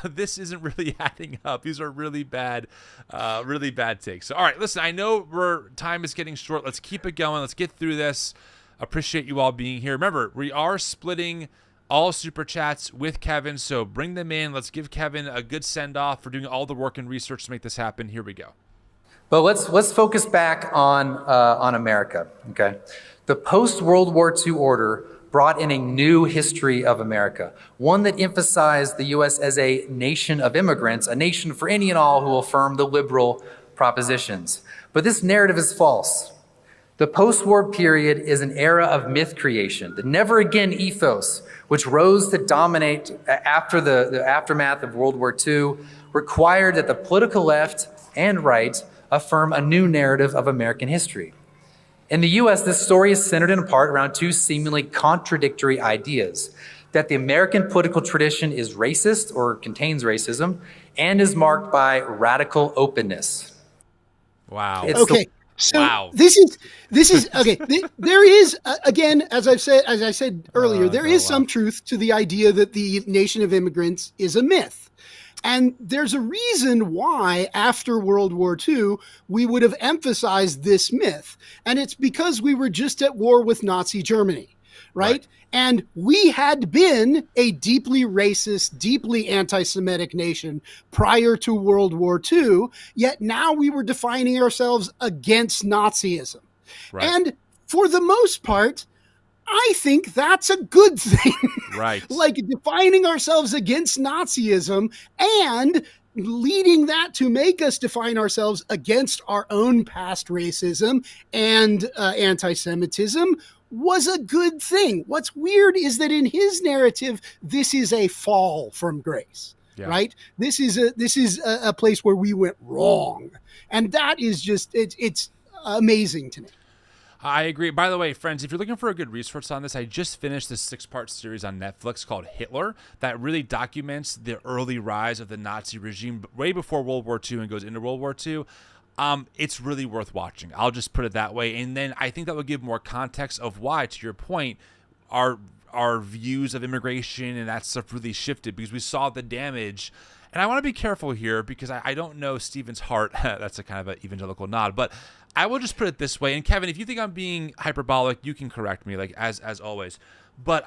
This isn't really adding up. These are really bad takes. So, all right, listen, I know time is getting short. Let's keep it going. Let's get through this. Appreciate you all being here. Remember, we are splitting all super chats with Kevin, so bring them in. Let's give Kevin a good send-off for doing all the work and research to make this happen. Here we go. But let's focus back on America. Okay, the post-World War II order brought in a new history of America, one that emphasized the U.S. as a nation of immigrants, a nation for any and all who will affirm the liberal propositions. But this narrative is false. The post-war period is an era of myth creation, the never again ethos, which rose to dominate after the aftermath of World War II, required that the political left and right affirm a new narrative of American history. In the U.S., this story is centered in part around two seemingly contradictory ideas: that the American political tradition is racist or contains racism and is marked by radical openness. Wow. Okay. So wow. this is okay. There is again, as I said earlier, there is some truth to the idea that the nation of immigrants is a myth. And there's a reason why after World War II, we would have emphasized this myth. And it's because we were just at war with Nazi Germany, right? And we had been a deeply racist, deeply anti-Semitic nation prior to World War II, yet now we were defining ourselves against Nazism. Right. And for the most part, I think that's a good thing. Right. Like defining ourselves against Nazism and leading that to make us define ourselves against our own past racism and anti-Semitism was a good thing. What's weird is that in his narrative, this is a fall from grace, right? This is a place where we went wrong. And that is just, it's amazing to me. I agree. By the way, friends, if you're looking for a good resource on this, I just finished this 6-part series on Netflix called Hitler that really documents the early rise of the Nazi regime way before World War II and goes into World War II. It's really worth watching. I'll just put it that way. And then I think that will give more context of why, to your point, our views of immigration and that stuff really shifted because we saw the damage. And I want to be careful here because I don't know Stephen's heart. That's a kind of an evangelical nod, but I will just put it this way. And Kevin, if you think I'm being hyperbolic, you can correct me, like as always. But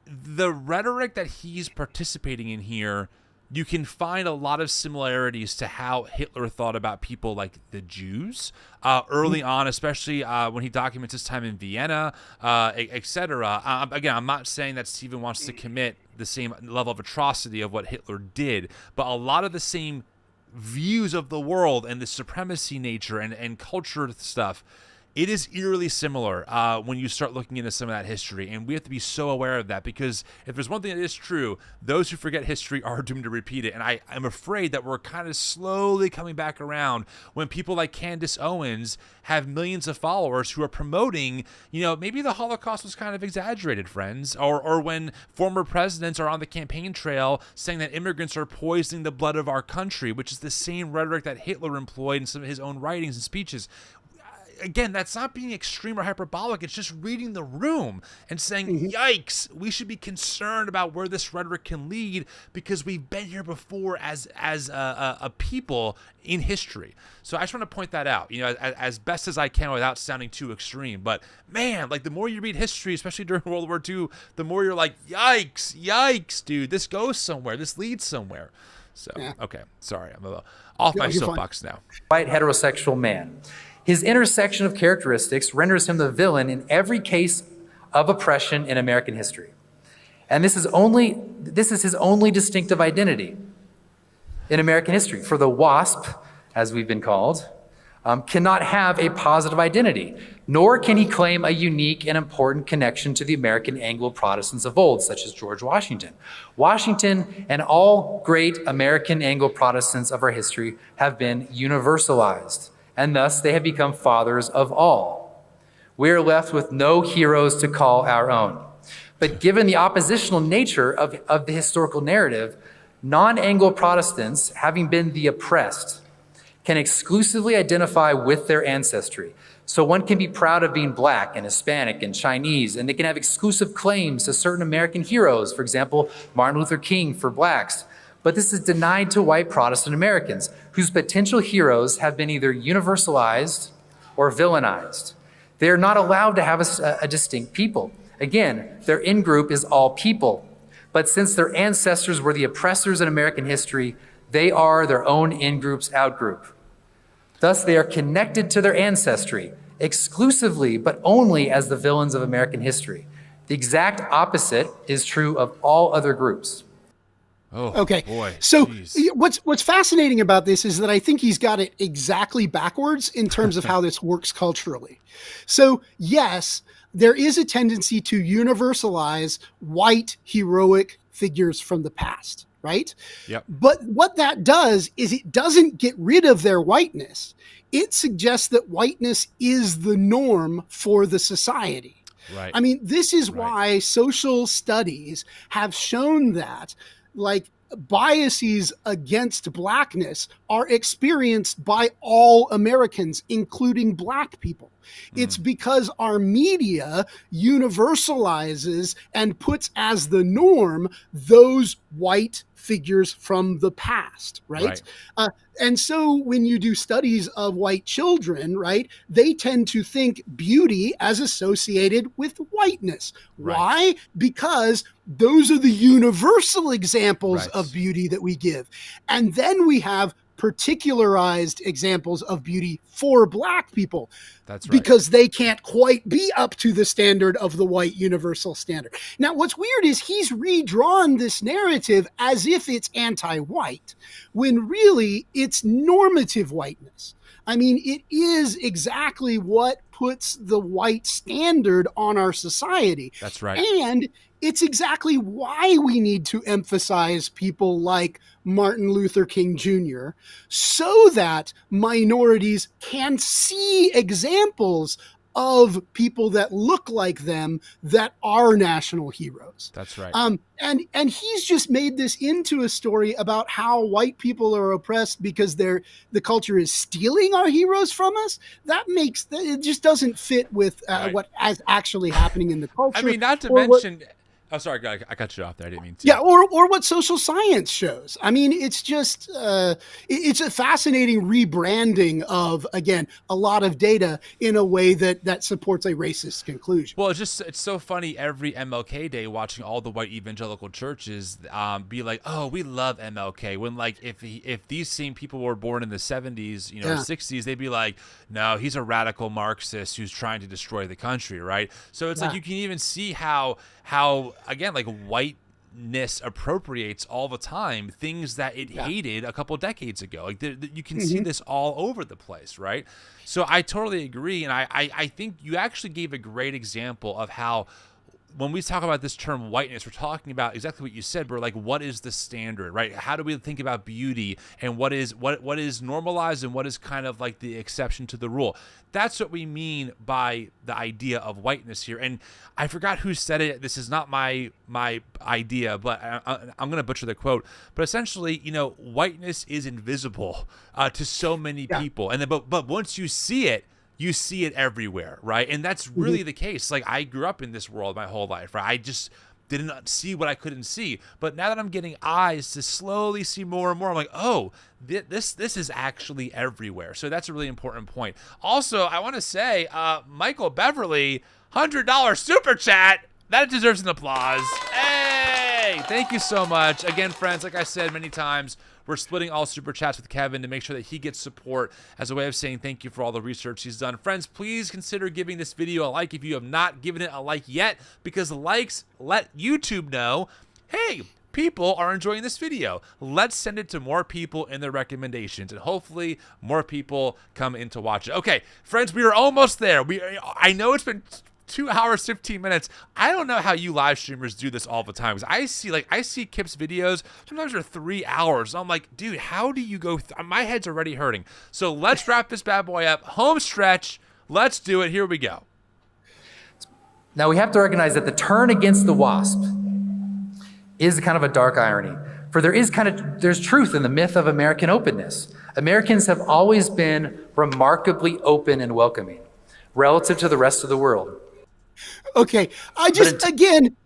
the rhetoric that he's participating in here, you can find a lot of similarities to how Hitler thought about people like the Jews early on, especially when he documents his time in Vienna, etc. Again, I'm not saying that Stephen wants to commit the same level of atrocity of what Hitler did, but a lot of the same views of the world and the supremacy nature and culture stuff, it is eerily similar when you start looking into some of that history. And we have to be so aware of that because if there's one thing that is true, those who forget history are doomed to repeat it. And I'm afraid that we're kind of slowly coming back around when people like Candace Owens have millions of followers who are promoting, maybe the Holocaust was kind of exaggerated, friends, or when former presidents are on the campaign trail saying that immigrants are poisoning the blood of our country, which is the same rhetoric that Hitler employed in some of his own writings and speeches. again, that's not being extreme or hyperbolic. It's just reading the room and saying, yikes, we should be concerned about where this rhetoric can lead because we've been here before as a people in history. So I just want to point that out, as best as I can without sounding too extreme. But man, like the more you read history, especially during World War II, the more you're like, yikes, dude, this goes somewhere. This leads somewhere. So, okay, sorry, I'm off my soapbox now. White heterosexual man. His intersection of characteristics renders him the villain in every case of oppression in American history. And this is his only distinctive identity in American history. For the WASP, as we've been called, cannot have a positive identity, nor can he claim a unique and important connection to the American Anglo-Protestants of old, such as George Washington. Washington and all great American Anglo-Protestants of our history have been universalized, and thus they have become fathers of all. We are left with no heroes to call our own. But given the oppositional nature of the historical narrative, non-Anglo-Protestants, having been the oppressed, can exclusively identify with their ancestry. So one can be proud of being Black and Hispanic and Chinese, and they can have exclusive claims to certain American heroes, for example, Martin Luther King for Blacks. But this is denied to white Protestant Americans, whose potential heroes have been either universalized or villainized. They are not allowed to have a distinct people. Again, their in-group is all people. But since their ancestors were the oppressors in American history, they are their own in-group's out-group. Thus, they are connected to their ancestry exclusively, but only as the villains of American history. The exact opposite is true of all other groups. Oh, okay. Boy. So Jeez. what's fascinating about this is that I think he's got it exactly backwards in terms of how this works culturally. So yes, there is a tendency to universalize white heroic figures from the past, right? Yep. But what that does is it doesn't get rid of their whiteness. It suggests that whiteness is the norm for the society. Right. I mean, this is why social studies have shown that, like, biases against Blackness are experienced by all Americans, including Black people. It's because our media universalizes and puts as the norm those white figures from the past, right? And so when you do studies of white children, right, they tend to think beauty as associated with whiteness. Right. Why? Because those are the universal examples of beauty that we give. And then we have particularized examples of beauty for Black people. That's right. Because they can't quite be up to the standard of the white universal standard. Now, what's weird is he's redrawn this narrative as if it's anti-white, when really it's normative whiteness. I mean, it is exactly what puts the white standard on our society. That's right. And it's exactly why we need to emphasize people like Martin Luther King Jr. so that minorities can see examples of people that look like them that are national heroes. That's right. And he's just made this into a story about how white people are oppressed because the culture is stealing our heroes from us. It just doesn't fit with what is actually happening in the culture. I mean, not to mention. Oh, sorry, I cut you off there. I didn't mean to. Yeah, or what social science shows. I mean, it's just it's a fascinating rebranding of, again, a lot of data in a way that supports a racist conclusion. Well, it's so funny every MLK Day watching all the white evangelical churches be like, oh, we love MLK. When like if these same people were born in the 70s, 60s, they'd be like, no, he's a radical Marxist who's trying to destroy the country, right? So it's like you can even see how again, like whiteness appropriates all the time things that it hated a couple decades ago. Like you can see this all over the place, right? So I totally agree, and I think you actually gave a great example of how when we talk about this term whiteness, we're talking about exactly what you said, bro. Like, what is the standard, right? How do we think about beauty, and what is normalized and what is kind of like the exception to the rule? That's what we mean by the idea of whiteness here. And I forgot who said it. This is not my idea, but I'm going to butcher the quote. But essentially, whiteness is invisible to so many people, and then but once you see it, you see it everywhere, right? And that's really the case. Like, I grew up in this world my whole life, right? I just didn't see what I couldn't see. But now that I'm getting eyes to slowly see more and more, I'm like, oh, this is actually everywhere. So that's a really important point. Also, I want to say, Michael Beverly, $100 super chat. That deserves an applause. Hey, thank you so much. Again, friends, like I said many times, we're splitting all super chats with Kevin to make sure that he gets support as a way of saying thank you for all the research he's done. Friends, please consider giving this video a like if you have not given it a like yet, because likes let YouTube know, hey, people are enjoying this video. Let's send it to more people in their recommendations, and hopefully more people come in to watch it. Okay, friends, we are almost there. I know it's been 2 hours, 15 minutes. I don't know how you live streamers do this all the time. Because I see Kip's videos, sometimes they're 3 hours. I'm like, dude, how do you go? My head's already hurting. So let's wrap this bad boy up. Home stretch. Let's do it. Here we go. Now we have to recognize that the turn against the WASP is kind of a dark irony. For there's truth in the myth of American openness. Americans have always been remarkably open and welcoming relative to the rest of the world. Okay, again,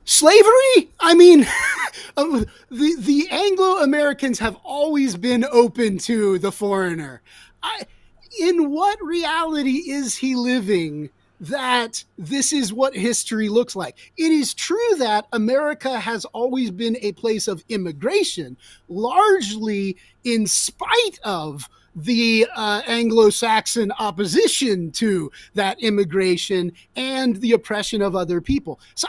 slavery? I mean, the Anglo-Americans have always been open to the foreigner. In what reality is he living that this is what history looks like? It is true that America has always been a place of immigration, largely in spite of the Anglo-Saxon opposition to that immigration and the oppression of other people. So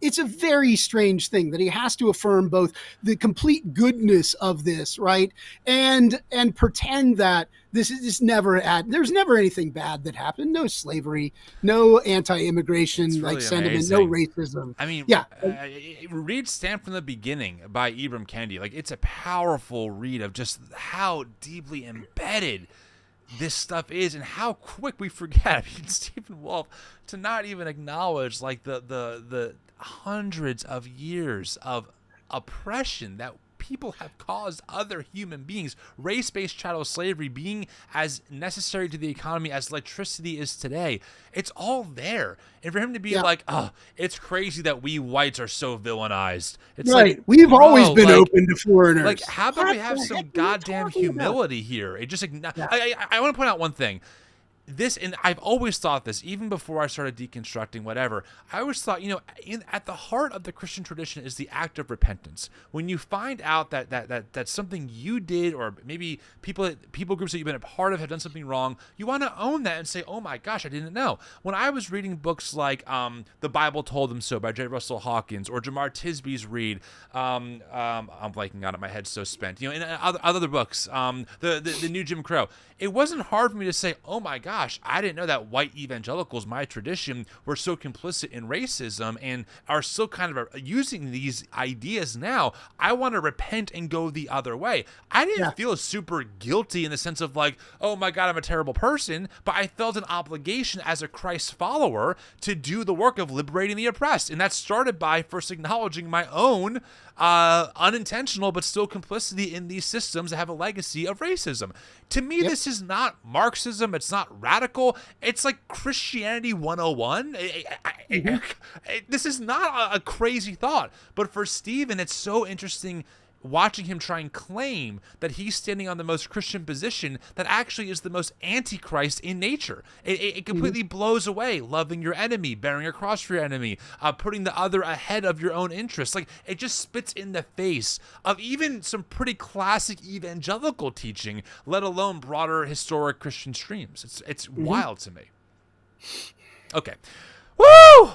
it's a very strange thing that he has to affirm both the complete goodness of this, right? And pretend that there's never anything bad that happened. No slavery, no anti-immigration really sentiment, amazing. no racism. I mean, yeah. Read Stand from the Beginning by Ibram Kendi. Like, it's a powerful read of just how deeply embedded this stuff is and how quick we forget. I mean, Stephen Wolfe, to not even acknowledge like the hundreds of years of oppression that people have caused other human beings, race-based chattel slavery being as necessary to the economy as electricity is today. It's all there. And for him to be like, oh, it's crazy that we whites are so villainized. It's right. Like, we've always been open to foreigners. Like, how about we have some goddamn humility here? It just, I want to point out one thing. This, and I've always thought this, even before I started deconstructing whatever, I always thought, at the heart of the Christian tradition is the act of repentance. When you find out that something you did, or maybe people groups that you've been a part of have done something wrong, you want to own that and say, oh my gosh, I didn't know. When I was reading books like The Bible Told Them So by J. Russell Hawkins, or Jamar Tisby's read, I'm blanking on it, my head's so spent, and other books, the New Jim Crow, it wasn't hard for me to say, oh my gosh, I didn't know that white evangelicals, my tradition, were so complicit in racism and are still kind of using these ideas now. I want to repent and go the other way. I didn't feel super guilty in the sense of like, oh my God, I'm a terrible person, but I felt an obligation as a Christ follower to do the work of liberating the oppressed. And that started by first acknowledging my own unintentional but still complicity in these systems that have a legacy of racism. To me, this is not Marxism. It's not radical. It's like Christianity 101. This is not a crazy thought. But for Stephen, it's so interesting watching him try and claim that he's standing on the most Christian position that actually is the most antichrist in nature. It completely blows away loving your enemy, bearing a cross for your enemy, putting the other ahead of your own interests. Like, it just spits in the face of even some pretty classic evangelical teaching, let alone broader historic Christian streams. It's wild to me. Okay. Woo!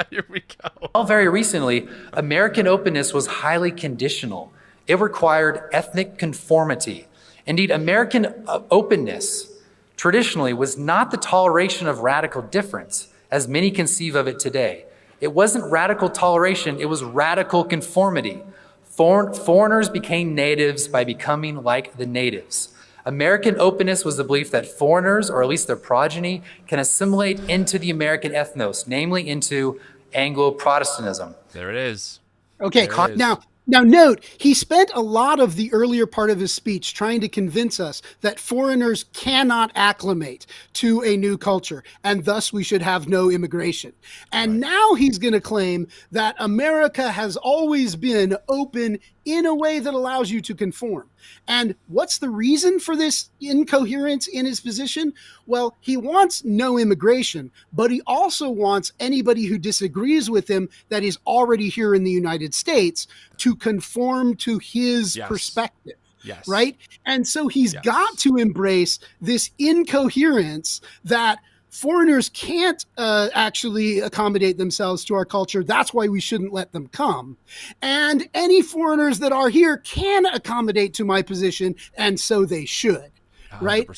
Here we go. Well, very recently, American openness was highly conditional. It required ethnic conformity. Indeed, American openness traditionally was not the toleration of radical difference, as many conceive of it today. It wasn't radical toleration, it was radical conformity. Foreigners became natives by becoming like the natives. American openness was the belief that foreigners, or at least their progeny, can assimilate into the American ethnos, namely into Anglo-Protestantism. There it is. Okay, now Now, note, he spent a lot of the earlier part of his speech trying to convince us that foreigners cannot acclimate to a new culture, and thus we should have no immigration. And now he's going to claim that America has always been open in a way that allows you to conform. And what's the reason for this incoherence in his position? Well, he wants no immigration, but he also wants anybody who disagrees with him that is already here in the United States to conform to his perspective. Yes. Right? And so he's got to embrace this incoherence that foreigners can't actually accommodate themselves to our culture. That's why we shouldn't let them come. And any foreigners that are here can accommodate to my position, and so they should. 100%. Right?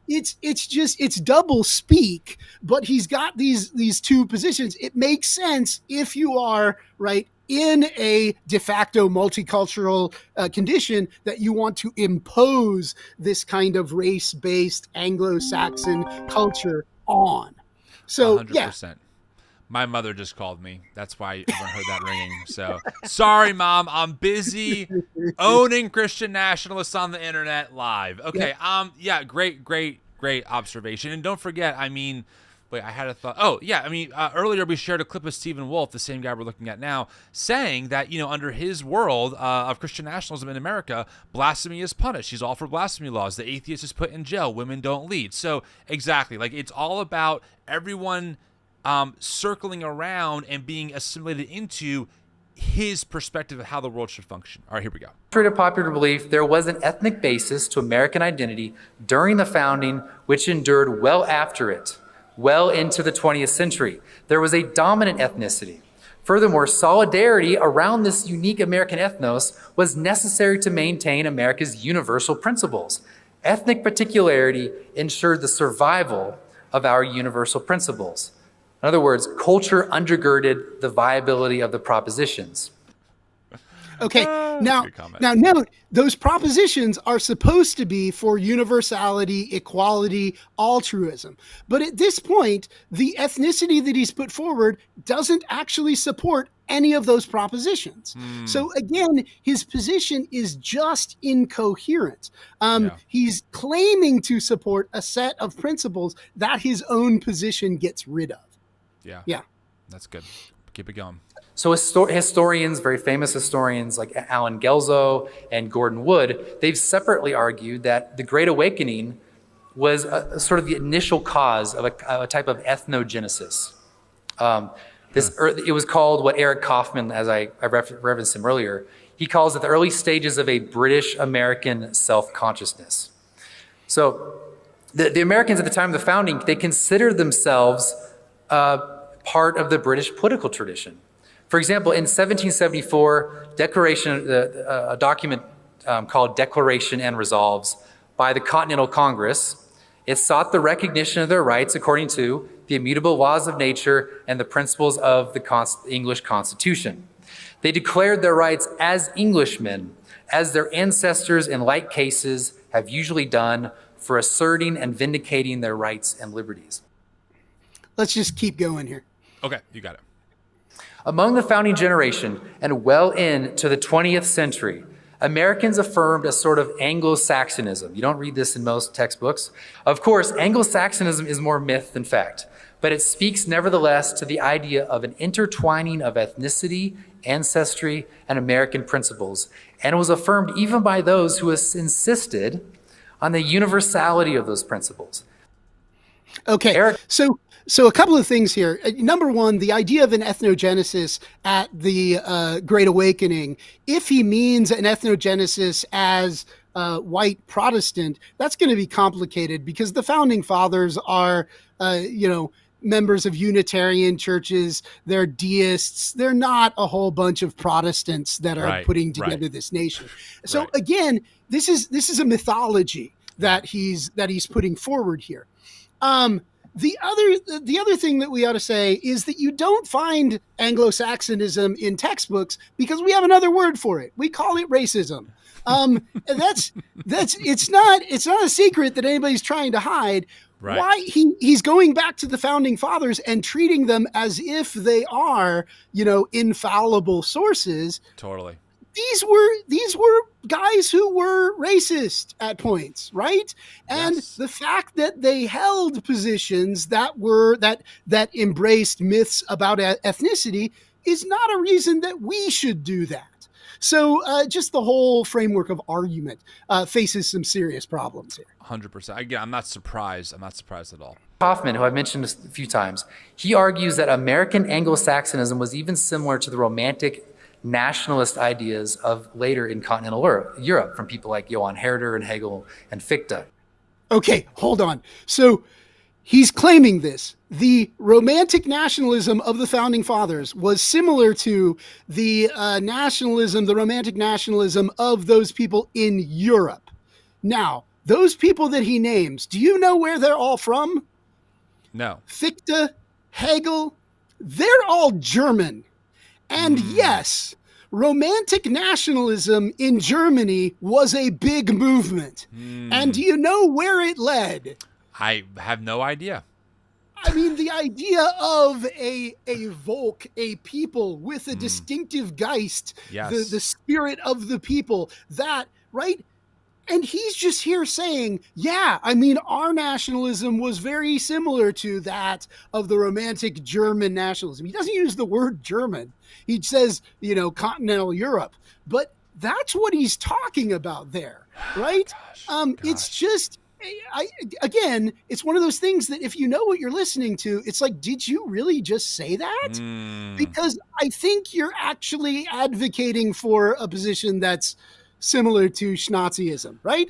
It's double speak, but he's got these two positions. It makes sense if you are right in a de facto multicultural condition that you want to impose this kind of race-based Anglo-Saxon culture on. So 100%. My mother just called me. That's why everyone heard that ringing. So sorry, Mom. I'm busy owning Christian nationalists on the internet live. Okay. Great observation. And don't forget, I mean, wait, I had a thought. Oh, yeah. I mean, earlier we shared a clip of Stephen Wolfe, the same guy we're looking at now, saying that, under his world of Christian nationalism in America, blasphemy is punished. He's all for blasphemy laws. The atheist is put in jail. Women don't lead. So exactly, like it's all about everyone circling around and being assimilated into his perspective of how the world should function. All right, here we go. Contrary to popular belief, there was an ethnic basis to American identity during the founding, which endured well after it. Well into the 20th century, there was a dominant ethnicity. Furthermore, solidarity around this unique American ethnos was necessary to maintain America's universal principles. Ethnic particularity ensured the survival of our universal principles. In other words, culture undergirded the viability of the propositions. Okay, now note, those propositions are supposed to be for universality, equality, altruism. But at this point, the ethnicity that he's put forward doesn't actually support any of those propositions. So again, his position is just incoherent. He's claiming to support a set of principles that his own position gets rid of. Yeah. That's good. Keep it going. So historians, very famous historians like Alan Gelzo and Gordon Wood, they've separately argued that the Great Awakening was sort of the initial cause of a type of ethnogenesis. It was called what Eric Kaufman, as I referenced him earlier, he calls it the early stages of a British American self-consciousness. So the Americans at the time of the founding, they considered themselves part of the British political tradition. For example, in 1774, a document called Declaration and Resolves by the Continental Congress, it sought the recognition of their rights according to the immutable laws of nature and the principles of the English Constitution. They declared their rights as Englishmen, as their ancestors in like cases have usually done for asserting and vindicating their rights and liberties. Let's just keep going here. Okay, you got it. Among the founding generation and well into the 20th century, Americans affirmed a sort of Anglo-Saxonism. You don't read this in most textbooks. Of course, Anglo-Saxonism is more myth than fact, but it speaks nevertheless to the idea of an intertwining of ethnicity, ancestry, and American principles, and was affirmed even by those who insisted on the universality of those principles. Okay, Eric, So a couple of things here. Number one, the idea of an ethnogenesis at the Great Awakening, if he means an ethnogenesis as white Protestant, that's going to be complicated because the founding fathers are, members of Unitarian churches. They're deists. They're not a whole bunch of Protestants that are putting together this nation. So again, this is a mythology that he's putting forward here. The other thing that we ought to say is that you don't find Anglo-Saxonism in textbooks because we have another word for it. We call it racism. It's not a secret that anybody's trying to hide. Right. Why he's going back to the founding fathers and treating them as if they are, infallible sources. Totally. these were guys who were racist at points, right? And Yes. the fact that they held positions that embraced myths about ethnicity is not a reason that we should do that. So just the whole framework of argument faces some serious problems here. 100%. Again, I'm not surprised. I'm not surprised at all. Hoffman, who I've mentioned a few times, he argues that American Anglo-Saxonism was even similar to the romantic nationalist ideas of later in continental Europe from people like Johann Herder and Hegel and Fichte. Okay, hold on. So he's claiming this. The romantic nationalism of the founding fathers was similar to the romantic nationalism of those people in Europe. Now, those people that he names, do you know where they're all from? No. Fichte, Hegel, they're all German. And yes, romantic nationalism in Germany was a big movement. And do you know where it led? I have no idea. I mean, the idea of a Volk, a people with a distinctive Geist, Yes. the spirit of the people, that, right? And he's just here saying, yeah, I mean, our nationalism was very similar to that of the romantic German nationalism. He doesn't use the word German. He says, continental Europe. But that's what he's talking about there, right? It's just, again, it's one of those things that if you know what you're listening to, it's like, did you really just say that? Because I think you're actually advocating for a position that's similar to Schnazism, right?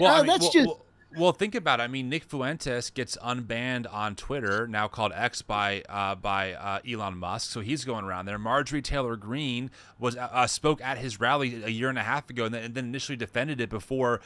Well, think about it. I mean, Nick Fuentes gets unbanned on Twitter, now called X by Elon Musk. So he's going around there. Marjorie Taylor Greene was spoke at his rally a year and a half ago, and then initially defended it before,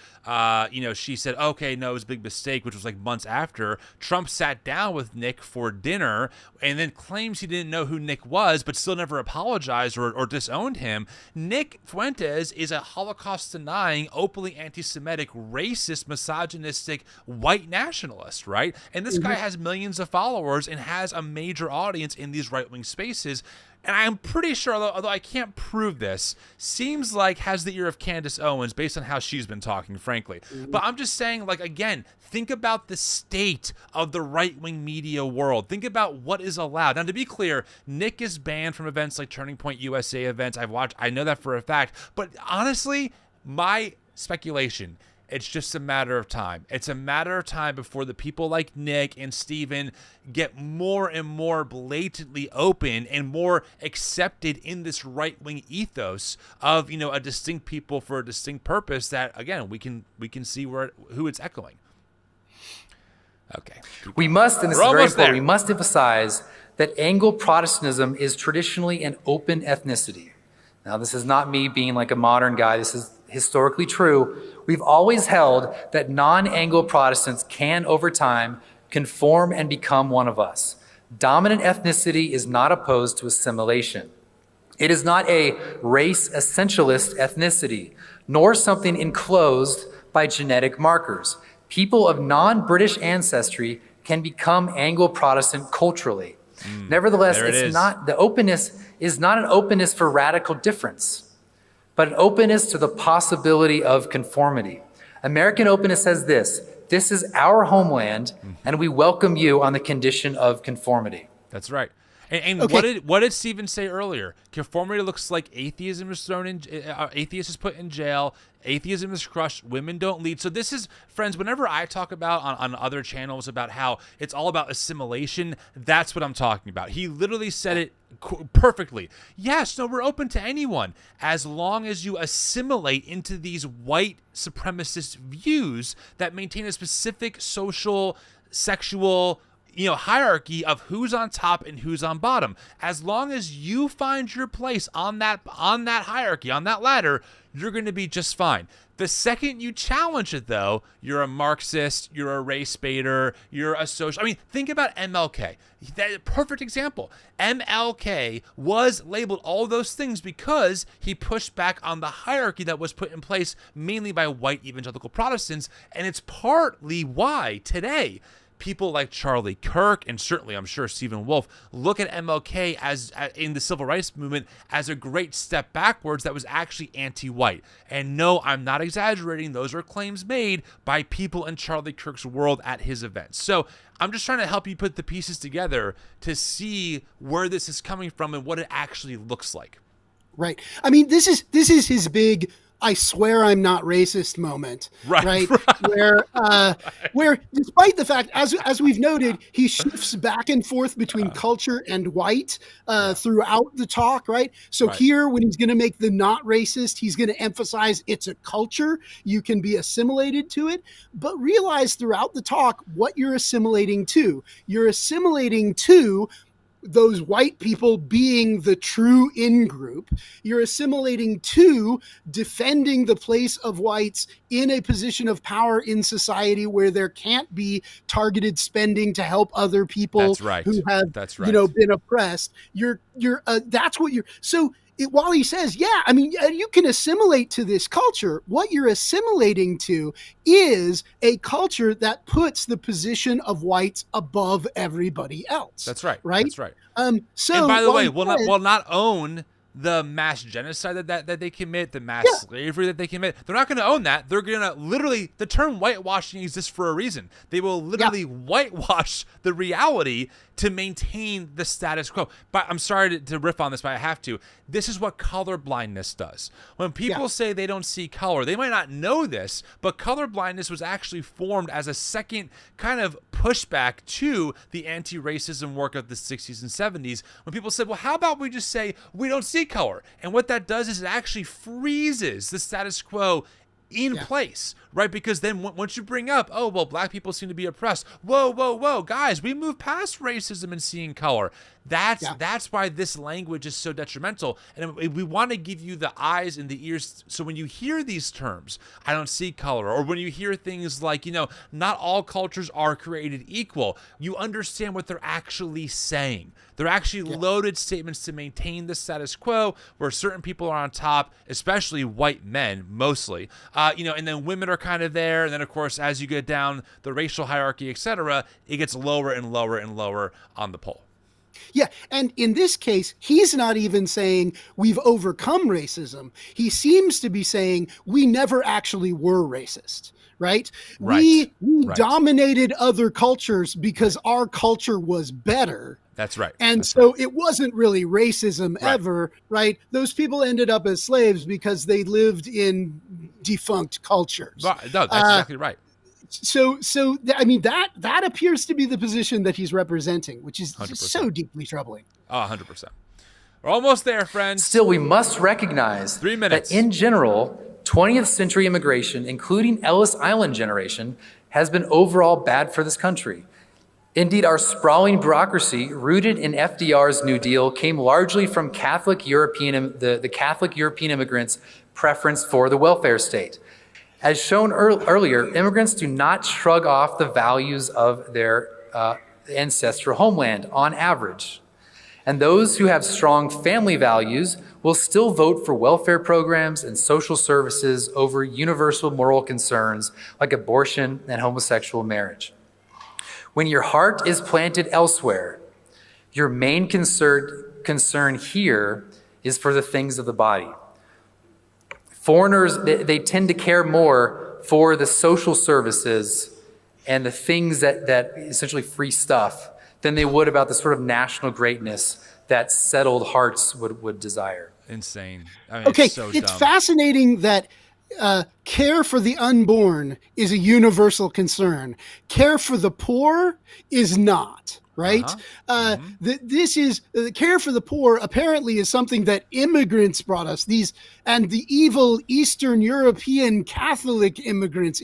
she said, okay, no, it was a big mistake, which was like months after. Trump sat down with Nick for dinner and then claims he didn't know who Nick was, but still never apologized or disowned him. Nick Fuentes is a Holocaust-denying, openly anti-Semitic, racist, misogynist, white nationalist, right? And this guy has millions of followers and has a major audience in these right-wing spaces. And I'm pretty sure, although I can't prove this, seems like has the ear of Candace Owens based on how she's been talking, frankly. But I'm just saying, again, think about the state of the right-wing media world. Think about what is allowed. Now, to be clear, Nick is banned from events like Turning Point USA events. I know that for a fact. But honestly, my speculation, it's just a matter of time. It's a matter of time before the people like Nick and Stephen get more and more blatantly open and more accepted in this right-wing ethos of, a distinct people for a distinct purpose that, again, we can see who it's echoing. Okay. We must, and this is very important, we must emphasize that Anglo-Protestantism is traditionally an open ethnicity. Now, this is not me being like a modern guy. This is historically true. We've always held that non-Anglo-Protestants can, over time, conform and become one of us. Dominant ethnicity is not opposed to assimilation. It is not a race essentialist ethnicity, nor something enclosed by genetic markers. People of non-British ancestry can become Anglo-Protestant culturally. Nevertheless, the openness is not an openness for radical difference, but an openness to the possibility of conformity. American openness says this is our homeland, and we welcome you on the condition of conformity. That's right. And okay. What did Stephen say earlier? Conformity looks like atheism is atheist is put in jail, atheism is crushed, women don't lead. So this is, friends, whenever I talk about on other channels about how it's all about assimilation, that's what I'm talking about. He literally said it perfectly. Yes, no, we're open to anyone as long as you assimilate into these white supremacist views that maintain a specific social, sexual, hierarchy of who's on top and who's on bottom. As long as you find your place on that hierarchy, on that ladder, you're going to be just fine. The second you challenge it, though, you're a Marxist, you're a race baiter, you're a social. I mean, think about MLK. That perfect example. MLK was labeled all those things because he pushed back on the hierarchy that was put in place mainly by white evangelical Protestants, and it's partly why today people like Charlie Kirk, and certainly I'm sure Stephen Wolfe, look at MLK as in the civil rights movement as a great step backwards that was actually anti-white. And no, I'm not exaggerating. Those are claims made by people in Charlie Kirk's world at his events. So I'm just trying to help you put the pieces together to see where this is coming from and what it actually looks like. Right. I mean, this is his big "I swear I'm not racist" moment, right? Where despite the fact, as we've noted, he shifts back and forth between culture and white throughout the talk, right? So here, when he's going to make the not racist, he's going to emphasize it's a culture. You can be assimilated to it, but realize throughout the talk what you're assimilating to. You're assimilating to those white people being the true in-group. You're assimilating to defending the place of whites in a position of power in society where there can't be targeted spending to help other people who have been oppressed. That's what you're so while he says, yeah, I mean, you can assimilate to this culture, what you're assimilating to is a culture that puts the position of whites above everybody else. That's right. Right? That's right. So, and by the way, will not own the mass genocide that they commit, the mass slavery that they commit. They're not going to own that. They're going to literally, the term whitewashing exists for a reason. They will literally whitewash the reality to maintain the status quo. But I'm sorry to riff on this, but I have to. This is what colorblindness does. When people say they don't see color, they might not know this, but colorblindness was actually formed as a second kind of pushback to the anti-racism work of the 60s and 70s, when people said, well, how about we just say we don't see color? And what that does is it actually freezes the status quo in place, right? Because then once you bring up, oh, well, black people seem to be oppressed. Whoa, guys, we move past racism and seeing color. That's why this language is so detrimental. And we want to give you the eyes and the ears. So when you hear these terms, I don't see color, or when you hear things like, not all cultures are created equal, you understand what they're actually saying. They're actually loaded statements to maintain the status quo where certain people are on top, especially white men, mostly, and then women are kind of there. And then, of course, as you get down the racial hierarchy, etc., it gets lower and lower and lower on the pole. Yeah, and in this case, he's not even saying we've overcome racism. He seems to be saying we never actually were racist, right? We dominated other cultures because our culture was better. That's right. And it wasn't really racism ever, right? Those people ended up as slaves because they lived in defunct cultures. No, that's exactly right. So I mean, that appears to be the position that he's representing, which is so deeply troubling. 100%. We're almost there, friends. Still, we must recognize 3 minutes. that in general, 20th century immigration, including Ellis Island generation, has been overall bad for this country. Indeed, our sprawling bureaucracy, rooted in FDR's New Deal, came largely from the Catholic European immigrants' preference for the welfare state. As shown earlier, immigrants do not shrug off the values of their ancestral homeland on average. And those who have strong family values will still vote for welfare programs and social services over universal moral concerns like abortion and homosexual marriage. When your heart is planted elsewhere, your main concern here is for the things of the body. Foreigners, they tend to care more for the social services and the things that essentially free stuff than they would about the sort of national greatness that settled hearts would desire. Insane. I mean, okay, it's fascinating that care for the unborn is a universal concern. Care for the poor is not, right? This is the care for the poor apparently is something that immigrants brought us, and the evil Eastern European Catholic immigrants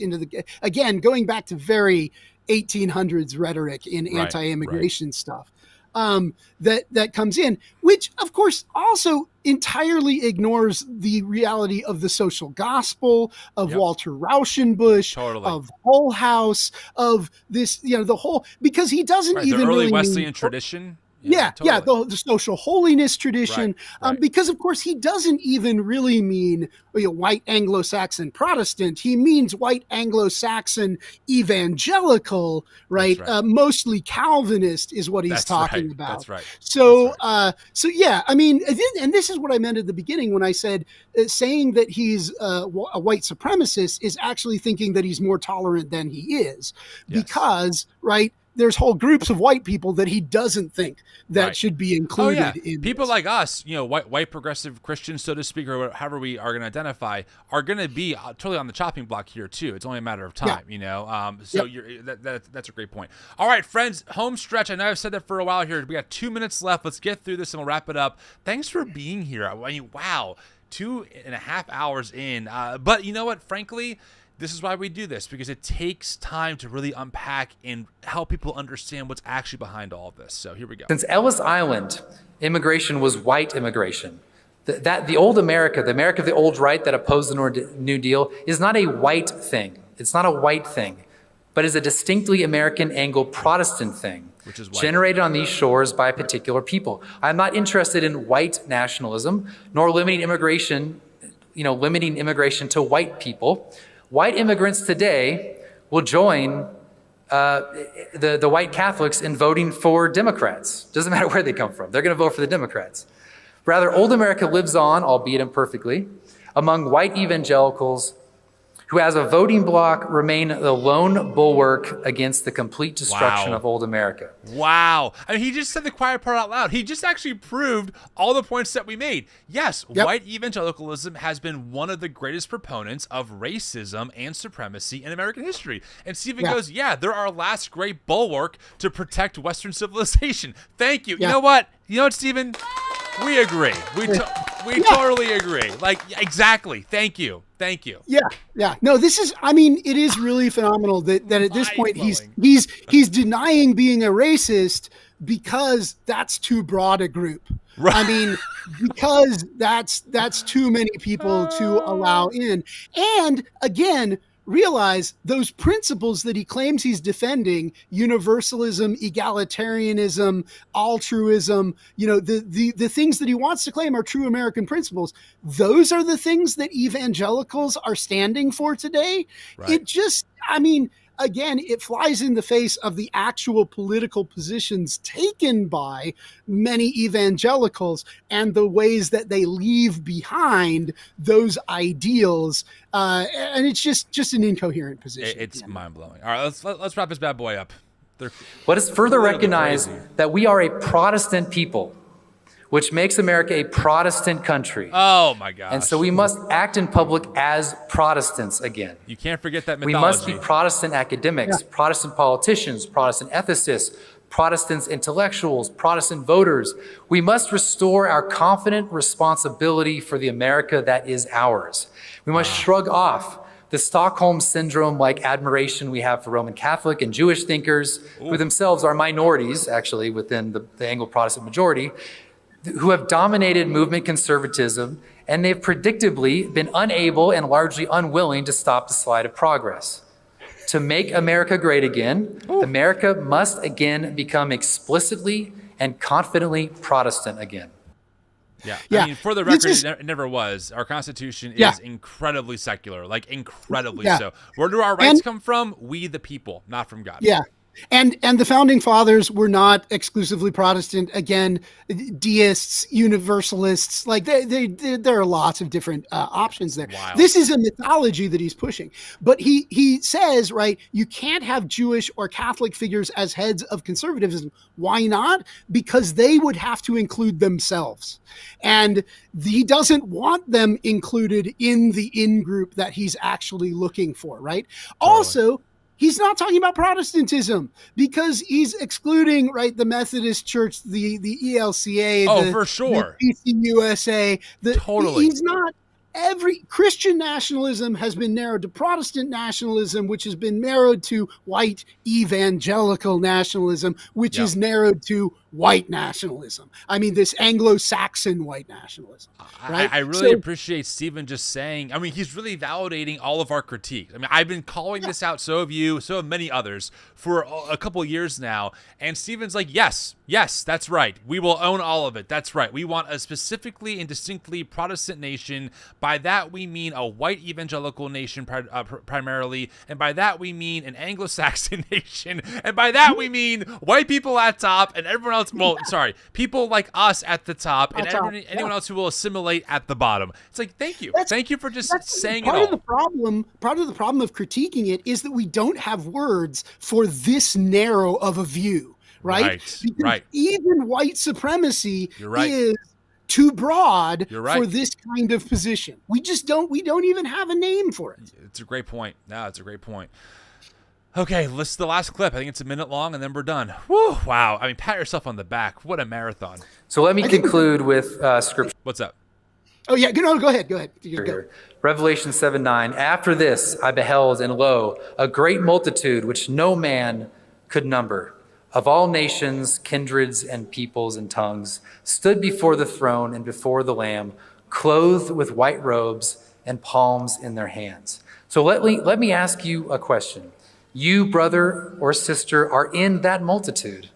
again, going back to very 1800s rhetoric in anti-immigration stuff. That comes in, which of course also entirely ignores the reality of the social gospel, of Walter Rauschenbusch, of Hull House, of this, the whole, because he doesn't even the early really Wesleyan tradition. Yeah, totally. the social holiness tradition, Right. because of course he doesn't even really mean white Anglo-Saxon Protestant. He means white Anglo-Saxon evangelical, That's right? right. Mostly Calvinist is what he's That's right. talking about. That's right. So, That's right. so yeah, I mean, and this is what I meant at the beginning when I said saying that he's a white supremacist is actually thinking that he's more tolerant than he is, Yes. because right. There's whole groups of white people that he doesn't think that Right. should be Oh included yeah, in people this. like us, white progressive Christians, so to speak, or however we are going to identify, are going to be totally on the chopping block here too. It's only a matter of time, So that's a great point. All right, friends, home stretch. I know I've said that for a while here. We got 2 minutes left. Let's get through this and we'll wrap it up. Thanks for being here. I mean, wow, 2.5 hours in. But you know what? Frankly, this is why we do this, because it takes time to really unpack and help people understand what's actually behind all of this. So here we go. Since Ellis Island, immigration was white immigration. The old America, the America of the old right that opposed the New Deal, is not a white thing. It's not a white thing, but is a distinctly American Anglo-Protestant thing, which is white, generated on these shores by a particular people. I'm not interested in white nationalism, nor limiting immigration to white people. White immigrants today will join the white Catholics in voting for Democrats. Doesn't matter where they come from. They're going to vote for the Democrats. Rather, old America lives on, albeit imperfectly, among white evangelicals who, as a voting bloc, remain the lone bulwark against the complete destruction of old America. Wow. I mean, he just said the quiet part out loud. He just actually proved all the points that we made. Yes, white evangelicalism has been one of the greatest proponents of racism and supremacy in American history. And Stephen goes, they're our last great bulwark to protect Western civilization. Thank you. You know what, Stephen? We agree. We totally agree. Like, exactly. Thank you. Yeah. No, this is, I mean, it is really phenomenal that at this point he's denying being a racist because that's too broad a group. Right. I mean, because that's too many people to allow in. And again, realize those principles that he claims he's defending, universalism, egalitarianism, altruism, the things that he wants to claim are true American principles. Those are the things that evangelicals are standing for today. Right. It just, I mean, again, it flies in the face of the actual political positions taken by many evangelicals and the ways that they leave behind those ideals. And it's just an incoherent position. It's mind-blowing. All right, let's wrap this bad boy up. Let us further recognize that we are a Protestant people, which makes America a Protestant country. Oh, my gosh. And so we must act in public as Protestants again. You can't forget that mythology. We must be Protestant academics, Protestant politicians, Protestant ethicists, Protestant intellectuals, Protestant voters. We must restore our confident responsibility for the America that is ours. We must shrug off the Stockholm Syndrome-like admiration we have for Roman Catholic and Jewish thinkers, who themselves are minorities, actually, within the Anglo-Protestant majority, who have dominated movement conservatism, and they've predictably been unable and largely unwilling to stop the slide of progress. To make America great again, America must again become explicitly and confidently Protestant again. Yeah. I mean, for the record, it never was. Our Constitution is incredibly secular, like incredibly so. Where do our rights come from? We, the people, not from God. Yeah. And the founding fathers were not exclusively Protestant. Again, deists, universalists, like there are lots of different options there. Wild. This is a mythology that he's pushing. But he says, right, you can't have Jewish or Catholic figures as heads of conservatism. Why not? Because they would have to include themselves. And he doesn't want them included in the in-group that he's actually looking for, right? Totally. Also, he's not talking about Protestantism because he's excluding, right, the Methodist Church, the ELCA, for sure, the PCUSA. Totally. He's not. Every Christian nationalism has been narrowed to Protestant nationalism, which has been narrowed to white evangelical nationalism, which is narrowed to white nationalism. I mean, this Anglo-Saxon white nationalism. Right? I really appreciate Stephen just saying, I mean, he's really validating all of our critiques. I mean, I've been calling this out, so have you, so have many others, for a couple of years now. And Stephen's like, yes, that's right. We will own all of it. That's right. We want a specifically and distinctly Protestant nation. By that, we mean a white evangelical nation primarily. And by that, we mean an Anglo-Saxon nation. And by that, we mean white people at top and everyone else, well, sorry, people like us at the top and anyone else who will assimilate at the bottom. It's like, thank you for just saying it all. Part of the problem of critiquing it is that we don't have words for this narrow of a view, right? Because even white supremacy is too broad for this kind of position. We don't even have a name for it. It's a great point. No, it's a great point. Okay, let's the last clip. I think it's a minute long, and then we're done. Woo, wow. I mean, pat yourself on the back. What a marathon. So let me conclude with scripture. What's up? Oh, yeah. Go ahead. Go. Revelation 7:9. After this, I beheld, and lo, a great multitude which no man could number, of all nations, kindreds, and peoples and tongues, stood before the throne and before the Lamb, clothed with white robes and palms in their hands. So let me ask you a question. You, brother or sister, are in that multitude.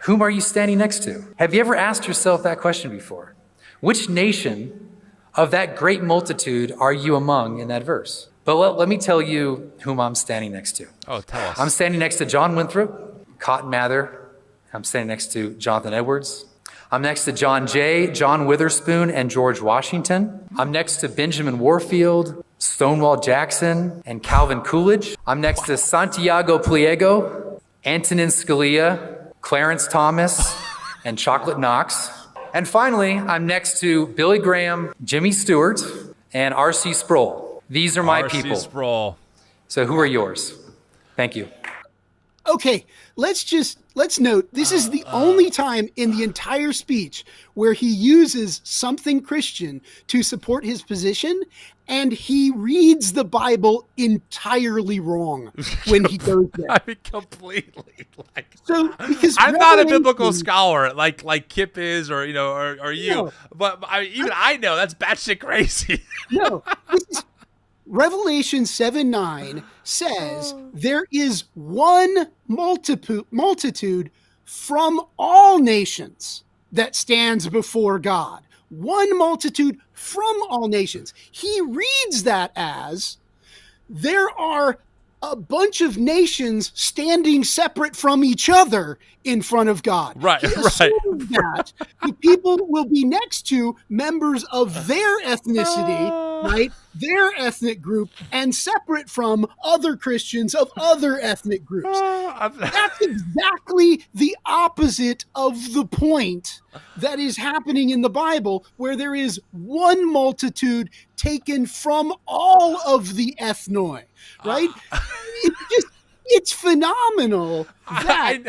Whom are you standing next to? Have you ever asked yourself that question before? Which nation of that great multitude are you among in that verse? But let me tell you whom I'm standing next to. Oh, tell us. I'm standing next to John Winthrop, Cotton Mather. I'm standing next to Jonathan Edwards. I'm next to John Jay, John Witherspoon, and George Washington. I'm next to Benjamin Warfield, Stonewall Jackson, and Calvin Coolidge. I'm next to Santiago Pliego, Antonin Scalia, Clarence Thomas, and Chocolate Knox. And finally, I'm next to Billy Graham, Jimmy Stewart, and R.C. Sproul. These are my people. R.C. Sproul. So who are yours? Thank you. Okay, let's note, this is the only time in the entire speech where he uses something Christian to support his position, and he reads the Bible entirely wrong when he goes there. I mean, completely. Because I'm not a biblical scholar like Kip is, or you, No. but I know that's batshit crazy. No, Revelation 7:9 says there is one multitude from all nations that stands before God. One multitude from all nations. He reads that as there are a bunch of nations standing separate from each other in front of God. Right, He assumes that the people will be next to members of their ethnicity, right? Their ethnic group, and separate from other Christians of other ethnic groups. That's exactly the opposite of the point that is happening in the Bible, where there is one multitude taken from all of the ethnoi, right? It's phenomenal. I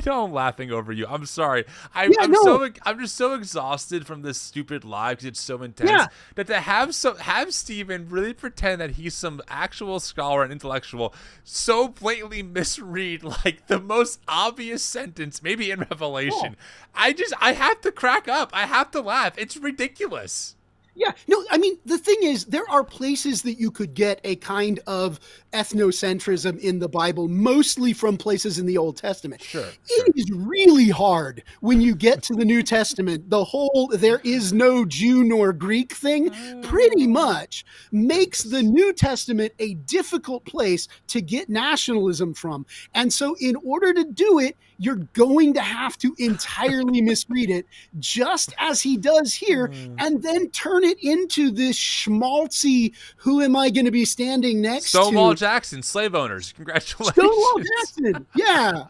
know I'm laughing over you. I'm sorry. I'm just so exhausted from this stupid lie because it's so intense that to have Stephen really pretend that he's some actual scholar and intellectual so blatantly misread like the most obvious sentence maybe in Revelation. I have to crack up. I have to laugh. It's ridiculous. Yeah, no, I mean, the thing is, there are places that you could get a kind of ethnocentrism in the Bible, mostly from places in the Old Testament. Sure. It is really hard when you get to the New Testament. The whole there is no Jew nor Greek thing pretty much makes the New Testament a difficult place to get nationalism from. And so in order to do it, you're going to have to entirely misread it, just as he does here, and then turn it into this schmaltzy, who am I going to be standing next to? Stonewall Jackson, slave owners. Congratulations. Stonewall Jackson, yeah.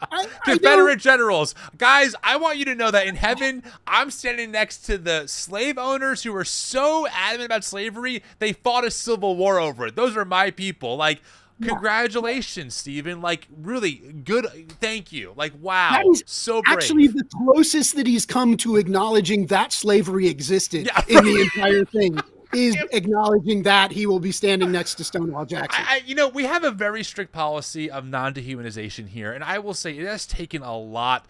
Confederate generals. Guys, I want you to know that in heaven, I'm standing next to the slave owners who were so adamant about slavery, they fought a civil war over it. Those are my people. Like, congratulations, Stephen. Like, really good. Thank you. Like, wow. That is so brave. actually the closest that he's come to acknowledging that slavery existed in the entire thing. Is acknowledging that he will be standing next to Stonewall Jackson. We have a very strict policy of non-dehumanization here, and I will say it has taken a lot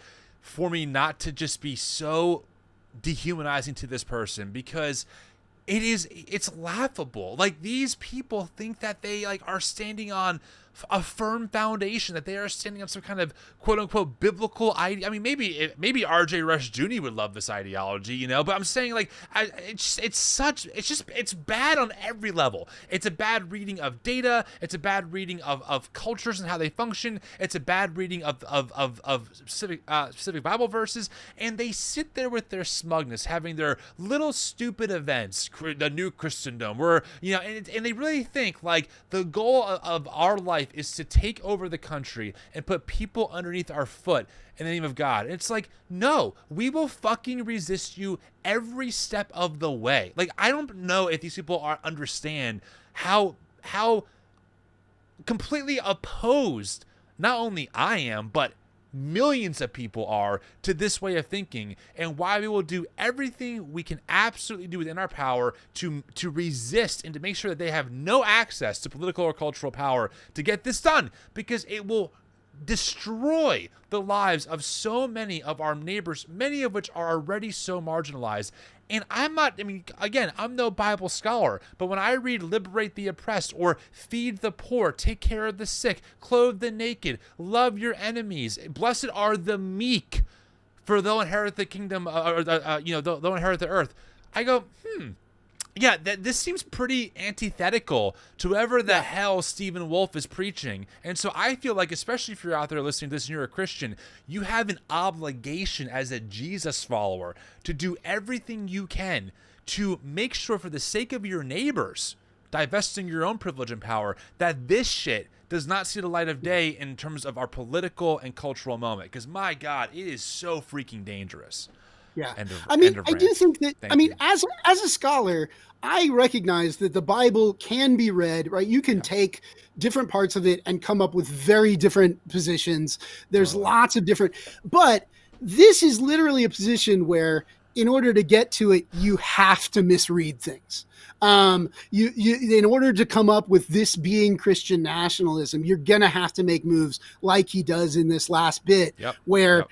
for me not to just be so dehumanizing to this person, because it's laughable. Like, these people think that they like are standing on a firm foundation, that they are standing on some kind of quote unquote biblical idea. I mean, maybe RJ Rushdoony would love this ideology, but I'm saying, like, it's bad on every level. It's a bad reading of data. It's a bad reading of cultures and how they function. It's a bad reading of specific Bible verses, and they sit there with their smugness, having their little stupid events, the new Christendom, where and they really think like the goal of our life is to take over the country and put people underneath our foot in the name of God. And it's like, no, we will fucking resist you every step of the way. Like, I don't know if these people understand how completely opposed not only I am, but millions of people are to this way of thinking, and why we will do everything we can absolutely do within our power to resist and to make sure that they have no access to political or cultural power to get this done, because it will destroy the lives of so many of our neighbors, many of which are already so marginalized. And I'm no Bible scholar, but when I read liberate the oppressed, or feed the poor, take care of the sick, clothe the naked, love your enemies, blessed are the meek, for they'll inherit the kingdom, they'll inherit the earth, I go, yeah, this seems pretty antithetical to whatever the hell Stephen Wolfe is preaching. And so I feel like, especially if you're out there listening to this and you're a Christian, you have an obligation as a Jesus follower to do everything you can to make sure, for the sake of your neighbors, divesting your own privilege and power, that this shit does not see the light of day in terms of our political and cultural moment. Because, my God, it is so freaking dangerous. Yeah. I do think that, as a scholar, I recognize that the Bible can be read, right? You can take different parts of it and come up with very different positions. There's lots of different, but this is literally a position where, in order to get to it, you have to misread things. You in order to come up with this being Christian nationalism, you're going to have to make moves like he does in this last bit, where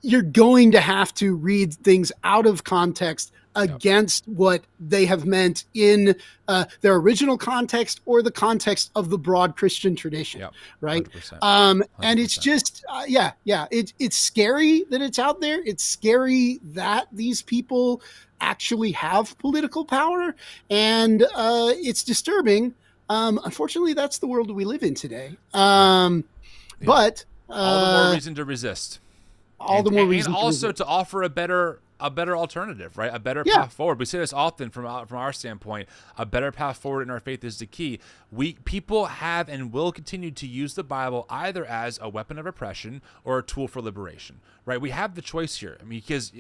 you're going to have to read things out of context against what they have meant in their original context or the context of the broad Christian tradition, right? 100%. And it's just, it's scary that it's out there. It's scary that these people actually have political power, and it's disturbing. Unfortunately, that's the world we live in today. But all the more reason to resist. And also to offer a better alternative, right? A better path forward. We say this often from our standpoint. A better path forward in our faith is the key. People have and will continue to use the Bible either as a weapon of oppression or a tool for liberation, right? We have the choice here. Because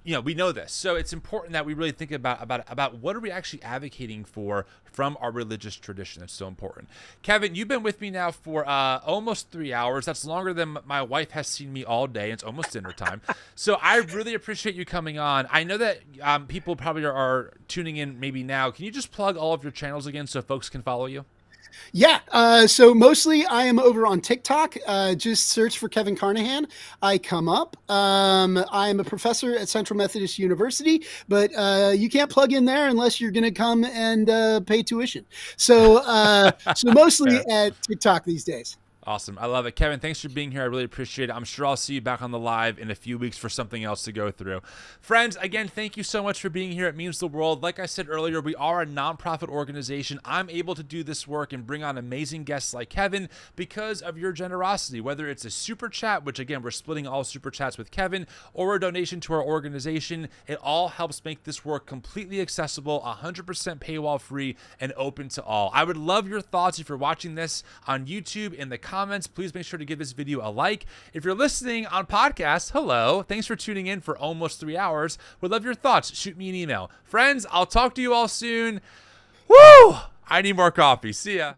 we know this, so it's important that we really think about what are we actually advocating for from our religious tradition. That's so important. Kevin, you've been with me now for almost 3 hours. That's longer than my wife has seen me all day. It's almost dinner time. So I really appreciate you coming on. I know that people probably are tuning in maybe now. Can you just plug all of your channels again so folks can follow you? Yeah. So mostly I am over on TikTok. Just search for Kevin Carnahan. I come up. I am a professor at Central Methodist University, but you can't plug in there unless you're going to come and pay tuition. So mostly at TikTok these days. Awesome. I love it. Kevin, thanks for being here. I really appreciate it. I'm sure I'll see you back on the live in a few weeks for something else to go through. Friends, again, thank you so much for being here. It means the world. Like I said earlier, we are a nonprofit organization. I'm able to do this work and bring on amazing guests like Kevin because of your generosity, whether it's a super chat, which again, we're splitting all super chats with Kevin, or a donation to our organization. It all helps make this work completely accessible, 100% paywall free, and open to all. I would love your thoughts if you're watching this on YouTube in the comments. Please make sure to give this video a like. If you're listening on podcast, hello. Thanks for tuning in for almost 3 hours. Would love your thoughts. Shoot me an email. Friends, I'll talk to you all soon. Woo! I need more coffee. See ya.